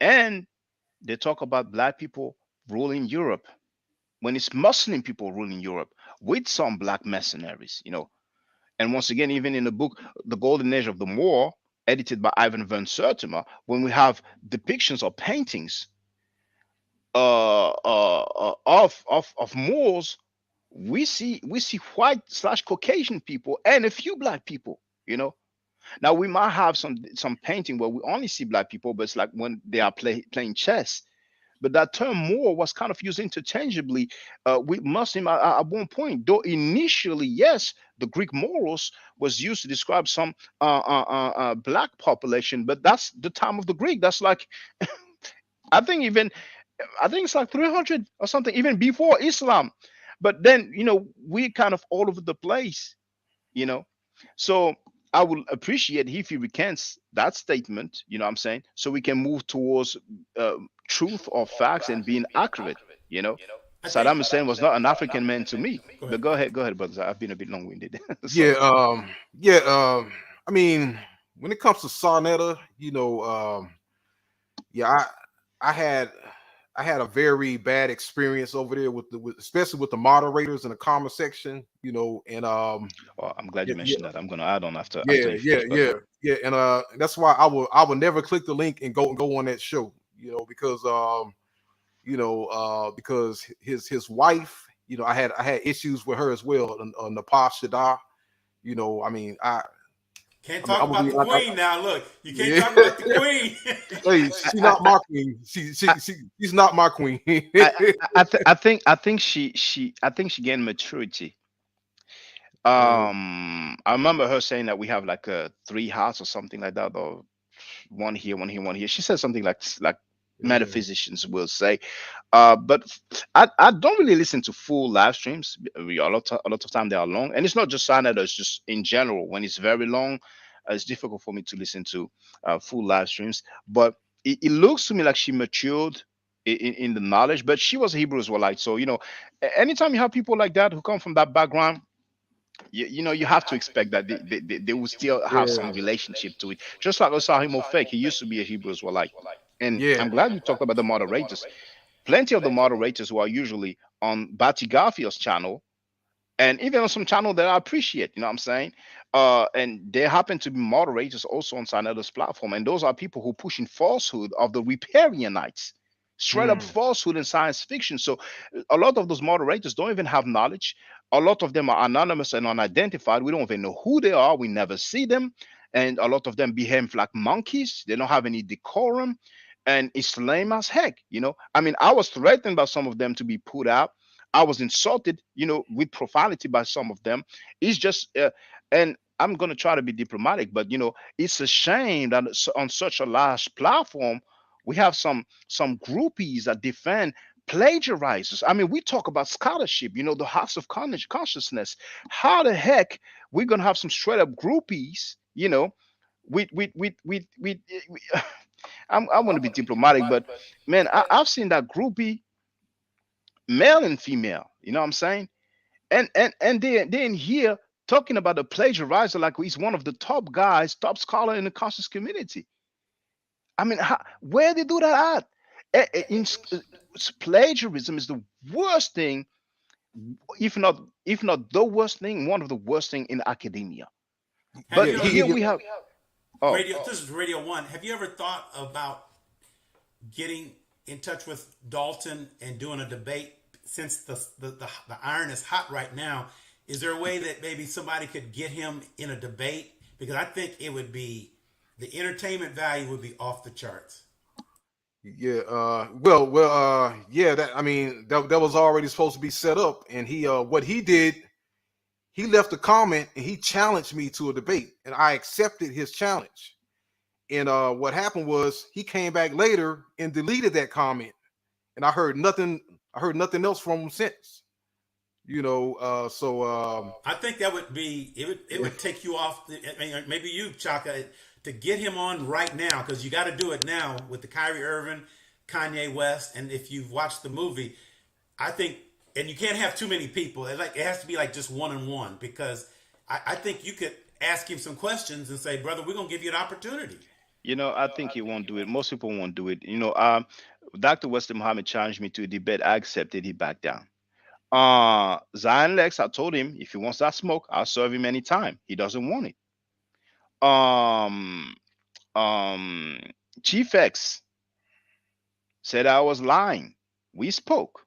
And they talk about black people ruling Europe when it's Muslim people ruling Europe with some black mercenaries. And once again, even in the book, The Golden Age of the Moor, edited by Ivan van Sertima, when we have depictions or paintings of Moors, we see white/Caucasian people and a few black people. Now we might have some painting where we only see black people, but it's like when they are playing chess. But that term Moor was kind of used interchangeably with Muslim at one point. Though initially, yes, the Greek Moros was used to describe some black population, but that's the time of the Greek. That's like I think even I think it's like 300 or something, even before Islam. But then, we're kind of all over the place, you know. So I would appreciate if he recants that statement, you know what I'm saying? So we can move towards uh, truth or facts and being accurate. I think. Saddam Hussein was not an African man to me. Go But ahead. go ahead, brothers. I've been a bit long-winded. Yeah, Sorry. yeah. I mean, when it comes to Sonetta, yeah, I had a very bad experience over there especially with the moderators in the comment section, and Oh, I'm glad you yeah, yeah, mentioned that. I'm gonna add on after yeah, you yeah, finish. But yeah, yeah, and that's why I will never click the link and go on that show, because his wife, I had issues with her as well, Nepal Shada, I mean, Can't I mean, talk I'm gonna about be the like, queen now. Look, you can't yeah. talk about the queen. Hey, she's not my queen. She's not my queen. I think she gained maturity. Uh, I remember her saying that we have like three hearts or something like that, or one here, one here, one here. She said something like Yeah. metaphysicians will say. But I don't really listen to full live streams. A lot of time they are long, and it's not just Sinai, it's just in general. When it's very long, it's difficult for me to listen to full live streams. But it looks to me like she matured in the knowledge, but she was a Hebrew Israelite. So, anytime you have people like that who come from that background, you have to expect that they will still have some Yeah. relationship to it. Just like Osahimo Fake, he used to be a Hebrew Israelite. And Yeah. I'm glad you talked about the moderators. Plenty of the moderators who are usually on Bati Garfield's channel, and even on some channel that I appreciate, you know what I'm saying? And they happen to be moderators also on Sineda's platform. And those are people who pushing falsehood of the Riparianites, straight up Mm. falsehood in science fiction. So a lot of those moderators don't even have knowledge. A lot of them are anonymous and unidentified. We don't even know who they are. We never see them. And a lot of them behave like monkeys. They don't have any decorum. And it's lame as heck, I mean, I was threatened by some of them to be put out. I was insulted, with profanity by some of them. It's just, and I'm going to try to be diplomatic, but it's a shame that on such a large platform, we have some groupies that defend plagiarizers. I mean, we talk about scholarship, the house of consciousness. How the heck we're going to have some straight up groupies, with I want to be diplomatic, but man, I've seen that groupie, male and female. You know what I'm saying? And they in here talking about the plagiarizer like he's one of the top guys, top scholar in the conscious community. I mean, where they do that at? Plagiarism is the worst thing, if not the worst thing, one of the worst thing in academia. Have But Yeah. you ever here we have, oh, radio? This is Radio One. Have you ever thought about getting in touch with Dalton and doing a debate? Since the iron is hot right now, is there a way that maybe somebody could get him in a debate? Because I think it would be, the entertainment value would be off the charts. Yeah. Well. Yeah. That I mean, that was already supposed to be set up, and he what he did, he left a comment and he challenged me to a debate, and I accepted his challenge. And what happened was he came back later and deleted that comment, and I heard nothing. I heard nothing else from him since. I think that would be, it would take you off. I mean, maybe you, Chaka, to get him on right now, because you got to do it now with the Kyrie Irving, Kanye West, and if you've watched the movie, I think, and you can't have too many people. It has to be like just one on one, because I think you could ask him some questions and say, brother, we're gonna give you an opportunity. I think he won't do it. Most people won't do it. Dr. Wesley Muhammad challenged me to a debate. I accepted. He backed down. Zion Lex, I told him if he wants that smoke, I'll serve him anytime. He doesn't want it. Um, um, Chief X said I was lying. We spoke.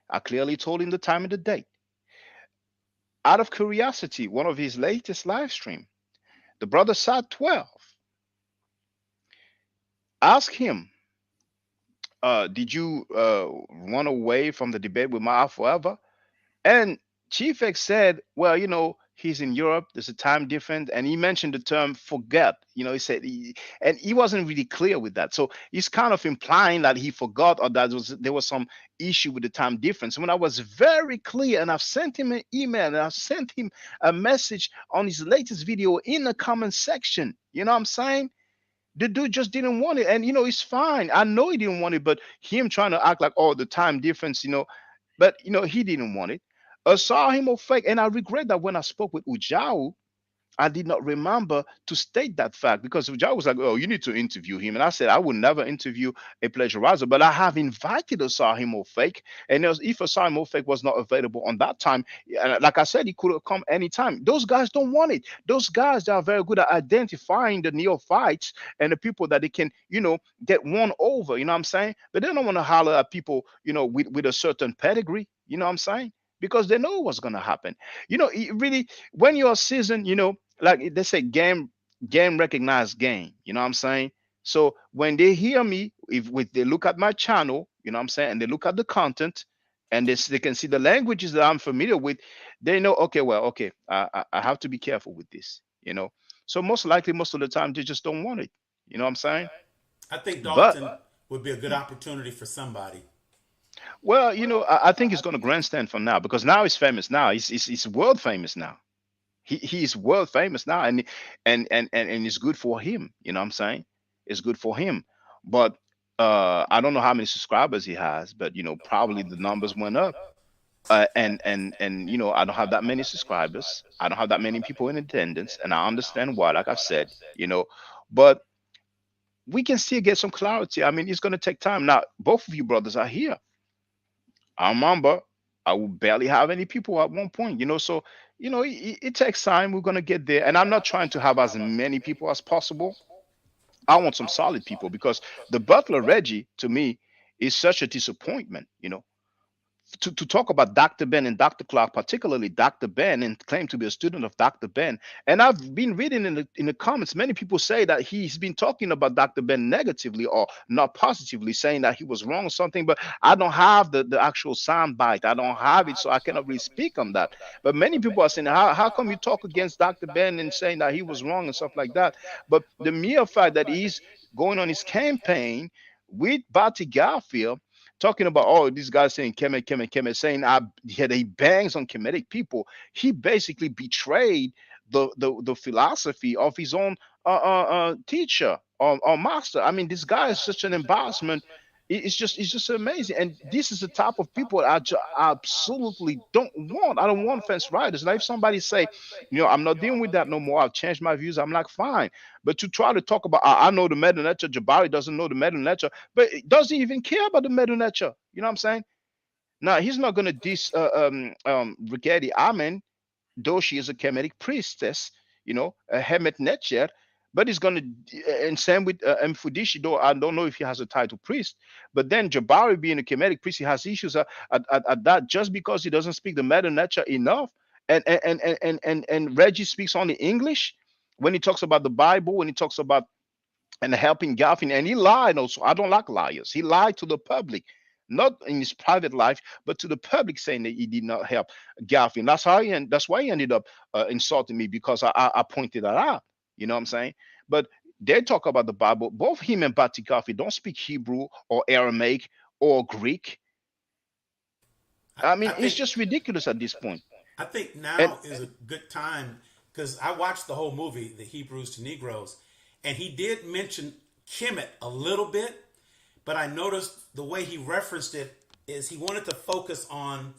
I clearly told him the time and the date. Out of curiosity, one of his latest live stream, the brother sat 12. Ask him, did you run away from the debate with Ma'af forever? And Chief X said, well, he's in Europe. There's a time difference. And he mentioned the term forget. He said, and he wasn't really clear with that. So he's kind of implying that he forgot or that there was some issue with the time difference. When I was very clear, and I've sent him an email and I've sent him a message on his latest video in the comment section. You know what I'm saying? The dude just didn't want it. And, it's fine. I know he didn't want it, but him trying to act like, oh, the time difference, but he didn't want it. I saw him of fake, and I regret that when I spoke with Ujau, I did not remember to state that fact because Ujau was like, "Oh, you need to interview him," and I said I would never interview a plagiarizer, but I have invited Osahimo Fake, and if Osahimo Fake was not available on that time, and like I said, he could have come anytime. Those guys don't want it. Those guys that are very good at identifying the neophytes and the people that they can, get won over. You know what I'm saying? But they don't want to holler at people, with a certain pedigree. You know what I'm saying? Because they know what's gonna happen. It really, when you're seasoned, like they say, game recognize game. You know what I'm saying? So when they hear me, if they look at my channel, you know what I'm saying, and they look at the content, and they can see the languages that I'm familiar with, they know, okay, well, okay, I have to be careful with this. So most likely, most of the time, they just don't want it. You know what I'm saying? I think But Dalton would be a good opportunity for somebody. Well, I think he's going to grandstand for now because now he's famous. Now he's world famous now. He's world famous now, and it's good for him. You know what I'm saying? It's good for him. But I don't know how many subscribers he has, but probably the numbers went up. And I don't have that many subscribers. I don't have that many people in attendance, and I understand why. Like I've said, but we can still get some clarity. I mean, it's going to take time. Now, both of you brothers are here. I remember I would barely have any people at one point, so it takes time. We're gonna get there, and I'm not trying to have as many people as possible. I want some solid people because the Butler Reggie to me is such a disappointment. To talk about Dr. Ben and Dr. Clark, particularly Dr. Ben, and claim to be a student of Dr. Ben. And I've been reading in the comments, many people say that he's been talking about Dr. Ben negatively or not positively, saying that he was wrong or something. But I don't have the actual sound bite. I don't have it, so I cannot really speak on that. But many people are saying, how come you talk against Dr. Ben and saying that he was wrong and stuff like that? But the mere fact that he's going on his campaign with Barty Garfield, talking about, oh, this guy saying Kemet, Kemet, Kemet, saying he bangs on Kemetic people. He basically betrayed the philosophy of his own teacher or master. I mean, this guy is such an embarrassment. It's just amazing. And this is the type of people I absolutely don't want. I don't want fence riders. Now, if somebody say, I'm not dealing with that no more, I've changed my views, I'm like, fine. But to try to talk about, I know the Medu nature, Jabari doesn't know the Medu nature, but he doesn't even care about the Medu nature. You know what I'm saying? Now, he's not going to diss Brigadier Amen, though she is a Kemetic priestess, a Hemet Netcher, but he's going to, and same with Mfudishi, though I don't know if he has a title priest, but then Jabari being a Kemetic priest, he has issues at that just because he doesn't speak the Meta Netcher enough. And Reggie speaks only English when he talks about the Bible, when he talks about and helping Garfield, and he lied also. I don't like liars. He lied to the public, not in his private life, but to the public, saying that he did not help Garfield. That's why he ended up insulting me because I pointed that out. You know what I'm saying? But they talk about the Bible. Both him and Bati Garfield don't speak Hebrew or Aramaic or Greek. I I mean, it's think just ridiculous at this point. I think And now is a good time because I watched the whole movie, The Hebrews to Negroes, and he did mention Kemet a little bit, but I noticed the way he referenced it is he wanted to focus on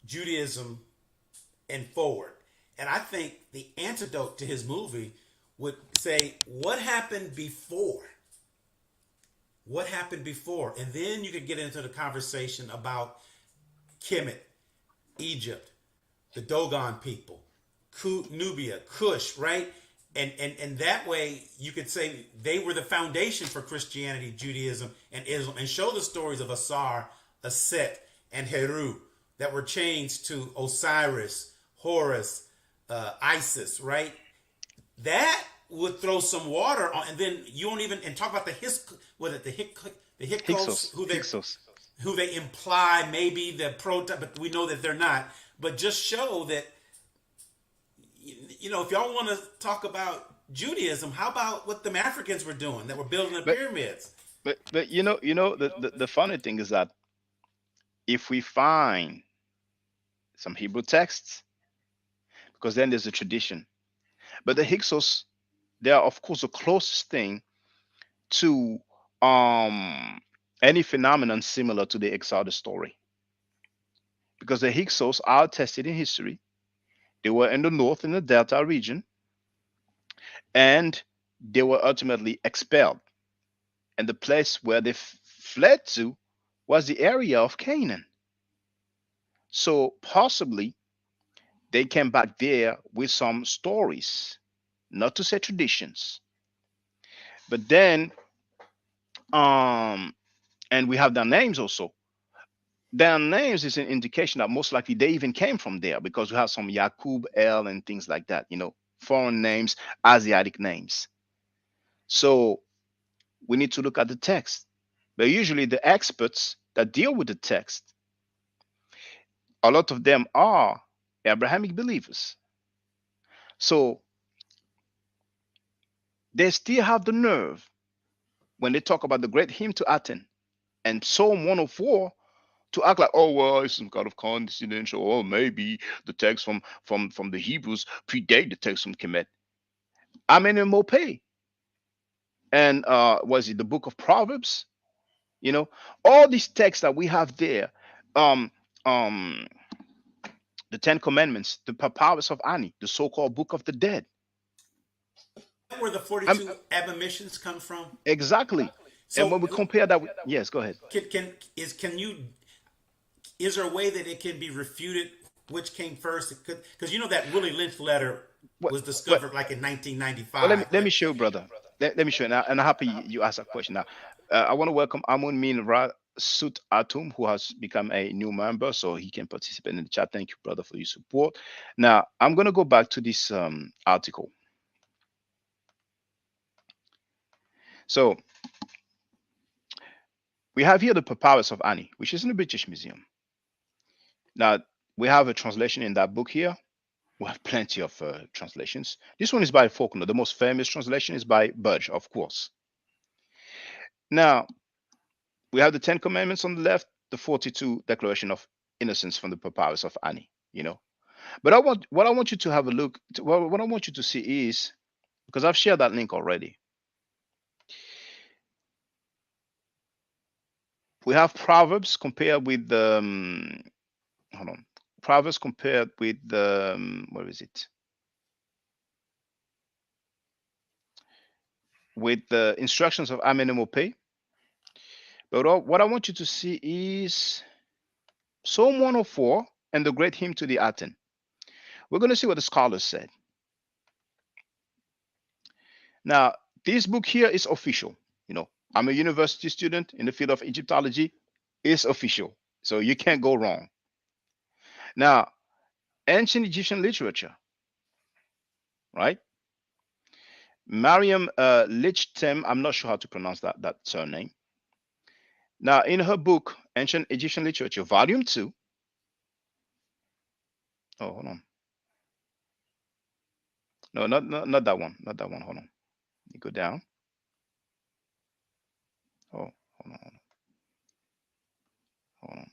Judaism and forward. And I think the antidote to his movie would say, what happened before? What happened before? And then you could get into the conversation about Kemet, Egypt, the Dogon people, Nubia, Kush, right? And that way you could say they were the foundation for Christianity, Judaism, and Islam, and show the stories of Asar, Aset, and Heru that were changed to Osiris, Horus, Isis, right? That would throw some water on, and then you won't even and talk about the Hyksos, Hyksos. who they imply maybe the prototype, but we know that they're not. But just show that, if y'all want to talk about Judaism, how about what the Africans were doing that were building the But pyramids? but the funny thing is that if we find some Hebrew texts, because then there's a tradition. But the Hyksos, they are of course the closest thing to any phenomenon similar to the Exodus story. Because the Hyksos are tested in history. They were in the north in the Delta region, and they were ultimately expelled. And the place where they fled to was the area of Canaan. So possibly they came back there with some stories, not to say traditions. But then, um, and we have their names also. Their names is an indication that most likely they even came from there because we have some Yakub El and things like that, foreign names, Asiatic names. So we need to look at the text. But usually the experts that deal with the text, a lot of them are Abrahamic believers. So they still have the nerve when they talk about the great hymn to Aten and Psalm 104, to act like, oh well, it's some kind of coincidence, or maybe the text from the Hebrews predate the text from Kemet. I'm in a Mopay, and was it the book of Proverbs? You know, all these texts that we have there, um, um, the Ten Commandments, the Papyrus of Ani, the so-called Book of the Dead. Where the I'm 42 admonitions come from. exactly. And when So we compare that with, yes, go ahead. can you is there a way that it can be refuted which came first? Because you know that Willie Lynch letter What, was what, discovered like in well, 1995. let me show you, brother. Let me show you. And I'm happy you asked that question. Now, I want to welcome Amun Min Ra Sut Atum, who has become a new member, so he can participate in the chat. Thank you, brother, for your support. Now, I'm going to go back to this article. So, we have here the Papyrus of Ani, which is in the British Museum. Now, we have a translation in that book here. We have plenty of translations. This one is by Faulkner. The most famous translation is by Budge, of course. Now, we have the Ten Commandments on the left, the 42 Declaration of Innocence from the Papyrus of Ani, you know. But what I want you to have a look, what I want you to see is, because I've shared that link already. We have Proverbs compared with hold on, Proverbs compared with where is it? With the instructions of Amenemope. But what I want you to see is Psalm 104 and the great hymn to the Aten. We're going to see what the scholars said. Now, this book here is official. You know, I'm a university student in the field of Egyptology. It's official. So you can't go wrong. Now, ancient Egyptian literature, right? Mariam Lichtem, I'm not sure how to pronounce that surname. Now, in her book, Ancient Egyptian Literature, Volume 2. Oh, hold on. No, not that one. Not that one. Hold on. You go down. Oh, hold on. Hold on.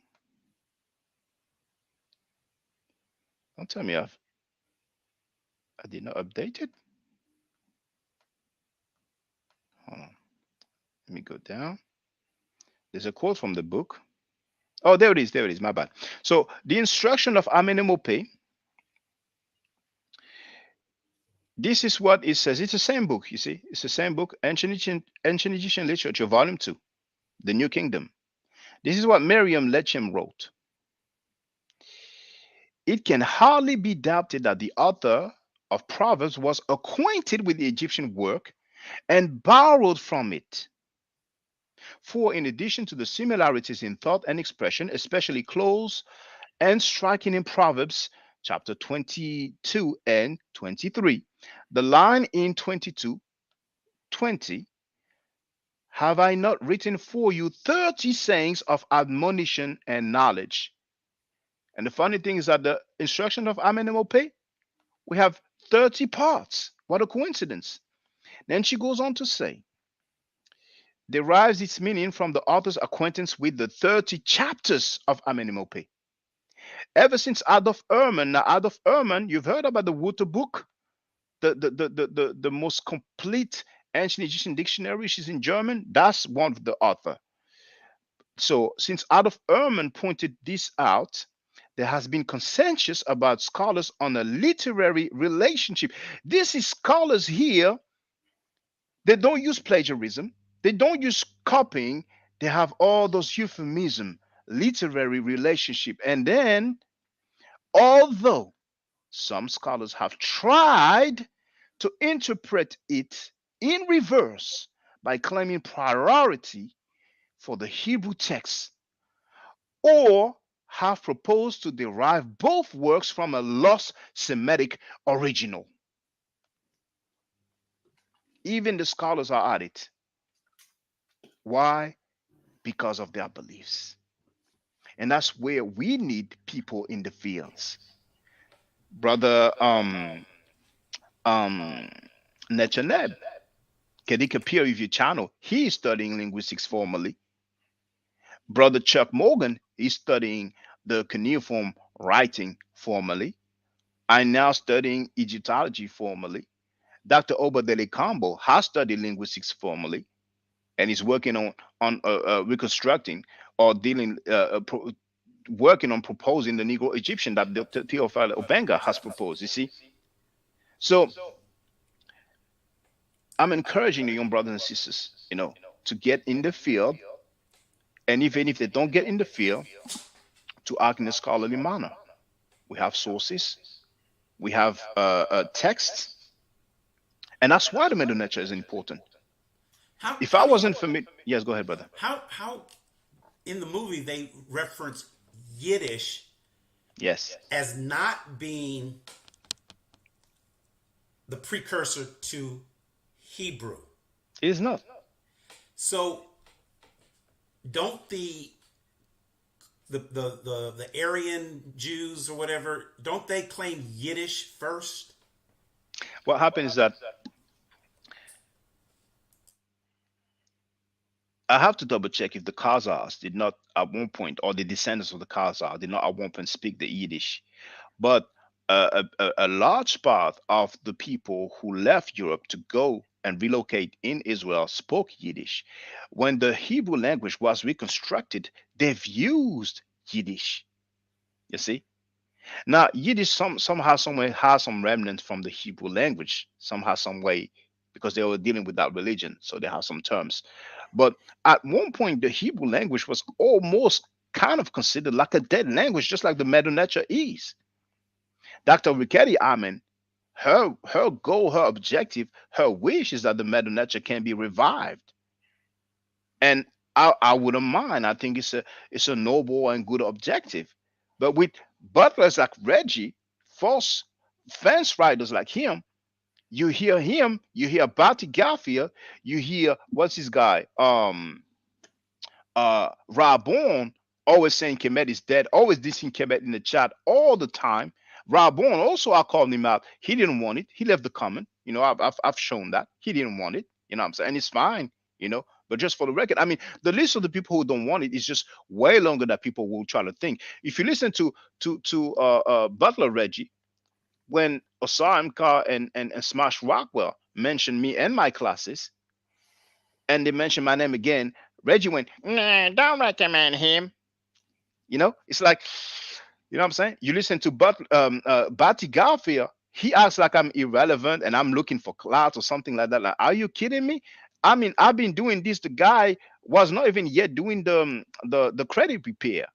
Don't tell me I did not update it. Hold on. Let me go down. There's a quote from the book. Oh, there it is. There it is. My bad. So the instruction of Amenemope. This is what it says. It's the same book. You see, it's the same book. Ancient Egyptian Literature, Volume 2, The New Kingdom. This is what Miriam Lechem wrote. It can hardly be doubted that the author of Proverbs was acquainted with the Egyptian work and borrowed from it. For in addition to the similarities in thought and expression, especially close and striking in Proverbs chapter 22 and 23, the line in 22:20, have I not written for you 30 sayings of admonition and knowledge? And the funny thing is that the instruction of Amenemope, we have 30 parts. What a coincidence. Then she goes on to say, derives its meaning from the author's acquaintance with the 30 chapters of Amenemope. Ever since Adolf Ehrman, now Adolf Ehrman, you've heard about the Water book, the most complete ancient Egyptian dictionary, which is in German. That's one of the author. So since Adolf Ehrman pointed this out, there has been consensus about scholars on a literary relationship. This is scholars here. They don't use plagiarism. They don't use copying. They have all those euphemism, literary relationship. And then, although some scholars have tried to interpret it in reverse by claiming priority for the Hebrew text, or have proposed to derive both works from a lost Semitic original. Even the scholars are at it. Why? Because of their beliefs. And that's where we need people in the fields. Brother Nechaneb, Kedika Peer Review Channel, he is studying linguistics formally. Brother Chuck Morgan is studying the cuneiform writing formally. I'm now studying Egyptology formally. Dr. Obadele Campbell has studied linguistics formally and is working on reconstructing or dealing working on proposing the Negro Egyptian that Dr. Theophile Obenga has proposed. You see, so I'm encouraging the young brothers and sisters, to get in the field, and even if they don't get in the field, to act in a scholarly manner. We have sources, we have texts, and that's why the Medu Nature is important. If I wasn't familiar, yes, go ahead, brother. How in the movie they reference Yiddish, yes, as not being the precursor to Hebrew. It is not. So don't the Aryan Jews or whatever, don't they claim Yiddish first? What happened is that I have to double check if the Khazars did not at one point, or the descendants of the Khazars did not at one point speak the Yiddish. But a large part of the people who left Europe to go and relocate in Israel spoke Yiddish. When the Hebrew language was reconstructed, they've used Yiddish. You see? Now, Yiddish somehow, some way has some remnants from the Hebrew language, somehow, some way, because they were dealing with that religion, so they have some terms. But at one point, the Hebrew language was almost kind of considered like a dead language, just like the Medu Nature is. Dr. Rikeri Amen, her goal, her objective, her wish is that the Medu Nature can be revived. And I wouldn't mind. I think it's a noble and good objective. But with butlers like Reggie, false fence riders like him, you hear Bati Garfield, you hear what's his guy? Rabon always saying Kemet is dead, always dissing Kemet in the chat all the time. Rabon also, I called him out. He didn't want it. He left the comment. I've shown that he didn't want it. You know what I'm saying? And it's fine. But just for the record, I mean, the list of the people who don't want it is just way longer than people will try to think. If you listen to Butler Reggie, when Osar Mkar and Smash Rockwell mentioned me and my classes, and they mentioned my name again, Reggie went, nah, don't recommend him. It's like, you know what I'm saying? You listen to Bati Garfield, he acts like I'm irrelevant and I'm looking for clout or something like that. Like, are you kidding me? I mean, I've been doing this. The guy was not even yet doing the credit repair.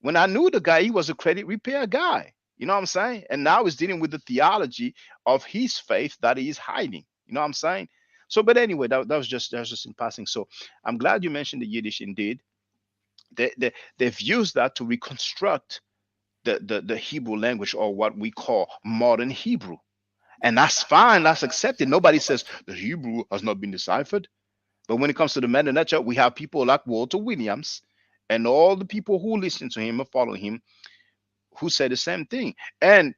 When I knew the guy, he was a credit repair guy. You know what I'm saying? And now he's dealing with the theology of his faith that he is hiding. You know what I'm saying? So, but anyway, that was just in passing. So I'm glad you mentioned the Yiddish. Indeed, they've used that to reconstruct the Hebrew language, or what we call modern Hebrew. And that's fine. That's accepted. Nobody says the Hebrew has not been deciphered. But when it comes to the Medu Nature, we have people like Walter Williams and all the people who listen to him and follow him who say the same thing. And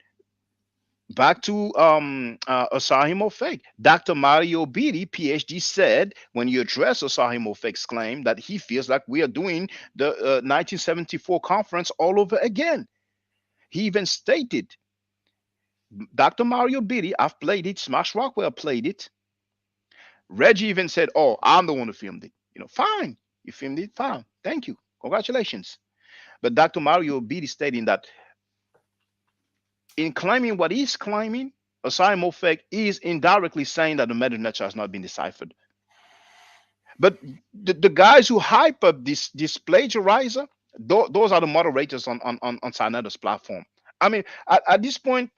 back to Osahim Ofek, Dr. Mario Beatty, PhD, said when you address Osahim Ofek's claim that he feels like we are doing the 1974 conference all over again. He even stated, Dr. Mario Beatty, I've played it, Smash Rockwell played it. Reggie even said, oh, I'm the one who filmed it. Fine. You filmed it, fine. Thank you. Congratulations. But Dr. Mario Beatty stating that in claiming what he's claiming, Osai Mofek is indirectly saying that the Medu Nature has not been deciphered. But the guys who hype up this plagiarizer, those are the moderators on Sinai's platform. I mean, at this point,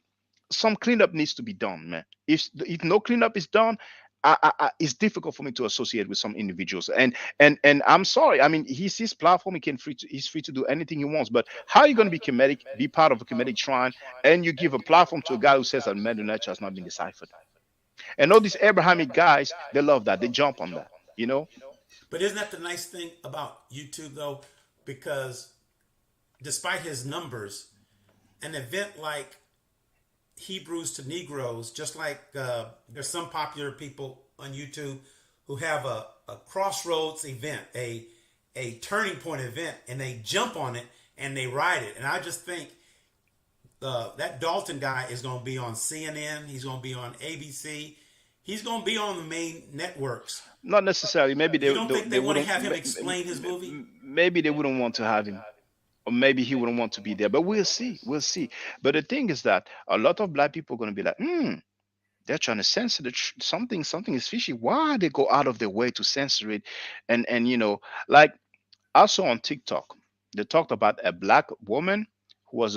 some cleanup needs to be done, man. If no cleanup is done, it's difficult for me to associate with some individuals. And I'm sorry. I mean, he's his platform. He's free to do anything he wants. But how are you going to be Kemetic, be part of a Kemetic shrine, and you give a platform to a guy who says that Medu Nature has not been deciphered? And all these Abrahamic guys, they love that. They jump on that, But isn't that the nice thing about YouTube, though? Because despite his numbers, an event like Hebrews to Negroes, just like there's some popular people on YouTube who have a crossroads event, a turning point event, and they jump on it and they ride it. And I just think that Dalton guy is going to be on CNN. He's going to be on ABC. He's going to be on the main networks. Not necessarily. Maybe You don't think they want to wouldn't. have him explain his movie? Maybe they wouldn't want to have him, or maybe he wouldn't want to be there. But we'll see. We'll see. But the thing is that a lot of black people are going to be like, they're trying to censor something. Something is fishy. Why they go out of their way to censor it? And like I saw on TikTok, they talked about a black woman who was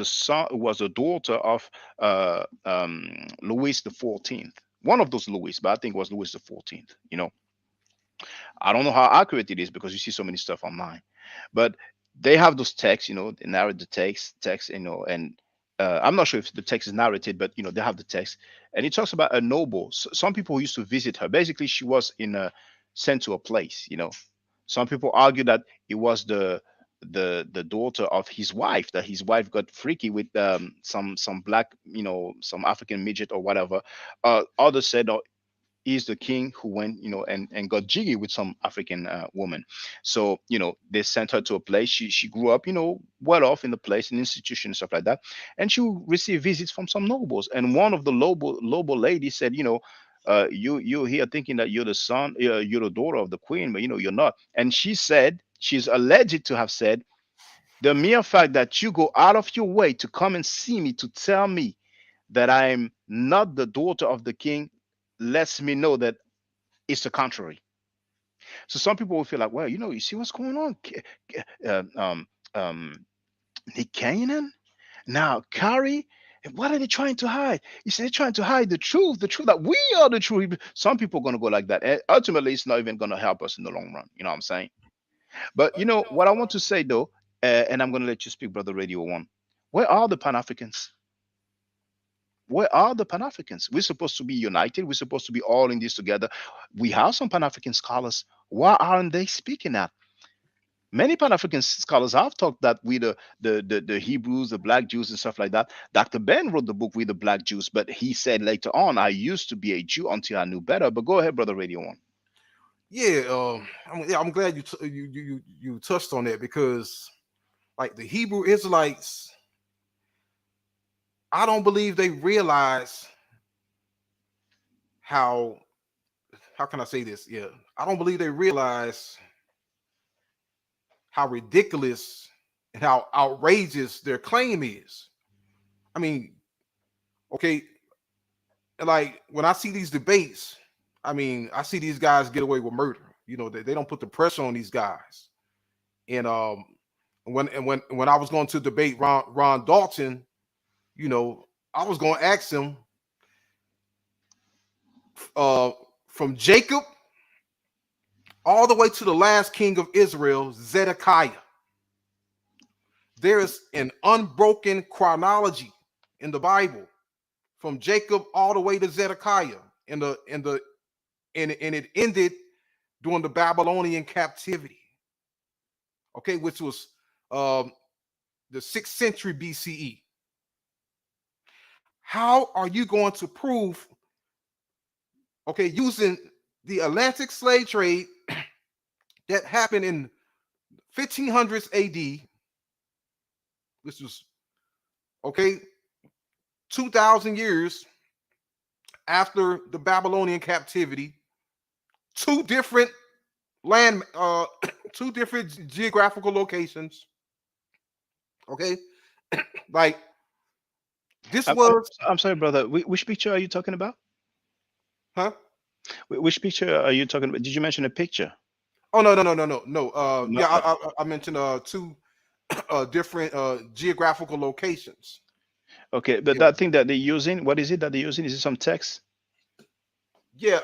a daughter of Louis the 14th. One of those Louis, but I think it was Louis the 14th. I don't know how accurate it is because you see so many stuff online, but they have those texts, they narrate the text, and I'm not sure if the text is narrated, but they have the text, and it talks about a noble. Some people used to visit her. Basically, she was sent to a place. Some people argue that it was the daughter of his wife, that his wife got freaky with some black, some African midget or whatever. Others said, oh, he's the king who went, and got jiggy with some African woman. So, they sent her to a place. She grew up, well off in the place, an institution, and stuff like that. And she would receive visits from some nobles. And one of the noble ladies said, you're here thinking that you're the son, you're the daughter of the queen, but you're not. And she said, she's alleged to have said, the mere fact that you go out of your way to come and see me to tell me that I'm not the daughter of the king lets me know that it's the contrary. So some people will feel like, well, you see what's going on. Uh, um, um, Nick Canaan, now Kyrie. What are they trying to hide? You see, they're trying to hide the truth that we are the truth. Some people are going to go like that. And ultimately, it's not even going to help us in the long run. You know what I'm saying? But what I want to say though, and I'm going to let you speak, Brother Radio One. Where are the Pan Africans? Where are the Pan Africans? We're supposed to be united. We're supposed to be all in this together. We have some Pan African scholars. Why aren't they speaking out? Many Pan African scholars have talked that we the Hebrews, the Black Jews, and stuff like that. Dr. Ben wrote the book We the Black Jews, but he said later on, I used to be a Jew until I knew better. But go ahead, Brother Radio One. Yeah, I'm glad you touched on that, because like the Hebrew Israelites, I don't believe they realize how can I say this? Yeah, I don't believe they realize how ridiculous and how outrageous their claim is. I mean, okay, like when I see these debates, I see these guys get away with murder. They don't put the pressure on these guys. And when I was going to debate Ron Dalton, I was going to ask him from Jacob all the way to the last king of Israel, Zedekiah. There is an unbroken chronology in the Bible from Jacob all the way to Zedekiah, and it ended during the Babylonian captivity. Okay, which was the 6th century BCE. How are you going to prove, using the Atlantic slave trade that happened in 1500s AD, which was 2,000 years after the Babylonian captivity, two different geographical locations. Okay, like this was. I'm sorry, brother. Which picture are you talking about? Huh? Which picture are you talking about? Did you mention a picture? Oh no. Yeah, I mentioned two different geographical locations. Okay, but Yeah. that thing that they're using, what is it that they're using? Is it some text? Yeah.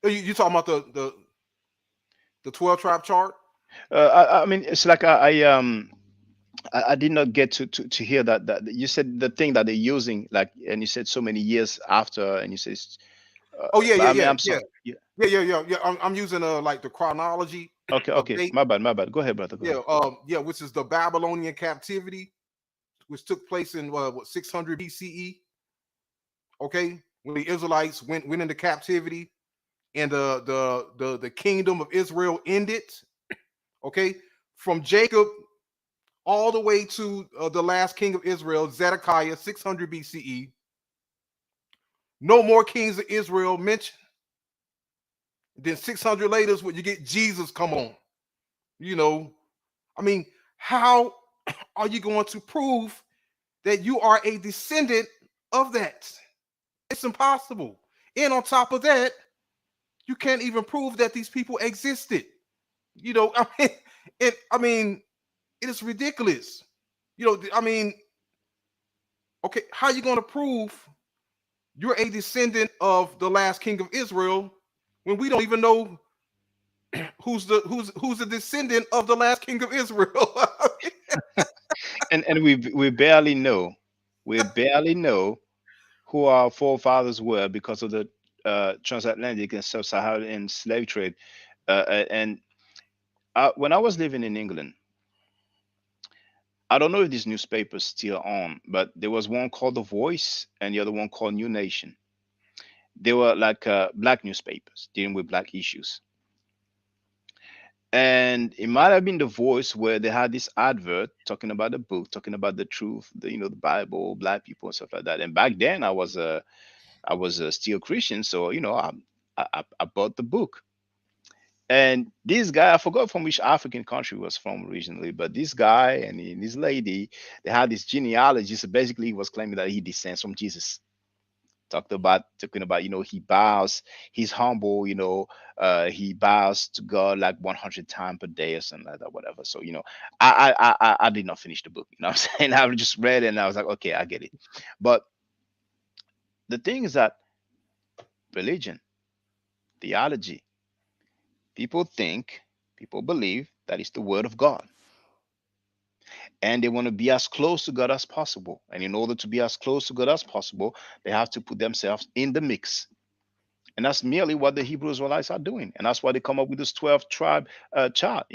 You talking about the 12 tribe chart? I mean, it's like I did not get to hear that you said the thing that they're using, like, and you said so many years after, and you said, oh yeah, but yeah, I mean, yeah, I'm yeah, sorry. Yeah. yeah. I'm using like the chronology. Okay. My bad. Go ahead, brother. Go ahead. Which is the Babylonian captivity, which took place in 600 BCE. Okay, when the Israelites went into captivity, and the kingdom of Israel ended. Okay, from Jacob all the way to the last king of Israel, Zedekiah, 600 BCE. No more kings of Israel mentioned. Then 600 later is when you get Jesus come on. You know, I mean, how are you going to prove that you are a descendant of that? It's impossible. And on top of that, you can't even prove that these people existed. You know, I mean, it is ridiculous. You know, I mean, okay, how are you going to prove you're a descendant of the last king of Israel when we don't even know who's the descendant of the last king of Israel? And we barely know who our forefathers were because of the transatlantic and sub-Saharan slave trade. And when I was living in England, I don't know if these newspapers still on, but there was one called The Voice and the other one called New Nation. They were like black newspapers dealing with black issues. And it might have been The Voice where they had this advert talking about the book, talking about the truth, the Bible, black people and stuff like that. And back then I was still Christian, so I bought the book. And this guy, I forgot from which African country he was from originally, but this guy and his lady, they had this genealogy. So basically, he was claiming that he descends from Jesus. Talking about he bows, he's humble, he bows to God like 100 times per day or something like that, whatever. So I did not finish the book. You know what I'm saying? I just read it and I was like, okay, I get it. But the thing is that religion, theology, people think, people believe that it's the word of God. And they want to be as close to God as possible. And in order to be as close to God as possible, they have to put themselves in the mix. And that's merely what the Hebrew Israelites are doing. And that's why they come up with this 12 tribe chart.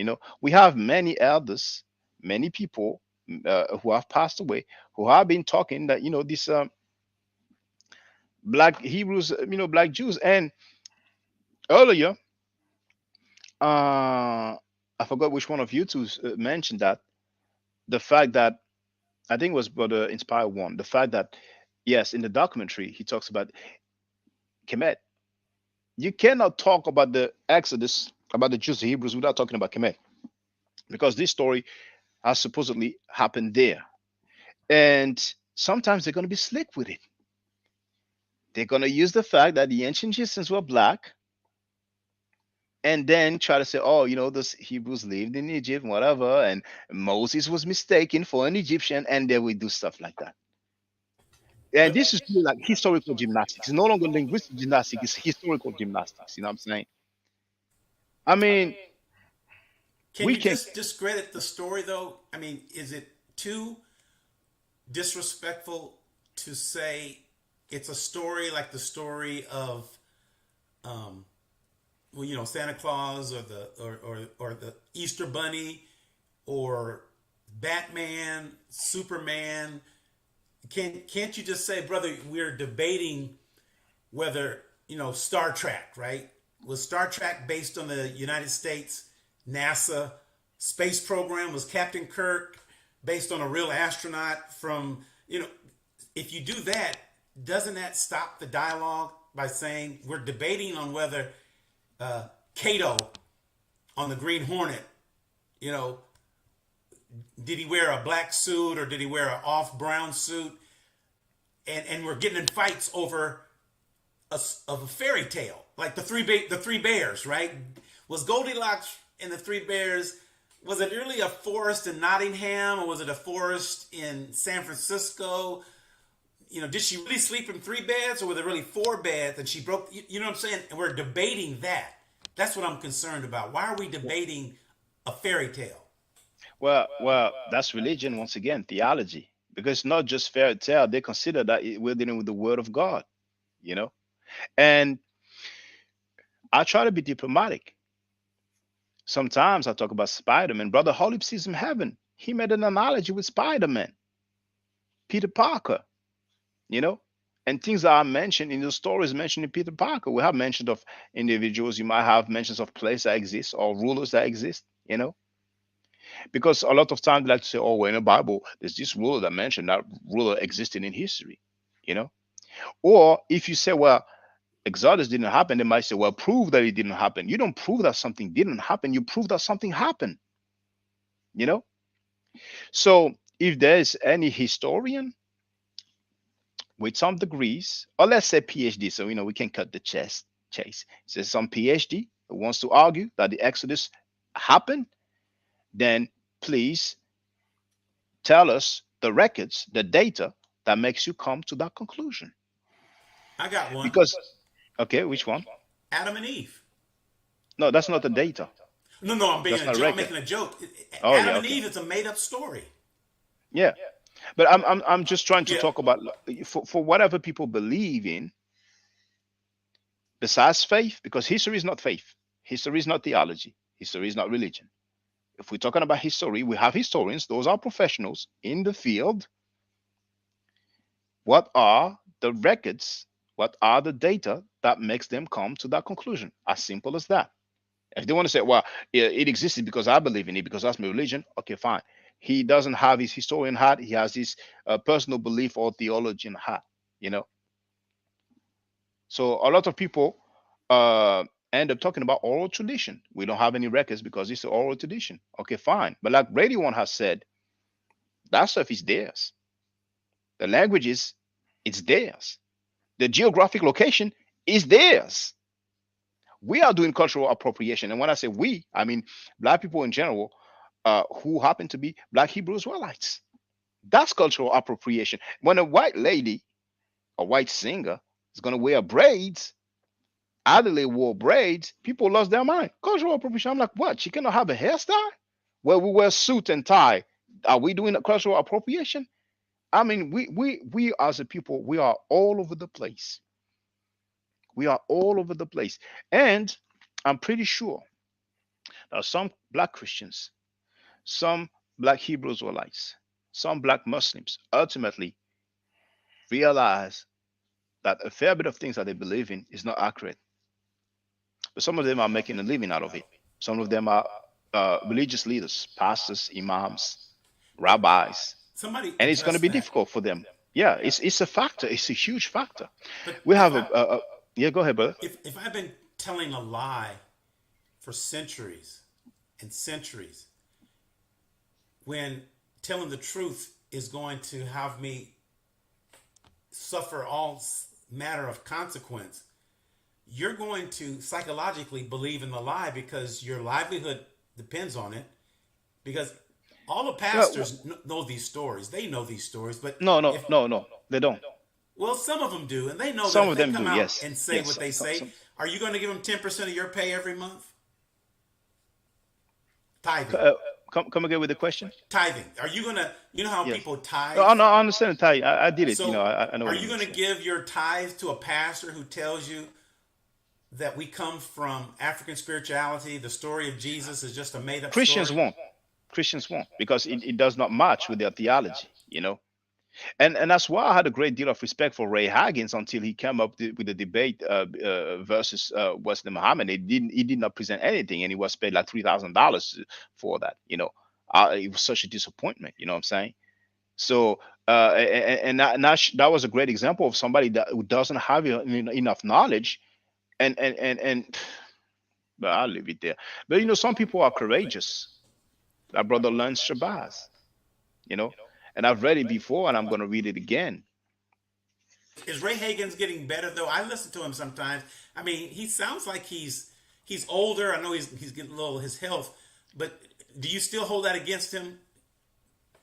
We have many elders, many people who have passed away, who have been talking that, these black Hebrews, black Jews. And earlier, I forgot which one of you two mentioned that the fact that I think it was Brother Inspire One, the fact that yes, in the documentary he talks about Kemet. You cannot talk about the Exodus, about the Jews, the Hebrews, without talking about Kemet, because this story has supposedly happened there. And sometimes they're going to be slick with it. They're going to use the fact that the ancient Egyptians were black and then try to say, oh, those Hebrews lived in Egypt, whatever, and Moses was mistaken for an Egyptian, and they will do stuff like that. And this is really like historical gymnastics. It's no longer linguistic gymnastics, it's historical gymnastics. You know what I'm saying? I mean, Can we you can. just discredit the story though? I mean, is it too disrespectful to say it's a story like the story of Santa Claus or the Easter Bunny or Batman, Superman? Can't you just say, brother, we're debating whether Star Trek, right? Was Star Trek based on the United States NASA space program? Was Captain Kirk based on a real astronaut from if you do that, doesn't that stop the dialogue by saying we're debating on whether Cato on the Green Hornet, you know, did he wear a black suit or did he wear an off brown suit? And we're getting in fights over of a fairy tale, like the three bears, right? Was Goldilocks and the Three Bears? Was it really a forest in Nottingham or was it a forest in San Francisco? Did she really sleep in 3 beds or were there really 4 beds and she broke? You know what I'm saying? And we're debating that. That's what I'm concerned about. Why are we debating a fairy tale? Well, that's religion once again, theology, because it's not just fairy tale. They consider that we're dealing with the word of God, you know. And I try to be diplomatic. Sometimes I talk about Spider-Man. Brother Holly sees in heaven. He made an analogy with Spider-Man, Peter Parker, you know. And things that are mentioned in the stories mentioned in Peter Parker. We have mentioned of individuals. You might have mentions of places that exist or rulers that exist, because a lot of times they like to say, oh, well, in the Bible, there's this ruler that mentioned that ruler existing in history, you know. Or if you say, well, Exodus didn't happen, they might say, well, prove that it didn't happen. You don't prove that something didn't happen. You prove that something happened, you know. So if there's any historian with some degrees, or let's say PhD, so we can cut the chase. So some PhD who wants to argue that the Exodus happened, then please tell us the records, the data that makes you come to that conclusion. I got one. Because, okay, which one? Adam and Eve. No, that's not the data. No, I'm That's not I'm record. making a joke. Oh, Adam yeah, and okay. Eve is a made-up story. Yeah, but I'm just trying to Yeah. talk about for whatever people believe in, besides faith, because history is not faith, history is not theology, history is not religion. If we're talking about history, we have historians; those are professionals in the field. What are the records? What are the data that makes them come to that conclusion? As simple as that. If they want to say, well, it existed because I believe in it, because that's my religion, okay, fine. He doesn't have his historian hat, he has his personal belief or theologian hat, you know. So a lot of people end up talking about oral tradition. We don't have any records because it's an oral tradition. Okay, fine. But like Radio One has said, that stuff is theirs. The languages, it's theirs. The geographic location is theirs. We are doing cultural appropriation. And when I say we, I mean black people in general, who happen to be black Hebrew Israelites. That's cultural appropriation. When a white lady, a white singer, is going to wear braids, Adelaide wore braids, people lost their mind. Cultural appropriation. I'm like, what? She cannot have a hairstyle? Well, we wear suit and tie. Are we doing a cultural appropriation? I mean, we as a people, we are all over the place. We are all over the place. And I'm pretty sure that some black Christians, some black Hebrew Israelites, some black Muslims ultimately realize that a fair bit of things that they believe in is not accurate. But some of them are making a living out of it. Some of them are religious leaders, pastors, imams, rabbis, Somebody and it's going to addressed be that. difficult for them. Yeah, it's a factor. It's a huge factor. But We if have I- yeah. Go ahead, brother. if I've been telling a lie for centuries and centuries, when telling the truth is going to have me suffer all matter of consequence, you're going to psychologically believe in the lie because your livelihood depends on it. Because all the pastors know these stories. They know these stories, but No, if no, they don't. well, some of them do, and they know that Some if of they them come do. out Yes, and say yes. what they say, are you going to give them 10% of your pay every month? Tithing. Come again with the question. Tithing. Are you gonna? You know how Yes. people tithe. No, I understand the tie. I did it. So, I know are what you you going to mean. give your tithe to a pastor who tells you that we come from African spirituality? The story of Jesus is just a made-up Christians story. won't. Christians won't because it does not match with their theology. And that's why I had a great deal of respect for Ray Haggins until he came up with the debate versus Wesley Muhammad. He did not present anything, and he was paid like $3,000 for that. It was such a disappointment. You know what I'm saying? So that was a great example of somebody that who doesn't have enough knowledge, and but I'll leave it there. But some people are courageous. Our brother Lance Shabazz, you know, and I've read it before, and I'm going to read it again. Is Ray Hagan's getting better though? I listen to him sometimes. I mean, he sounds like he's older. I know he's getting a little his health, but do you still hold that against him?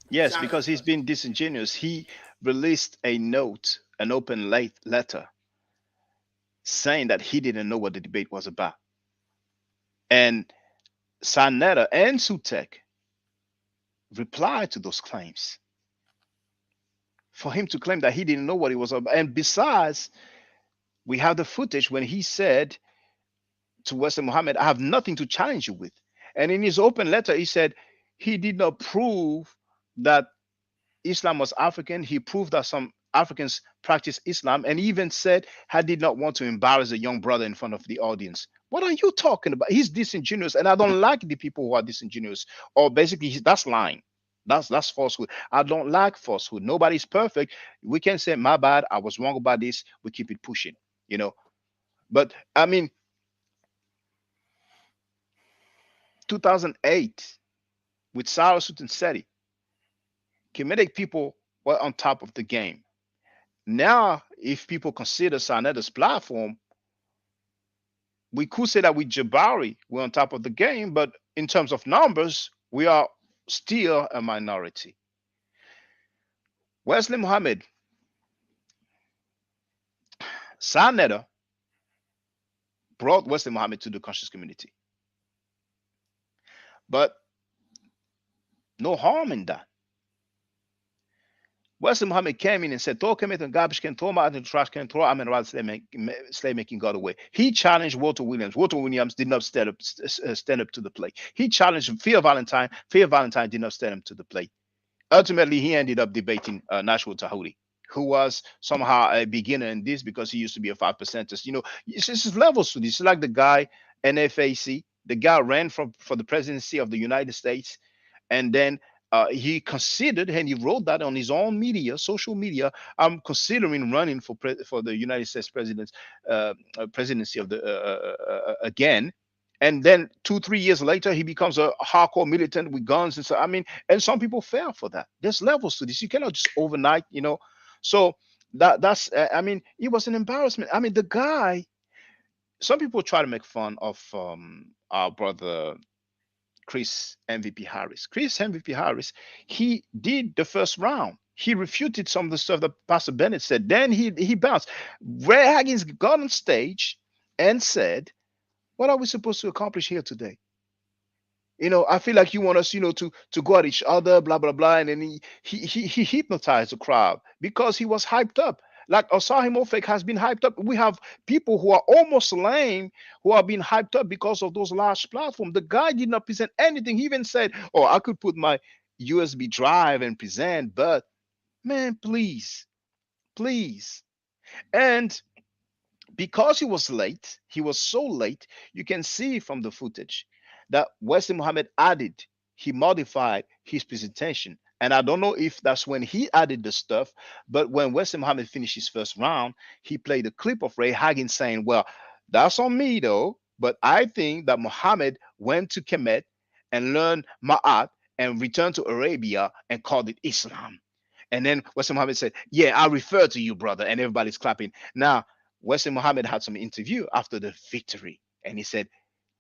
Yes, because he's been disingenuous. He released a note, an open letter, saying that he didn't know what the debate was about. And Sanetta and Sutek replied to those claims. For him to claim that he didn't know what it was about. And besides, we have the footage when he said to Wesley Muhammad, I have nothing to challenge you with. And in his open letter, he said he did not prove that Islam was African. He proved that some Africans practice Islam, and even said I did not want to embarrass a young brother in front of the audience. What are you talking about? He's disingenuous, and I don't like the people who are disingenuous. Or basically, that's lying. That's falsehood. I don't like falsehood. Nobody's perfect. We can say my bad. I was wrong about this. We keep it pushing. You know. But I mean, 2008 with Cyrus and Seti, Kemetic people were on top of the game. Now, if people consider Sarneta's platform, we could say that with Jabari, we're on top of the game, but in terms of numbers, we are still a minority. Wesley Muhammad, Sarneta brought Wesley Muhammad to the conscious community, but no harm in that. Wesley Muhammad came in and said, throw Kemet and garbage can, throw him out in the trash can, throw Amen Rad slave making God away. He challenged Walter Williams. Walter Williams did not stand up to the plate. He challenged Fear Valentine. Fear Valentine did not stand up to the plate. Ultimately, he ended up debating Nashua Tahuti, who was somehow a beginner in this because he used to be a 5%. You know, it's just levels to this. It's like the guy, NFAC, the guy ran for the presidency of the United States, and then he considered, and he wrote that on his own media, social media. I'm considering running for the United States presidency of the again. And then 2-3 years later, he becomes a hardcore militant with guns and so. I mean, and some people fail for that. There's levels to this. You cannot just overnight, you know. So that's. I mean, it was an embarrassment. I mean, the guy. Some people try to make fun of our brother Chris MVP Harris. Chris MVP Harris, he did the first round. He refuted some of the stuff that Pastor Bennett said. Then he bounced. Ray Haggins got on stage and said, "What are we supposed to accomplish here today?" You know, I feel like you want us, you know, to go at each other, blah blah blah, and then he hypnotized the crowd because he was hyped up. Like Osahim Ofek has been hyped up. We have people who are almost lame who are being hyped up because of those large platforms. The guy did not present anything. He even said, "Oh, I could put my USB drive and present," but man, please, please. And because he was so late, you can see from the footage that Wesley Muhammad added, he modified his presentation. And I don't know if that's when he added the stuff, but when Wesley Muhammad finished his first round, he played a clip of Ray Haggins saying, "Well, that's on me though, but I think that Muhammad went to Kemet and learned Ma'at and returned to Arabia and called it Islam." And then Wesley Muhammad said, "Yeah, I refer to you, brother." And everybody's clapping. Now, Wesley Muhammad had some interview after the victory, and he said,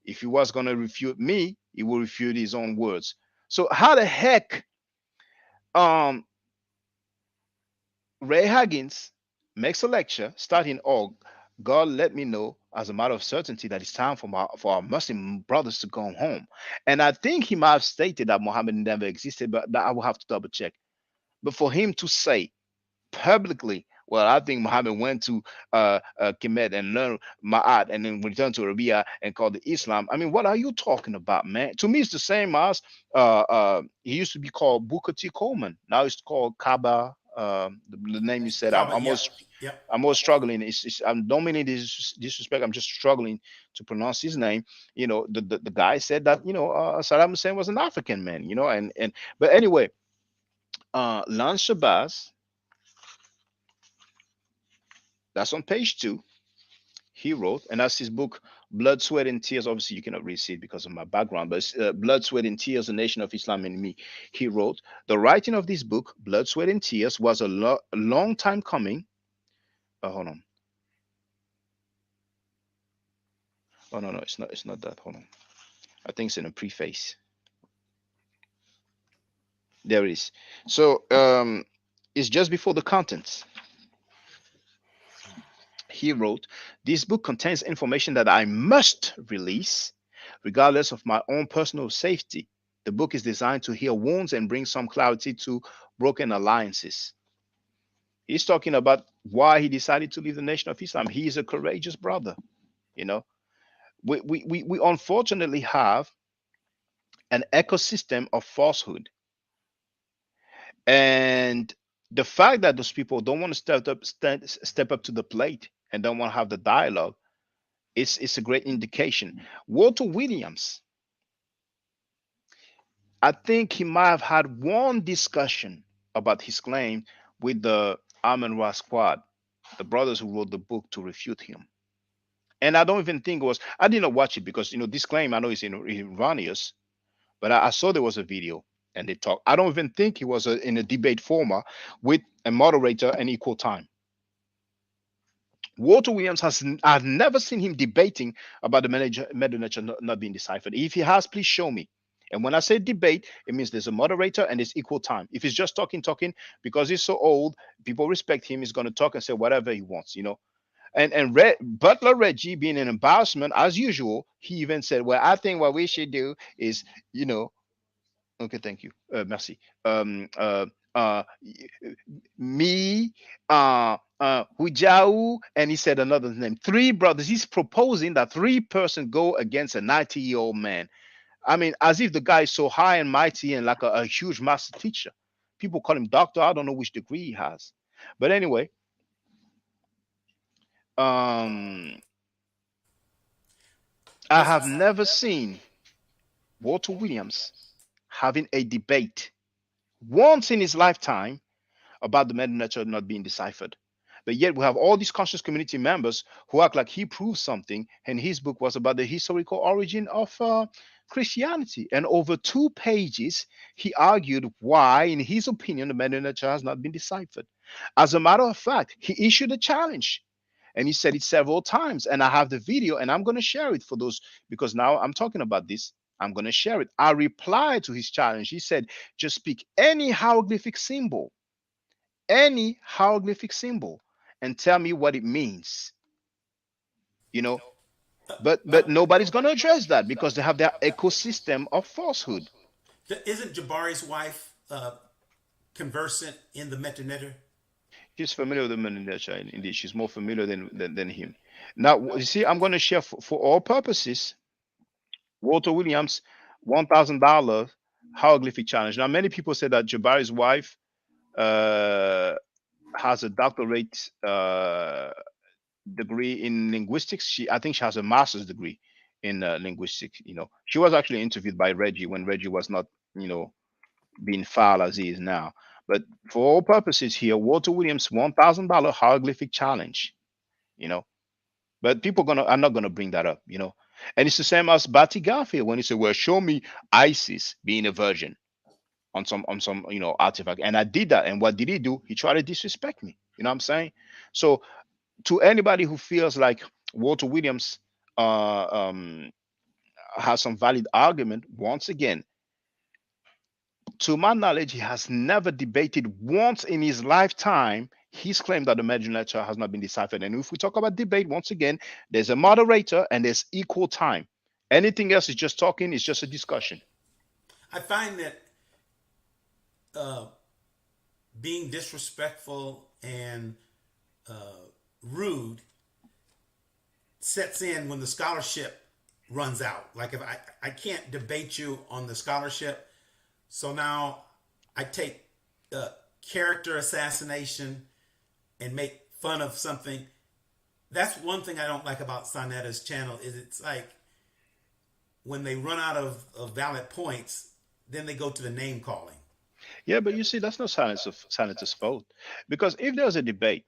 if he was going to refute me, he will refute his own words. So how the heck um Ray Haggins makes a lecture starting, "Oh, God let me know as a matter of certainty that it's time for our Muslim brothers to go home." And I think he might have stated that Muhammad never existed, but that I will have to double check. But for him to say publicly, "Well, I think Muhammad went to Kemet and learned Ma'at and then returned to Arabia and called it Islam." I mean, what are you talking about, man? To me, it's the same as he used to be called Booker T. Coleman. Now it's called Kaba. The name you said, Common, yep, yep. I'm more struggling. I don't mean this disrespect. I'm just struggling to pronounce his name. You know, the guy said that, you know, Saddam Hussein was an African man. You know, and but anyway, Lance Shabazz, that's on page 2. He wrote, and that's his book, Blood, Sweat, and Tears. Obviously, you cannot really see it because of my background, but it's Blood, Sweat, and Tears, The Nation of Islam and Me. He wrote, the writing of this book, Blood, Sweat, and Tears, was a long time coming. Hold on. Oh, no, it's not that. Hold on. I think it's in a preface. There it is. So it's just before the contents. He wrote, this book contains information that I must release, regardless of my own personal safety. The book is designed to heal wounds and bring some clarity to broken alliances. He's talking about why he decided to leave the Nation of Islam. He is a courageous brother. You know, we unfortunately have an ecosystem of falsehood. And The fact that those people don't want to step up to the plate and don't want to have the dialogue is a great indication. Walter Williams, I think he might have had one discussion about his claim with the Amen Ra squad, the brothers who wrote the book to refute him. And I don't even think it was, I did not watch it because, this claim I know is erroneous, but I saw there was a video and they talked. I don't even think he was in a debate format with a moderator and equal time. Walter Williams I've never seen him debating about the Medu nature not being deciphered. If he has, please show me. And when I say debate, it means there's a moderator and there's equal time. If he's just talking, because he's so old, people respect him, he's going to talk and say whatever he wants. And Butler Reggie, being an embarrassment as usual, he even said, "Well, I think what we should do is, you know, okay, thank you, merci. Me, Hujau, and he said another name. Three brothers. He's proposing that three-person go against a 90-year-old man. I mean, as if the guy is so high and mighty and like a huge master teacher. People call him doctor. I don't know which degree he has, but anyway, um, I Was have never seen Walter Williams having a debate once in his lifetime about the meta nature not being deciphered. But yet we have all these conscious community members who act like he proved something, and his book was about the historical origin of Christianity. And over 2 pages, he argued why, in his opinion, the meta nature has not been deciphered. As a matter of fact, he issued a challenge. And he said it several times. And I have the video, and I'm going to share it for those, because now I'm talking about this. I'm going to share it. I replied to his challenge. He said, just pick any hieroglyphic symbol, and tell me what it means. You know, but nobody's going to address that because they have their ecosystem of falsehood. isn't Jabari's wife conversant in the metanetter? She's familiar with the miniature. Indeed, she's more familiar than him. Now, you see, I'm going to share for all purposes Walter Williams $1,000 hieroglyphic challenge. Now, many people say that Jabari's wife uh, has a doctorate degree in linguistics. I think she has a master's degree in linguistics. She was actually interviewed by Reggie when Reggie was not, you know, being foul as he is now. But for all purposes here, Walter Williams $1,000 hieroglyphic challenge. You know, but people are not gonna bring that up. And it's the same as Batty Garfield when he said, "Well, show me Isis being a virgin on some artifact," and I did that. And what did he do? He tried to disrespect me. You know what I'm saying? So to anybody who feels like Walter Williams uh, um, has some valid argument, once again, to my knowledge, he has never debated once in his lifetime his claim that the legislature has not been deciphered. And if we talk about debate, once again, there's a moderator and there's equal time. Anything else is just talking, it's just a discussion. I find that uh, being disrespectful and rude sets in when the scholarship runs out. Like if I can't debate you on the scholarship, so now I take character assassination and make fun of something. That's one thing I don't like about Sonetta's channel is it's like when they run out of valid points, then they go to the name calling. Yeah, but you see, that's not Senator's fault. Because if there's a debate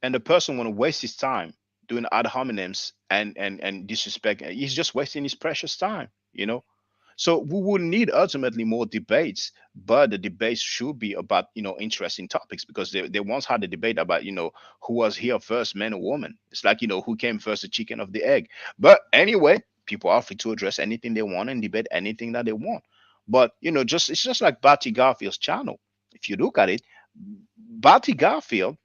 and the person want to waste his time doing ad hominems and disrespect, he's just wasting his precious time. So we will need ultimately more debates, but the debates should be about interesting topics, because they once had a debate about who was here first, man or woman. It's like who came first, the chicken of the egg. But anyway, people are free to address anything they want and debate anything that they want. But it's just like Barty Garfield's channel. If you look at it, Barty Garfield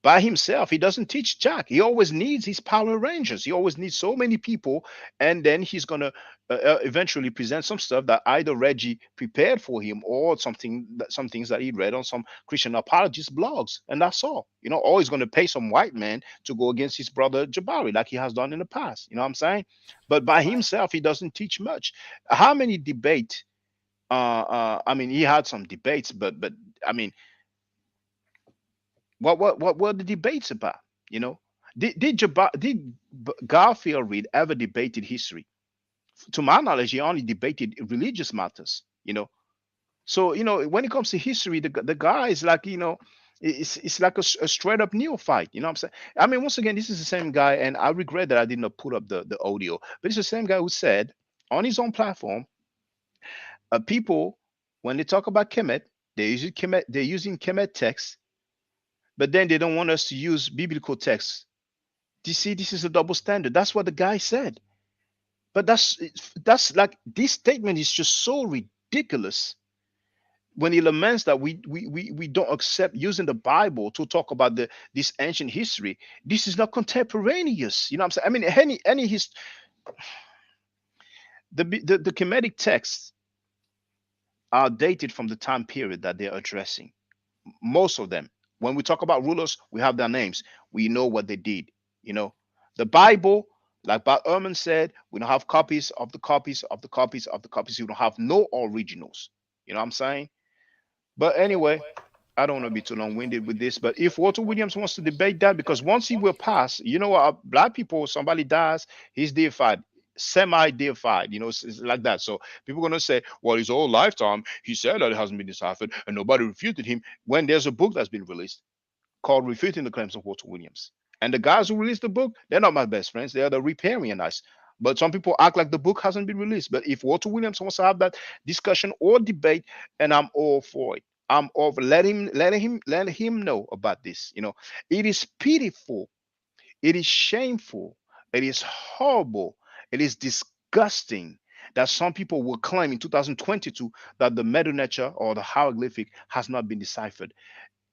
by himself, he doesn't teach jack. He always needs his Power Rangers. He always needs so many people, and then he's gonna eventually present some stuff that either Reggie prepared for him or some things that he read on some Christian apologist blogs, and that's all. Or he's gonna pay some white man to go against his brother Jabari, like he has done in the past. You know what I'm saying? But by himself, he doesn't teach much. How many debate? I mean, he had some debates, but I mean, What were the debates about? You know, did Garfield Reed ever debated history? To my knowledge, he only debated religious matters. You know, so when it comes to history, the guy is like it's like a straight up neophyte. You know what I'm saying? I mean, once again, this is the same guy, and I regret that I did not put up the audio, but it's the same guy who said on his own platform, people when they talk about Kemet, they're using Kemet text, but then they don't want us to use biblical text. Do you see? This is a double standard. That's what the guy said. But that's like this statement is just so ridiculous when he laments that we don't accept using the Bible to talk about this ancient history. This is not contemporaneous. You know what I'm saying? I mean, any his the Kemetic texts are dated from the time period that they're addressing. Most of them. When we talk about rulers, we have their names. We know what they did. You know, the Bible, like Bart Ehrman said, we don't have copies of the copies of the copies of the copies. We don't have no originals. You know what I'm saying? But anyway, I don't want to be too long-winded with this. But if Walter Williams wants to debate that, because once he will pass, black people, somebody dies, he's deified, semi-deified, it's like that. So people are going to say, well, his whole lifetime, he said that it hasn't been deciphered, and nobody refuted him. When there's a book that's been released called Refuting the Claims of Walter Williams. And the guys who released the book, they're not my best friends. They are the riparianites. But some people act like the book hasn't been released. But if Walter Williams wants to have that discussion or debate, and I'm all for it. I'm all for let him know about this. It is pitiful. It is shameful. It is horrible. It is disgusting that some people will claim in 2022 that the Medu nature or the hieroglyphic has not been deciphered.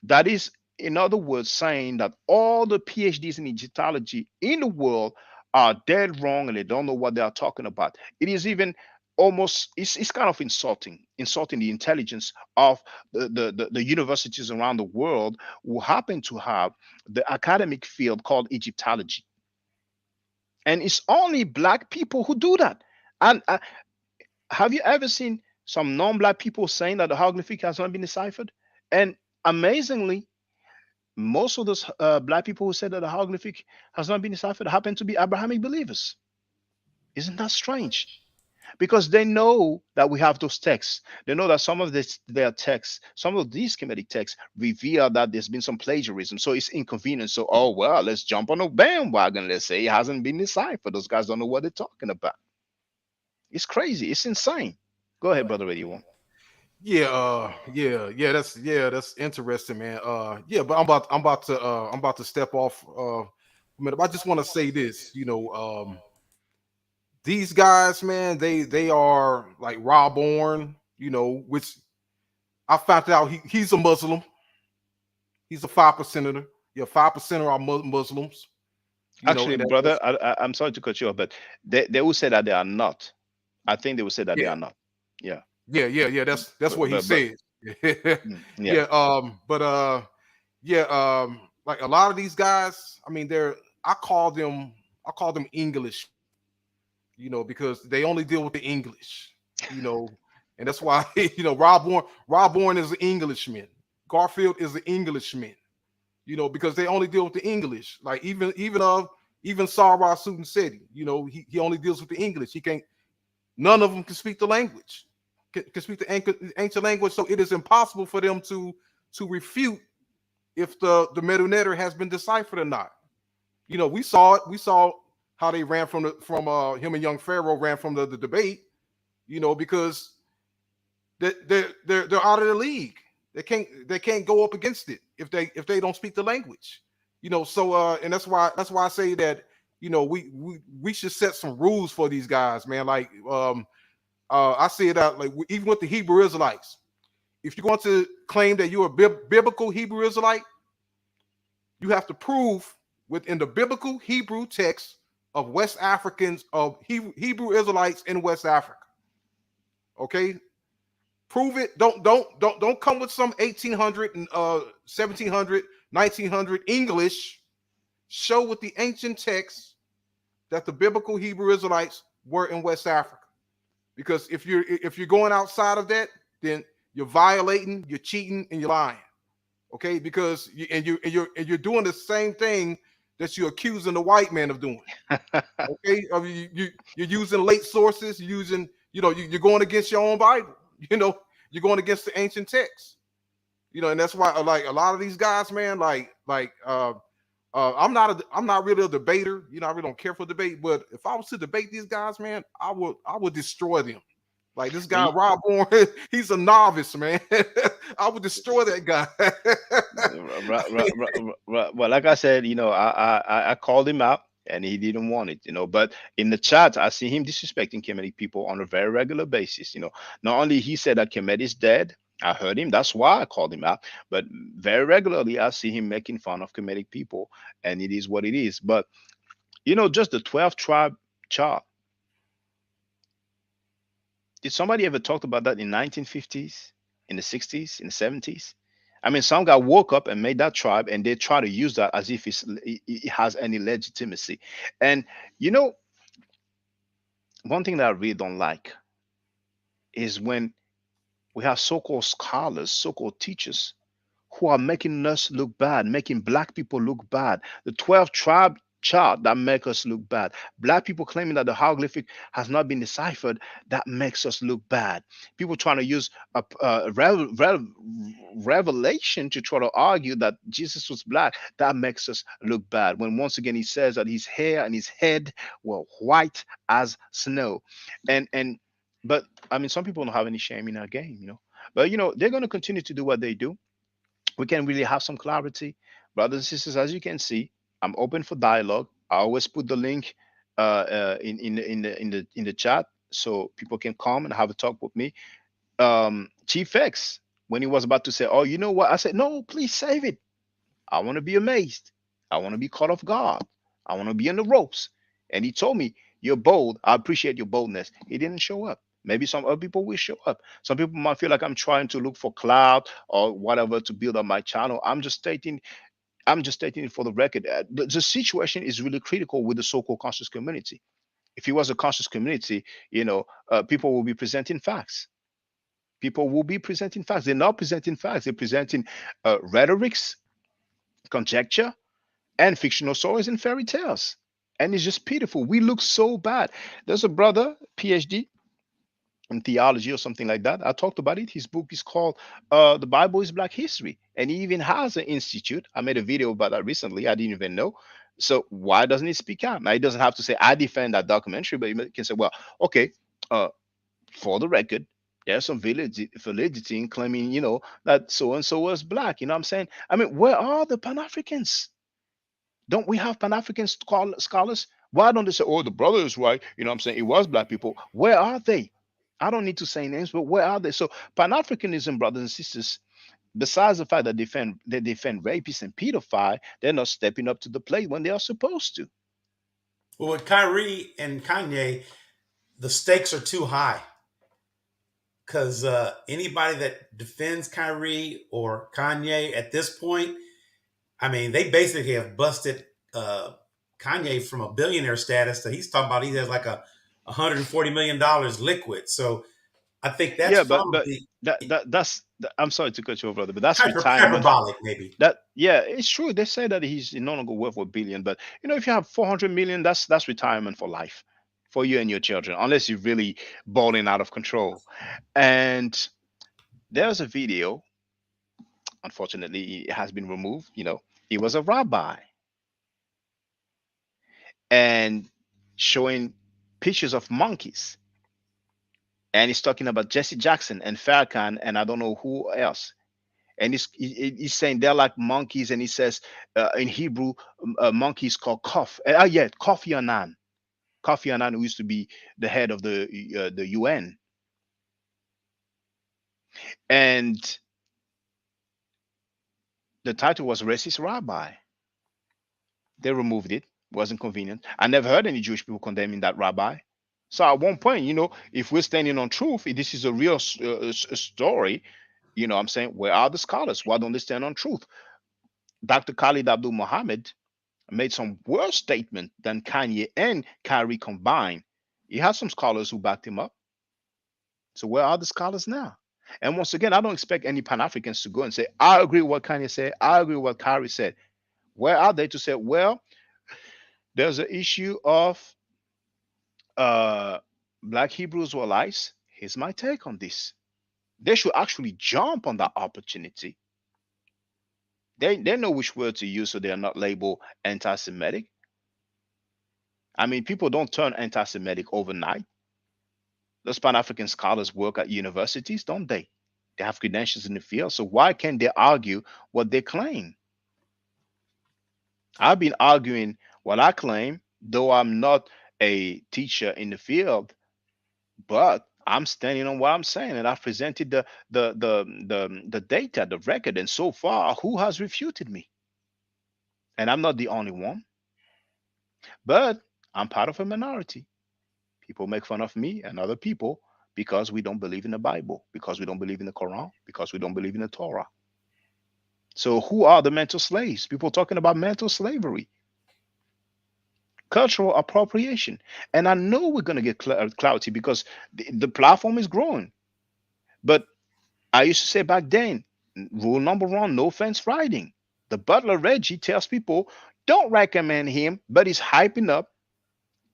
That is, in other words, saying that all the PhDs in Egyptology in the world are dead wrong and they don't know what they are talking about. It is even almost it's kind of insulting the intelligence of the universities around the world who happen to have the academic field called Egyptology. And it's only black people who do that. And have you ever seen some non-black people saying that the hieroglyphic has not been deciphered? And amazingly, most of those black people who said that the hieroglyphic has not been deciphered happen to be Abrahamic believers. Isn't that strange? Because they know that we have those texts. They know that some of their texts, some of these Kemetic texts, reveal that there's been some plagiarism. So it's inconvenient. So, oh, well, let's jump on a bandwagon. Let's say it hasn't been deciphered. Those guys don't know what they're talking about. It's crazy. It's insane. Go ahead, brother Radio One. That's interesting, man. But I'm about to step off a minute. I just want to say this, these guys, man, they are like Rob Orn, which I found out he's a Muslim. He's a 5%er. Yeah, 5% are Muslims. Actually, brother, I'm sorry to cut you off, but they will say that they are not. I think they will say that they are not. Yeah. Yeah. That's what he said. Like a lot of these guys, I mean, I call them English, because they only deal with the English, and that's why Rob Bourne is an Englishman, Garfield is an Englishman, because they only deal with the English. Like even Sarwar Sudan said, he only deals with the English. He can't. None of them can speak the language. Can speak the ancient language, so it is impossible for them to refute if the Medu Neter has been deciphered or not. We saw it. We saw how they ran from him and young Pharaoh ran from the debate. Because they're out of the league. They can't go up against it if they don't speak the language. So and that's why I say that we should set some rules for these guys, man. Like I see it out like even with the Hebrew Israelites. If you're going to claim that you're a biblical Hebrew Israelite, you have to prove within the biblical Hebrew text of West Africans, of Hebrew Israelites in West Africa. Okay, prove it. Don't come with some 1800 and 1700, 1900 English. Show with the ancient texts that the biblical Hebrew Israelites were in West Africa. Because if you're going outside of that, then you're violating, you're cheating, and you're lying. Okay, because you're doing the same thing that you're accusing the white man of doing. Okay, I mean, you're using late sources, using, you're going against your own Bible. You're going against the ancient text. And that's why, like, a lot of these guys, man, I'm not really a debater. I really don't care for debate. But if I was to debate these guys, man, I would destroy them. Like this guy Ye- Rob Bourne, he's a novice, man. I would destroy that guy. Well, like I said, I called him out and he didn't want it, But in the chat, I see him disrespecting Kemetic people on a very regular basis. Not only he said that Kemet is dead, I heard him. That's why I called him out. But very regularly, I see him making fun of Kemetic people, and it is what it is. But just the 12 tribe chart. Did somebody ever talk about that in 1950s, in the 60s, in the 70s? I mean, some guy woke up and made that tribe, and they try to use that as if it has any legitimacy. And you know, one thing that I really don't like is when we have so-called scholars, so-called teachers who are making us look bad, making black people look bad. The 12 tribe chart that make us look bad. Black people claiming that the hieroglyphic has not been deciphered, that makes us look bad. People trying to use a revelation to try to argue that Jesus was black, that makes us look bad. When once again he says that his hair and his head were white as snow. And but I mean, some people don't have any shame in our game. But they're going to continue to do what they do. We can really have some clarity, brothers and sisters. As you can see, I'm open for dialogue. I always put the link in the chat so people can come and have a talk with me. Chief X, when he was about to say, "Oh, you know what?" I said, "No, please save it. I want to be amazed. I want to be caught off guard. I want to be in the ropes." And he told me, "You're bold. I appreciate your boldness." He didn't show up. Maybe some other people will show up. Some people might feel like I'm trying to look for clout or whatever to build up my channel. I'm just stating it for the record. The situation is really critical with the so-called conscious community. If it was a conscious community, people will be presenting facts. People will be presenting facts. They're not presenting facts. They're presenting rhetorics, conjecture, and fictional stories and fairy tales. And it's just pitiful. We look so bad. There's a brother, PhD in theology or something like that. I talked about it. His book is called The Bible is Black History. And he even has an institute. I made a video about that recently. I didn't even know. So why doesn't he speak out? Now, he doesn't have to say, I defend that documentary, but he can say, well, okay, uh, for the record, there's some validity in claiming, that so and so was black. You know what I'm saying? I mean, where are the Pan Africans? Don't we have Pan African scholars? Why don't they say, oh, the brother is right? You know what I'm saying? It was black people. Where are they? I don't need to say names, but where are they? So Pan Africanism, brothers and sisters, besides the fact that they defend rapists and pedophiles, they're not stepping up to the plate when they are supposed to. Well, with Kyrie and Kanye, the stakes are too high because anybody that defends Kyrie or Kanye at this point, I mean, they basically have busted Kanye from a billionaire status that he's talking about. He has like a $140 million liquid. So I think that's Yeah, but probably I'm sorry to cut you off, brother, but that's retirement. hyperbolic, maybe. That Yeah, it's true. They say that he's no longer worth a billion, but if you have 400 million, that's retirement for life, for you and your children, unless you're really balling out of control. And there's a video. Unfortunately, it has been removed. He was a rabbi and showing pictures of monkeys, and he's talking about Jesse Jackson and Farrakhan and I don't know who else. And he's saying they're like monkeys, and he says in Hebrew, monkeys called Kof. Yeah, Kofi Annan. Kofi Annan, who used to be the head of the UN, and the title was Racist Rabbi. They removed it. Wasn't convenient. I never heard any Jewish people condemning that rabbi. So at one point, if we're standing on truth, if this is a real story, I'm saying, where are the scholars? Why don't they stand on truth? Dr. Khalid Abdul Muhammad made some worse statement than Kanye and Kyrie combined. He had some scholars who backed him up. So where are the scholars now? And once again, I don't expect any Pan-Africans to go and say, I agree with what Kanye said, I agree with what Kyrie said. Where are they to say, well, there's an issue of uh, black Hebrew Israelites? Here's my take on this. They should actually jump on that opportunity. They know which word to use so they are not labeled anti-Semitic. I mean, people don't turn anti-Semitic overnight. Those Pan-African scholars work at universities, don't they? They have credentials in the field. So why can't they argue what they claim? I've been arguing what I claim, though I'm not a teacher in the field, but I'm standing on what I'm saying, and I've presented the data, the record, and so far, who has refuted me? And I'm not the only one, but I'm part of a minority. People make fun of me and other people because we don't believe in the Bible, because we don't believe in the Quran, because we don't believe in the Torah. So who are the mental slaves? People talking about mental slavery, cultural appropriation. And I know we're going to get cloudy because the platform is growing. But I used to say back then, rule number one, no fence riding. The butler Reggie tells people, don't recommend him, but he's hyping up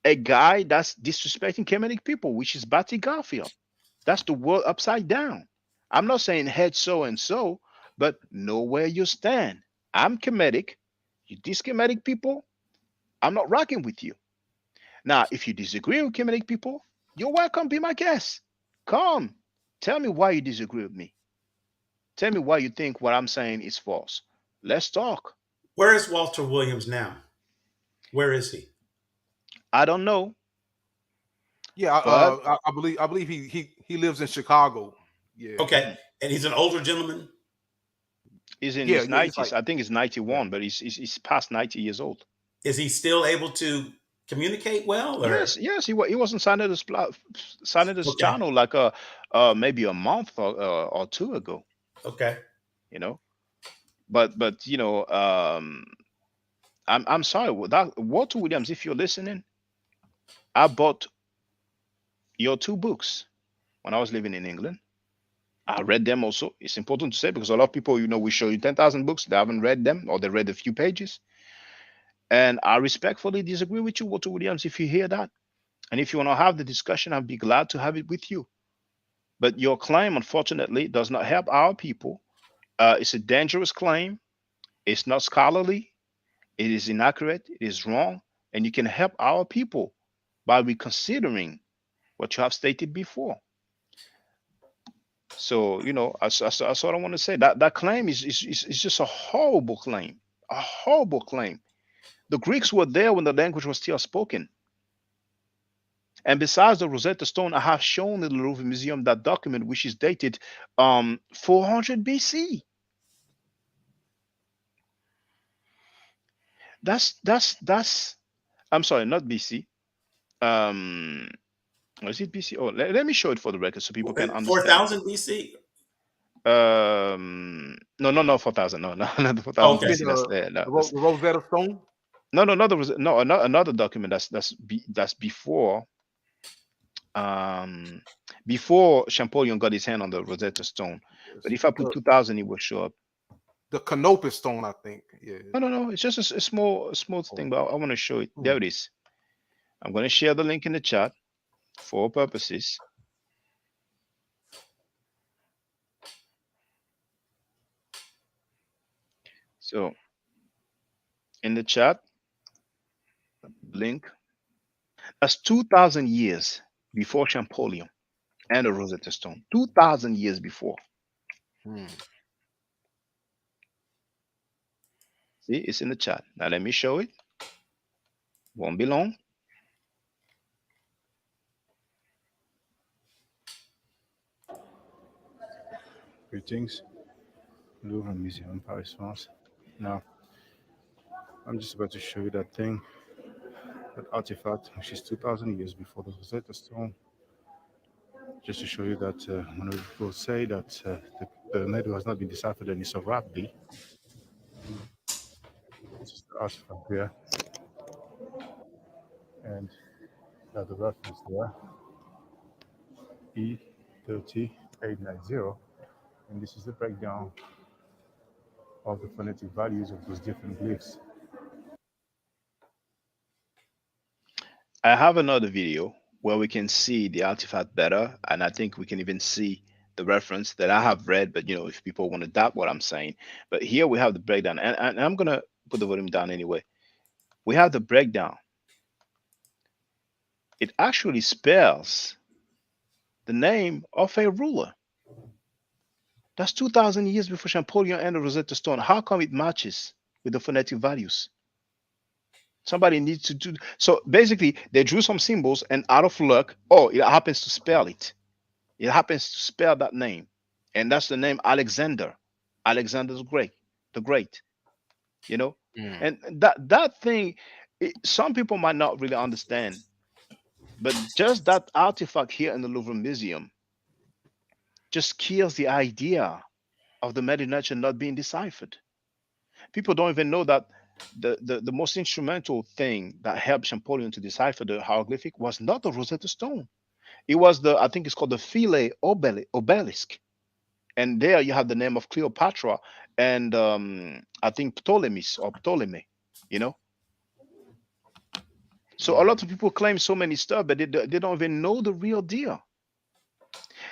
a guy that's disrespecting Kemetic people, which is Batty Garfield. That's the world upside down. I'm not saying head so and so, but know where you stand. I'm Kemetic. You Kemetic people, I'm not rocking with you. Now, if you disagree with Kemetic people, you're welcome. Be my guest. Come. Tell me why you disagree with me. Tell me why you think what I'm saying is false. Let's talk. Where is Walter Williams now? Where is he? I don't know, Yeah, but I believe he lives in Chicago. Yeah, Okay, and he's an older gentleman. he's in yeah, his yeah. He's like 90s. I think he's yeah. 91, but he's past 90 years old. Is he still able to communicate well, Yes, or yes, he wasn't signed to this okay, channel like maybe a month or two ago, okay? you know. But I'm sorry. That Walter Williams, if you're listening, I bought your two books when I was living in England. I read them also. It's important to say because a lot of people, we show you 10,000 books, they haven't read them or they read a few pages. And I respectfully disagree with you, Walter Williams, if you hear that. And if you want to have the discussion, I'd be glad to have it with you. But your claim, unfortunately, does not help our people. It's a dangerous claim. It's not scholarly. It is inaccurate. It is wrong. And you can help our people by reconsidering what you have stated before. So, that's what I want to say. That claim is just a horrible claim. A horrible claim. The Greeks were there when the language was still spoken. And besides the Rosetta Stone, I have shown in the Louvre Museum that document which is dated 400 BC. That's I'm sorry, not BC. Um is it BC? Oh, let me show it for the record so people can Four understand. thousand BC. No, 4,000. No, no, not the 4,000 Okay, You mean BC. That's there. No, the Rosetta Stone? no, not no, another document that's um before Champollion got his hand on the Rosetta Stone. But if I put The 2,000, it will show up. the Canopus Stone, I think. Yeah. No. It's just a small Oh, thing, but I want to show it. hmm. There it is. I'm going to share the link in the chat for purposes. So in the chat, link. That's 2,000 years before Champollion and the Rosetta Stone. 2,000 years before. Hmm. See, it's in the chat. Now let me show it. Won't be long. Greetings, Louvre Museum, Paris, France. Now, I'm just about to show you that thing, that artifact, which is 2,000 years before the Rosetta Stone, just to show you that when people say that the Medu has not been deciphered and it's a Rabbi, this is the artifact here, and the reference there, E30 890, and this is the breakdown of the phonetic values of those different glyphs. I have another video where we can see the artifact better, and I think we can even see the reference that I have read. But if people want to doubt what I'm saying, but here we have the breakdown, and I'm gonna put the volume down anyway. We have the breakdown. It actually spells the name of a ruler. That's 2,000 years before Champollion and the Rosetta Stone. How come it matches with the phonetic values? Somebody needs to do. So basically, they drew some symbols, and out of luck, it happens to spell it. It happens to spell that name, and that's the name Alexander. Alexander the Great. And that thing, some people might not really understand, but just that artifact here in the Louvre Museum just kills the idea of the Medu nature not being deciphered. People don't even know that the most instrumental thing that helped Champollion to decipher the hieroglyphic was not the Rosetta Stone. It was I think it's called the Philae Obelisk. And there you have the name of Cleopatra and I think Ptolemy, you know. So a lot of people claim so many stuff, but they don't even know the real deal.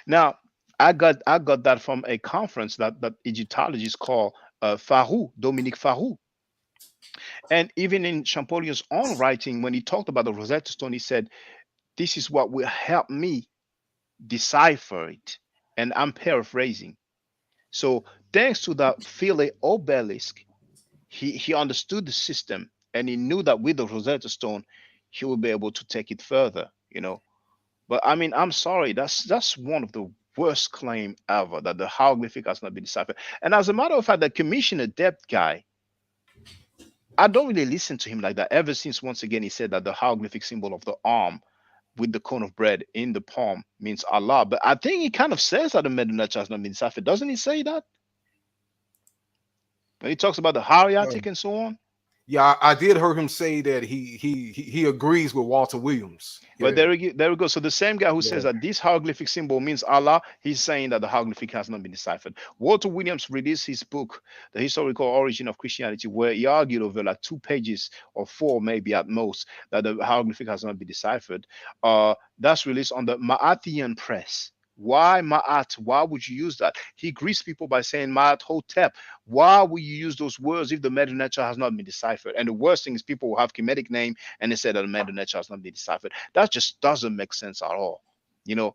Now, I got that from a conference that Egyptologists call Farou, Dominique Farou. And even in Champollion's own writing, when he talked about the Rosetta Stone, he said, "This is what will help me decipher it." And I'm paraphrasing. So thanks to that Philae Obelisk, he understood the system, and he knew that with the Rosetta Stone, he would be able to take it further, you know. But I mean, I'm sorry, that's one of the worst claim ever, that the hieroglyphic has not been deciphered. And as a matter of fact, the Commissioner Depth guy, I don't really listen to him like that ever since once again he said that the hieroglyphic symbol of the arm with the cone of bread in the palm means Allah. But I think he kind of says that the Medu nature has not been deciphered. Doesn't he say that? When he talks about the hieratic and so on? Yeah, I did hear him say that he agrees with Walter Williams. But there we go. So the same guy who says that this hieroglyphic symbol means Allah, he's saying that the hieroglyphic has not been deciphered. Walter Williams released his book, The Historical Origin of Christianity, where he argued over like 2 pages or 4 maybe at most that the hieroglyphic has not been deciphered. That's released on the Ma'atian Press. Why Ma'at? Why would you use that? He greets people by saying Ma'at Hotep. Why would you use those words if the Medu nature has not been deciphered? And the worst thing is people will have Kemetic name and they say that the Medu nature has not been deciphered. That just doesn't make sense at all, you know.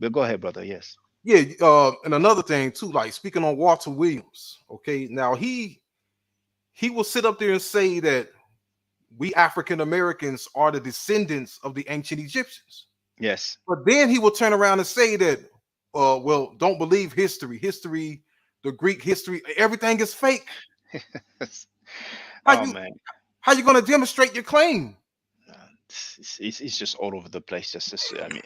But go ahead, brother. Yes. Yeah. And another thing too, like speaking on Walter Williams. Okay, now he will sit up there and say that we African Americans are the descendants of the ancient Egyptians. Yes. But then he will turn around and say that, well, don't believe history. History, the Greek history, everything is fake. How you going to demonstrate your claim? It's just all over the place. I mean,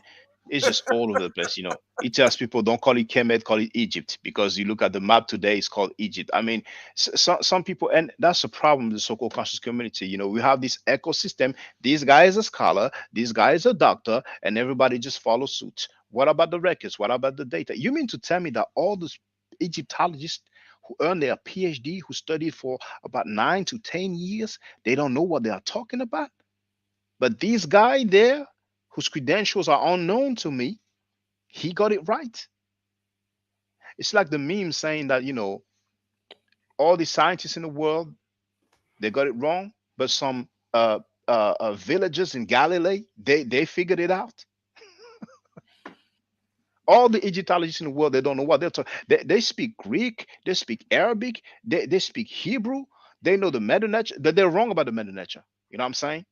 it's just all over the place. You know, it tells people don't call it Kemet, call it Egypt, because you look at the map today, it's called Egypt. I mean, some people, and that's the problem with the so-called conscious community. You know, we have this ecosystem. This guy is a scholar, this guy is a doctor, and everybody just follows suit. What about the records? What about the data? You mean to tell me that all those Egyptologists who earned their PhD, who studied for about 9 to 10 years, they don't know what they are talking about? But this guy there, whose credentials are unknown to me, he got it right. It's like the meme saying that, you know, all the scientists in the world, they got it wrong, but some villagers in Galilee, they figured it out. All the Egyptologists in the world, they don't know what they're talking. They speak Greek, they speak Arabic, they speak Hebrew, they know the Medu nature, but they're wrong about the Medu nature. You know what I'm saying?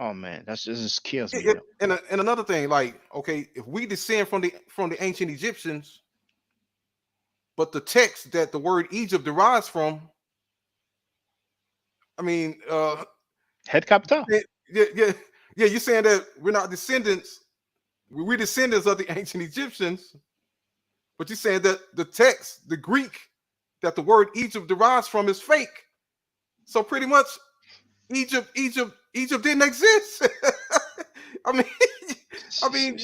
Oh man, this just kills me. And another thing, like, okay, if we descend from the ancient Egyptians, but the text that the word Egypt derives from, I mean, head capital. Yeah. You're saying that we're not descendants, we're descendants of the ancient Egyptians, but you're saying that the text, the Greek, that the word Egypt derives from is fake. So pretty much, Egypt didn't exist. I mean,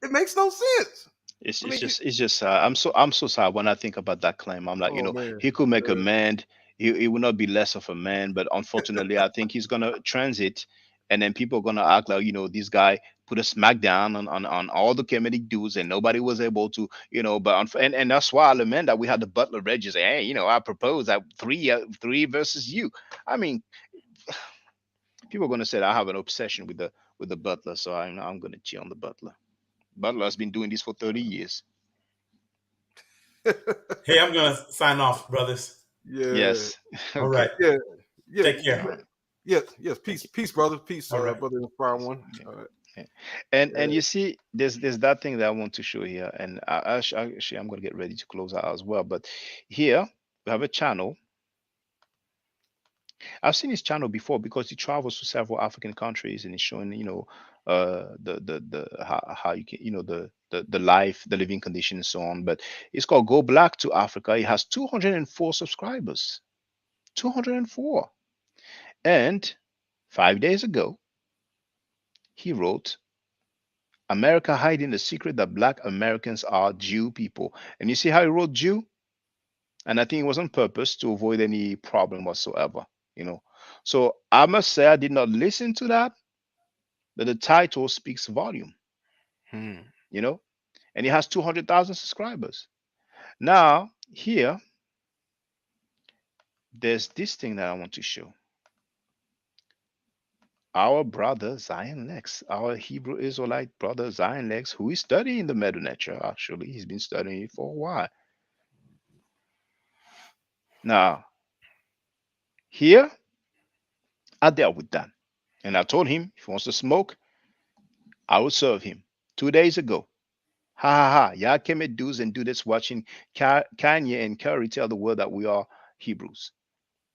It makes no sense. It's I it's mean, just it's just I'm so sad when I think about that claim. I'm like, oh man, he could make a uh, man. He would not be less of a man, but unfortunately, I think he's gonna transit, and then people are gonna act like this guy put a smackdown on all the Kemetic dudes, and nobody was able to, But and that's why I lament that we had the Butler Regis say, hey, I propose that three versus you. I mean, people are gonna say that I have an obsession with the Butler, so I'm gonna cheer on the Butler. Butler has been doing this for 30 years. Hey, I'm gonna sign off, brothers. yeah, Yes. All Okay. right. yeah, yeah, Take care. All right. yes, yes. Thank Peace, you. peace, brother, peace, All right. brother, inspire Yes. one. Okay. All right. Yeah. And Yeah. you see, there's that thing that I want to show here, and actually I'm gonna get ready to close out as well. But here we have a channel. I've seen his channel before because he travels to several African countries and he's showing, the how you can, the life, the living condition, and so on. But it's called Go Black to Africa. He has 204 subscribers. 204. And 5 days ago, he wrote, America hiding the secret that black Americans are Jew people. And you see how he wrote Jew? And I think it was on purpose to avoid any problem whatsoever, you know. So I must say I did not listen to that, but the title speaks volume, Hmm. you know, and he has 200,000 subscribers. Now, here, there's this thing that I want to show. Our brother Zion Lex, our Hebrew Israelite brother Zion Lex, who is studying the Medu nature, actually, he's been studying it for a while. Now, here, I dealt with that. And I told him if he wants to smoke, I will serve him. 2 days ago. Ha ha ha. Y'all came at dudes and dudes watching Kanye and Curry tell the world that we are Hebrews.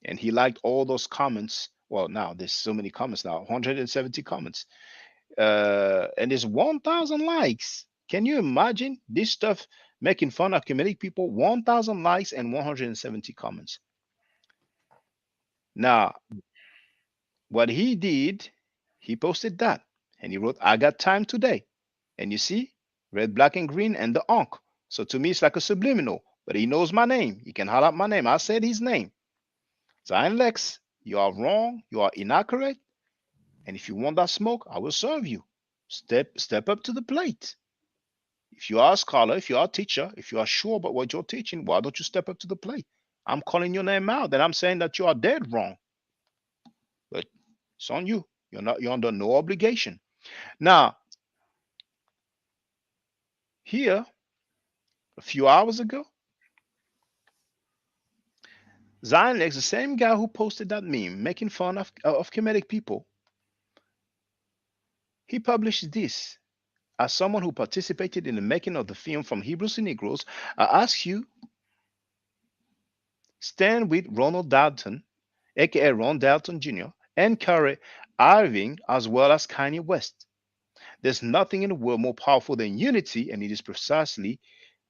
And he liked all those comments. Well, now there's so many comments now, 170 comments. And there's 1,000 likes. Can you imagine this stuff making fun of Kemetic people? 1,000 likes and 170 comments. Now, what he did, he posted that and he wrote, I got time today. And you see, red, black, and green, and the onk. So to me, it's like a subliminal, but he knows my name. He can holler out my name. I said his name. Zion Lex, you are wrong. You are inaccurate. And if you want that smoke, I will serve you. Step up to the plate. If you are a scholar, if you are a teacher, if you are sure about what you're teaching, why don't you step up to the plate? I'm calling your name out, and I'm saying that you are dead wrong. But it's on you. You're under no obligation. Now, here, a few hours ago, Zion Lex, the same guy who posted that meme making fun of Kemetic people, he published this. As someone who participated in the making of the film From Hebrews to Negroes, I ask you, stand with Ronald Dalton, aka Ron Dalton Jr., and Kyrie Irving, as well as Kanye West. There's nothing in the world more powerful than unity, and it is precisely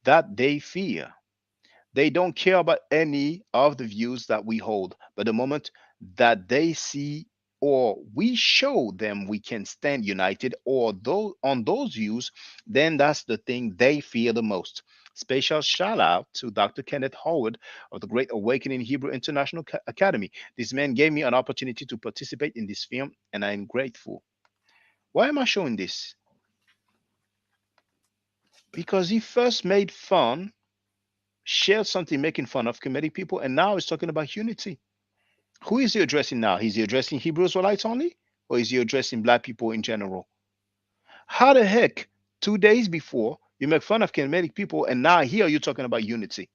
that they fear. They don't care about any of the views that we hold, but the moment that they see or we show them we can stand united or on those views, then that's the thing they fear the most. Special shout out to Dr. Kenneth Howard of the Great Awakening Hebrew International Academy. This man gave me an opportunity to participate in this film, and I am grateful. Why am I showing this? Because he first made fun, shared something making fun of Kemetic people, and now he's talking about unity. Who is he addressing now? Is he addressing Hebrew Israelites only? Or is he addressing black people in general? How the heck, 2 days before, you make fun of Kemetic people, and now here you're talking about unity?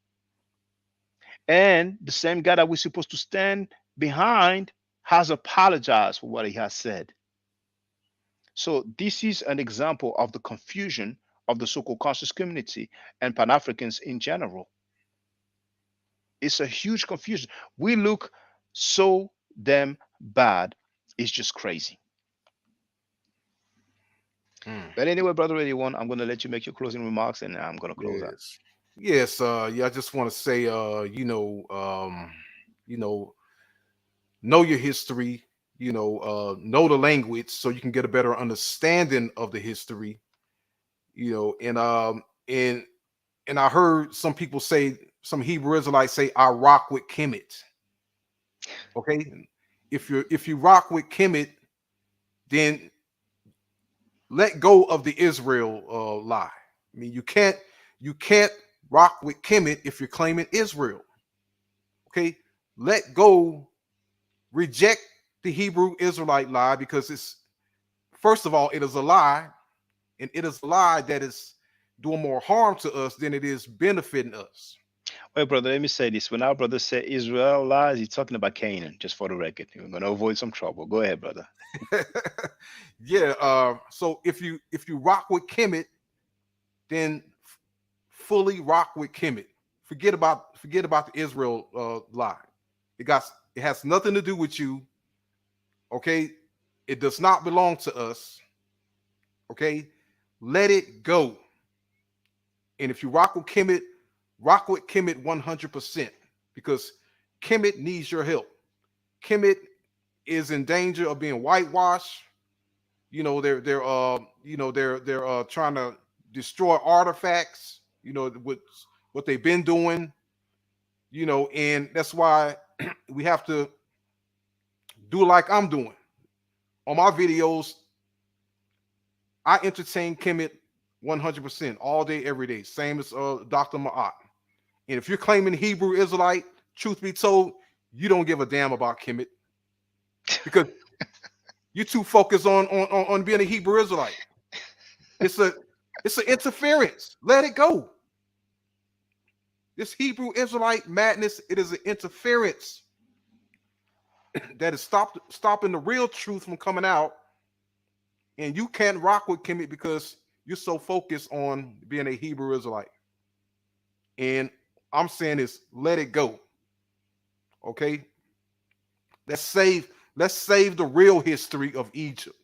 And the same guy that we're supposed to stand behind has apologized for what he has said. So this is an example of the confusion of the so-called conscious community and Pan-Africans in general. It's a huge confusion. We look so damn bad. It's just crazy. Hmm. But anyway, brother 81, I'm gonna let you make your closing remarks and I'm gonna close out. Yes. Yes. Yeah. I just want to say, you know your history. Know the language so you can get a better understanding of the history. you know, and I heard some people say, some Hebrew Israelites say, I rock with Kemet. Okay, if you rock with Kemet, then let go of the Israel lie. I mean, you can't rock with Kemet if you're claiming Israel. Okay, let go, reject the Hebrew Israelite lie, because it's, first of all, it is a lie, and it is a lie that is doing more harm to us than it is benefiting us. Wait, brother, let me say this. When our brother said Israel lies, he's talking about Canaan, just for the record. We're going to avoid some trouble. Go ahead, brother. Yeah. So if you rock with Kemet, then fully rock with Kemet. Forget about the Israel lie. It has nothing to do with you. Okay, it does not belong to us. Okay, let it go. And if you rock with Kemet 100%, because Kemet needs your help. Kemet is in danger of being whitewashed. You know, they're trying to destroy artifacts, you know, with what they've been doing, you know, and that's why we have to do like I'm doing. On my videos, I entertain Kemet 100% all day, every day, same as Dr. Ma'at. And if you're claiming Hebrew Israelite, truth be told, you don't give a damn about Kemet, because you're too focused on being a Hebrew Israelite. It's an interference. Let it go. This Hebrew Israelite madness, it is an interference that is stopping the real truth from coming out. And you can't rock with Kemet because you're so focused on being a Hebrew Israelite. And I'm saying is, let it go. Okay? Let's save the real history of Egypt.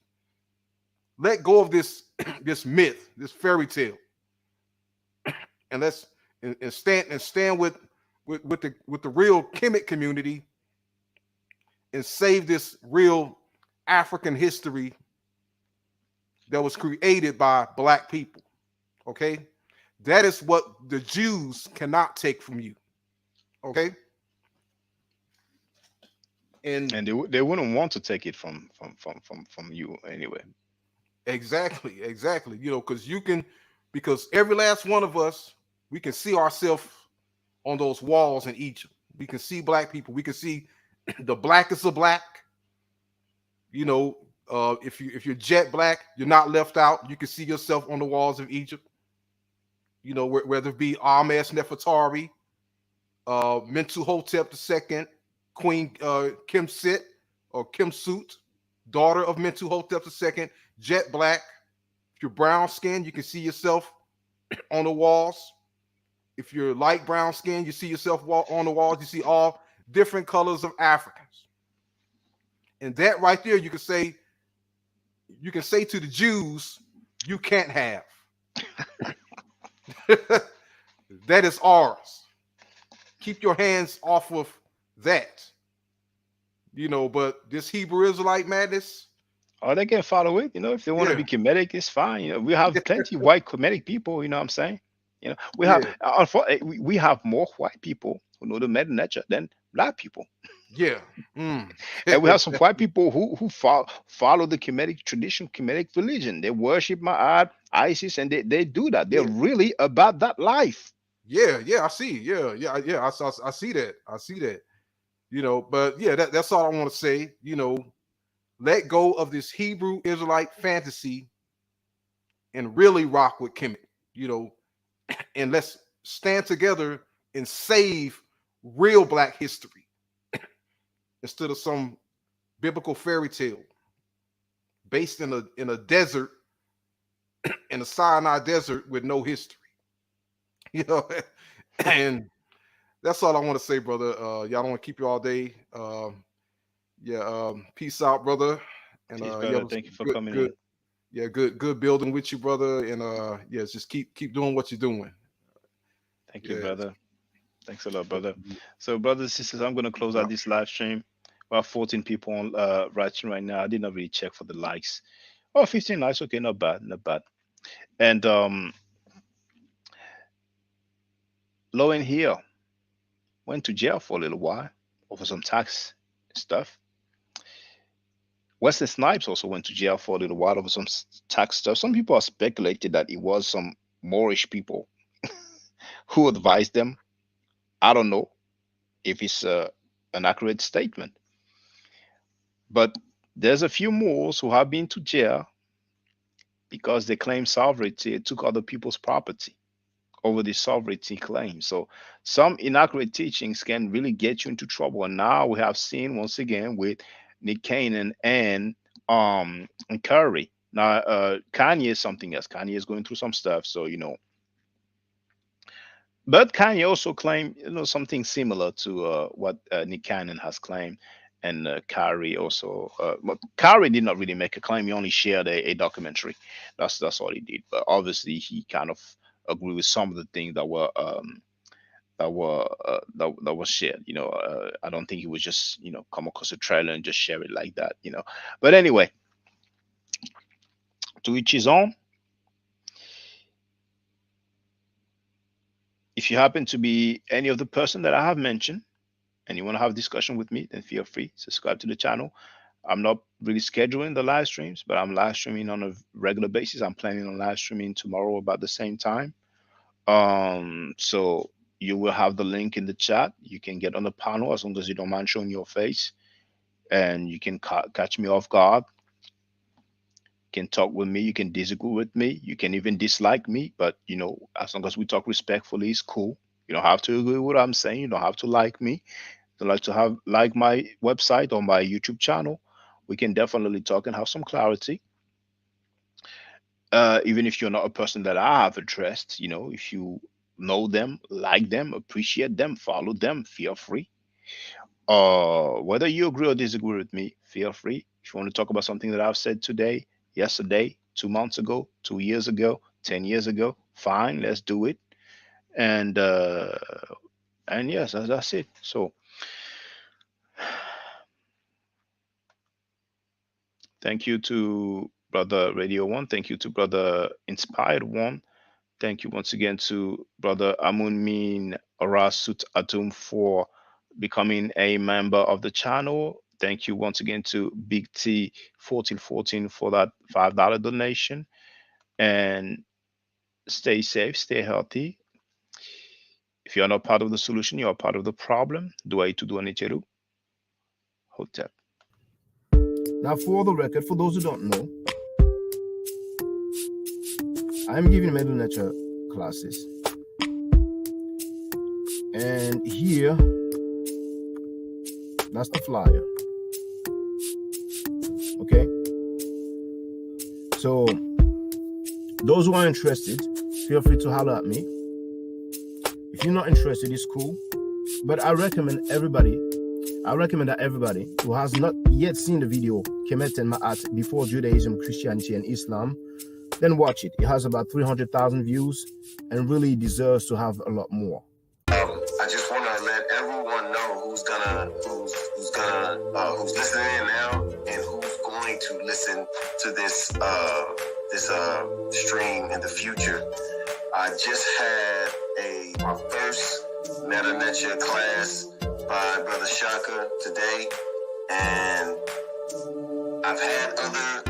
Let go of this this myth, this fairy tale. And let's and stand with the real Kemet community, and save this real African history that was created by black people. Okay? That is what the Jews cannot take from you. Okay? And They wouldn't want to take it from you anyway. exactly. You know, because every last one of us, we can see ourselves on those walls in Egypt. We can see black people. We can see the blackest of black. You know, if you're jet black, you're not left out. You can see yourself on the walls of Egypt. You know, whether it be Ahmes Nefertari, Mentu Hotep II, Queen Kim Sit or Kim Sut, daughter of Mentu Hotep II, jet black. If you're brown skin, you can see yourself on the walls. If you're light brown skin, you see yourself on the walls. You see all different colors of Africans. And that right there, you can say to the Jews, you can't have. That is ours. Keep your hands off of that. You know, but this Hebrew Israelite madness, Or they can follow it, if they want to yeah, be Kemetic, it's fine. We have plenty white Kemetic people, you know what I'm saying? We have, yeah, we have more white people who know the meta nature than black people. yeah. Mm. And we have some white people who follow the Kemetic tradition, Kemetic religion. They worship Ma'at, Isis, and they do that. They're Yeah, really about that life. yeah. I see. Yeah. I see that. I see that. You know, but yeah, that's all I want to say. You know, let go of this Hebrew Israelite fantasy and really rock with Kemet. You know, and let's stand together and save real black history instead of some biblical fairy tale based in a desert, in the Sinai desert with no history. You know, and that's all I want to say, brother. Y'all don't want to keep you all day. Yeah, peace out, brother. And Peace, yeah, brother. it was Thank you for good, coming good, in. yeah, good building with you, brother. And yeah, just keep doing what you're doing. Thank you, Yeah, brother. Thanks a lot, brother. So, brothers and sisters, I'm going to close out this live stream. We have 14 people on watching right now. I did not really check for the likes. Oh, 15 likes. Okay, not bad, not bad. And Lowen here went to jail for a little while over some tax stuff. Wesley Snipes also went to jail for a little while over some tax stuff. Some people are speculated that it was some Moorish people who advised them. I don't know if it's an accurate statement, but there's a few Moors who have been to jail because they claim sovereignty and took other people's property over the sovereignty claim. So some inaccurate teachings can really get you into trouble. And now we have seen once again with Nick Canaan and Curry. Now Kanye is something else. Kanye is going through some stuff. So but Kanye also claimed something similar to what Nick Cannon has claimed. And Kyrie also, but Kyrie did not really make a claim. He only shared a documentary. That's all he did. But obviously, he kind of agreed with some of the things that was shared. I don't think he would just come across a trailer and just share it like that. But anyway, to each his own. If you happen to be any of the person that I have mentioned and you want to have a discussion with me, then feel free subscribe to the channel. I'm not really scheduling the live streams, but I'm live streaming on a regular basis. I'm planning on live streaming tomorrow about the same time. So you will have the link in the chat. You can get on the panel as long as you don't mind showing your face, and you can catch me off guard. You can talk with me. You can disagree with me. You can even dislike me, but as long as we talk respectfully, it's cool. You don't have to agree with what I'm saying. You don't have to like me. Don't like to have like my website or my YouTube channel. We can definitely talk and have some clarity. Even if you're not a person that I have addressed, if you know them, like them, appreciate them, follow them, feel free. Whether you agree or disagree with me, feel free. If you want to talk about something that I've said today, yesterday, 2 months ago, 2 years ago, 10 years ago, fine, let's do it. And yes, that's it. So thank you to Brother Radio One. Thank you to Brother Inspired One. Thank you once again to Brother Amunmin Arasut Atum for becoming a member of the channel. Thank you once again to Big T 1414 for that $5 donation. And stay safe, stay healthy. If you're not part of the solution, you are part of the problem. Dua itu dua nicheru. Hotep. Now, for the record, for those who don't know, I'm giving Medu Nature classes. And here, that's the flyer. Okay? So, those who are interested, feel free to holler at me. If you're not interested, it's cool. But I recommend that everybody who has not yet seen the video, Kemet and Ma'at, before Judaism, Christianity, and Islam, then watch it. It has about 300,000 views and really deserves to have a lot more. I just want to let everyone know who's listening in now and who's going to listen to this stream in the future. I just had my first Meta Nature class by Brother Shaka today, and I've had other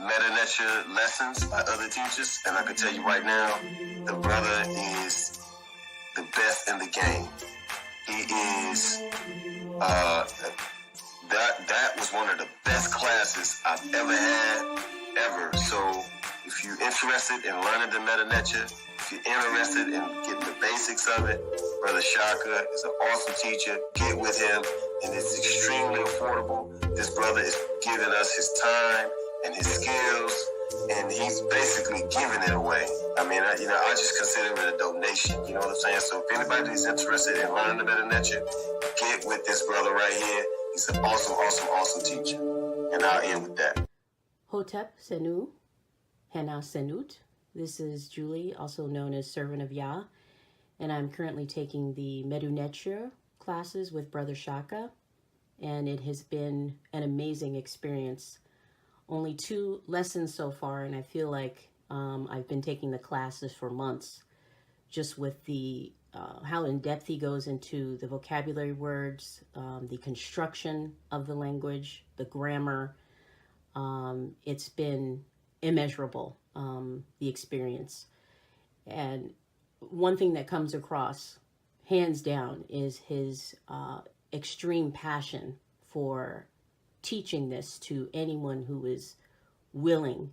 Meta Nature lessons by other teachers, and I can tell you right now, the brother is the best in the game. He is that was one of the best classes I've ever had ever. So if you're interested in learning the Meta Nature, if you're interested in getting the basics of it, Brother Shaka is an awesome teacher. Get with him, and it's extremely affordable. This brother is giving us his time and his skills, and he's basically giving it away. I mean, I just consider it a donation. You know what I'm saying? So if anybody is interested in learning the Meta Nature, get with this brother right here. He's an awesome, awesome, awesome teacher. And I'll end with that. Hotep Senu, Hana Senut. This is Julie, also known as Servant of Yah, and I'm currently taking the Medu Nature classes with Brother Shaka, and it has been an amazing experience. Only 2 lessons so far, and I feel like I've been taking the classes for months, just with the how in depth he goes into the vocabulary words, the construction of the language, the grammar. It's been immeasurable, the experience. And one thing that comes across, hands down, is his extreme passion for teaching this to anyone who is willing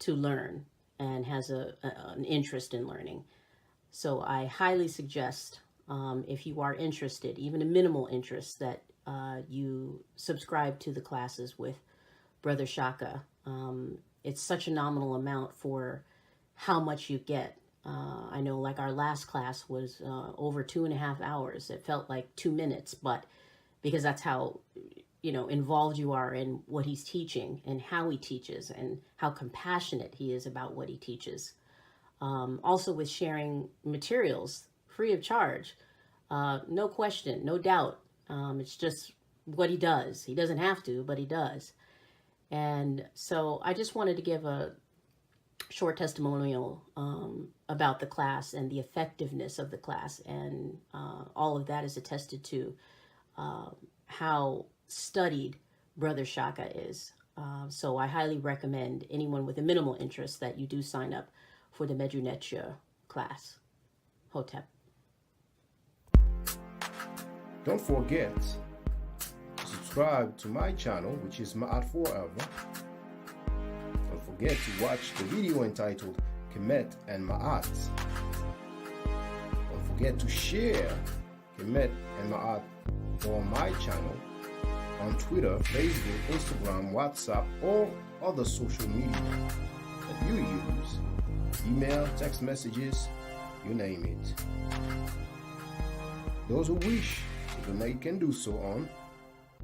to learn and has an interest in learning. So I highly suggest, if you are interested, even a minimal interest, that you subscribe to the classes with Brother Shaka. It's such a nominal amount for how much you get. I know, like, our last class was over 2.5 hours. It felt like 2 minutes, but because that's how, involved you are in what he's teaching and how he teaches and how compassionate he is about what he teaches. Also with sharing materials free of charge. No question, no doubt. It's just what he does. He doesn't have to, but he does. And so I just wanted to give a short testimonial about the class and the effectiveness of the class. And all of that is attested to how studied Brother Shaka is. So I highly recommend anyone with a minimal interest that you do sign up for the Medu Netia class. Hotep. Don't forget to subscribe to my channel, which is Ma'at Forever. Don't forget to watch the video entitled Kemet and Ma'at. Don't forget to share Kemet and Ma'at on my channel on Twitter, Facebook, Instagram, WhatsApp, or other social media that you use. Email, text messages, you name it. Those who wish to donate can do so on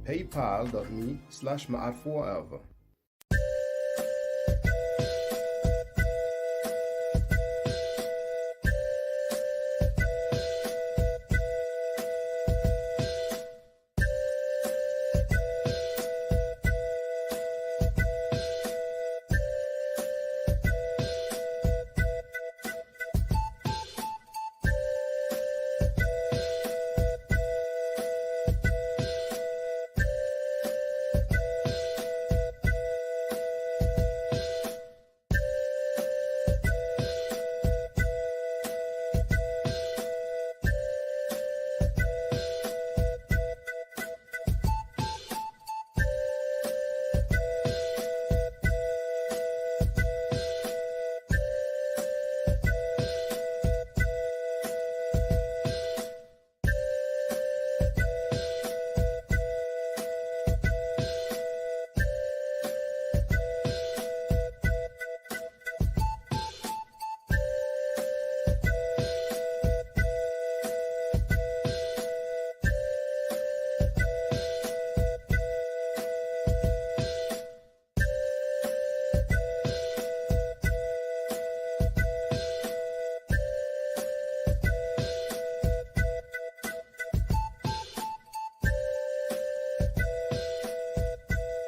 paypal.me/ma'atforever.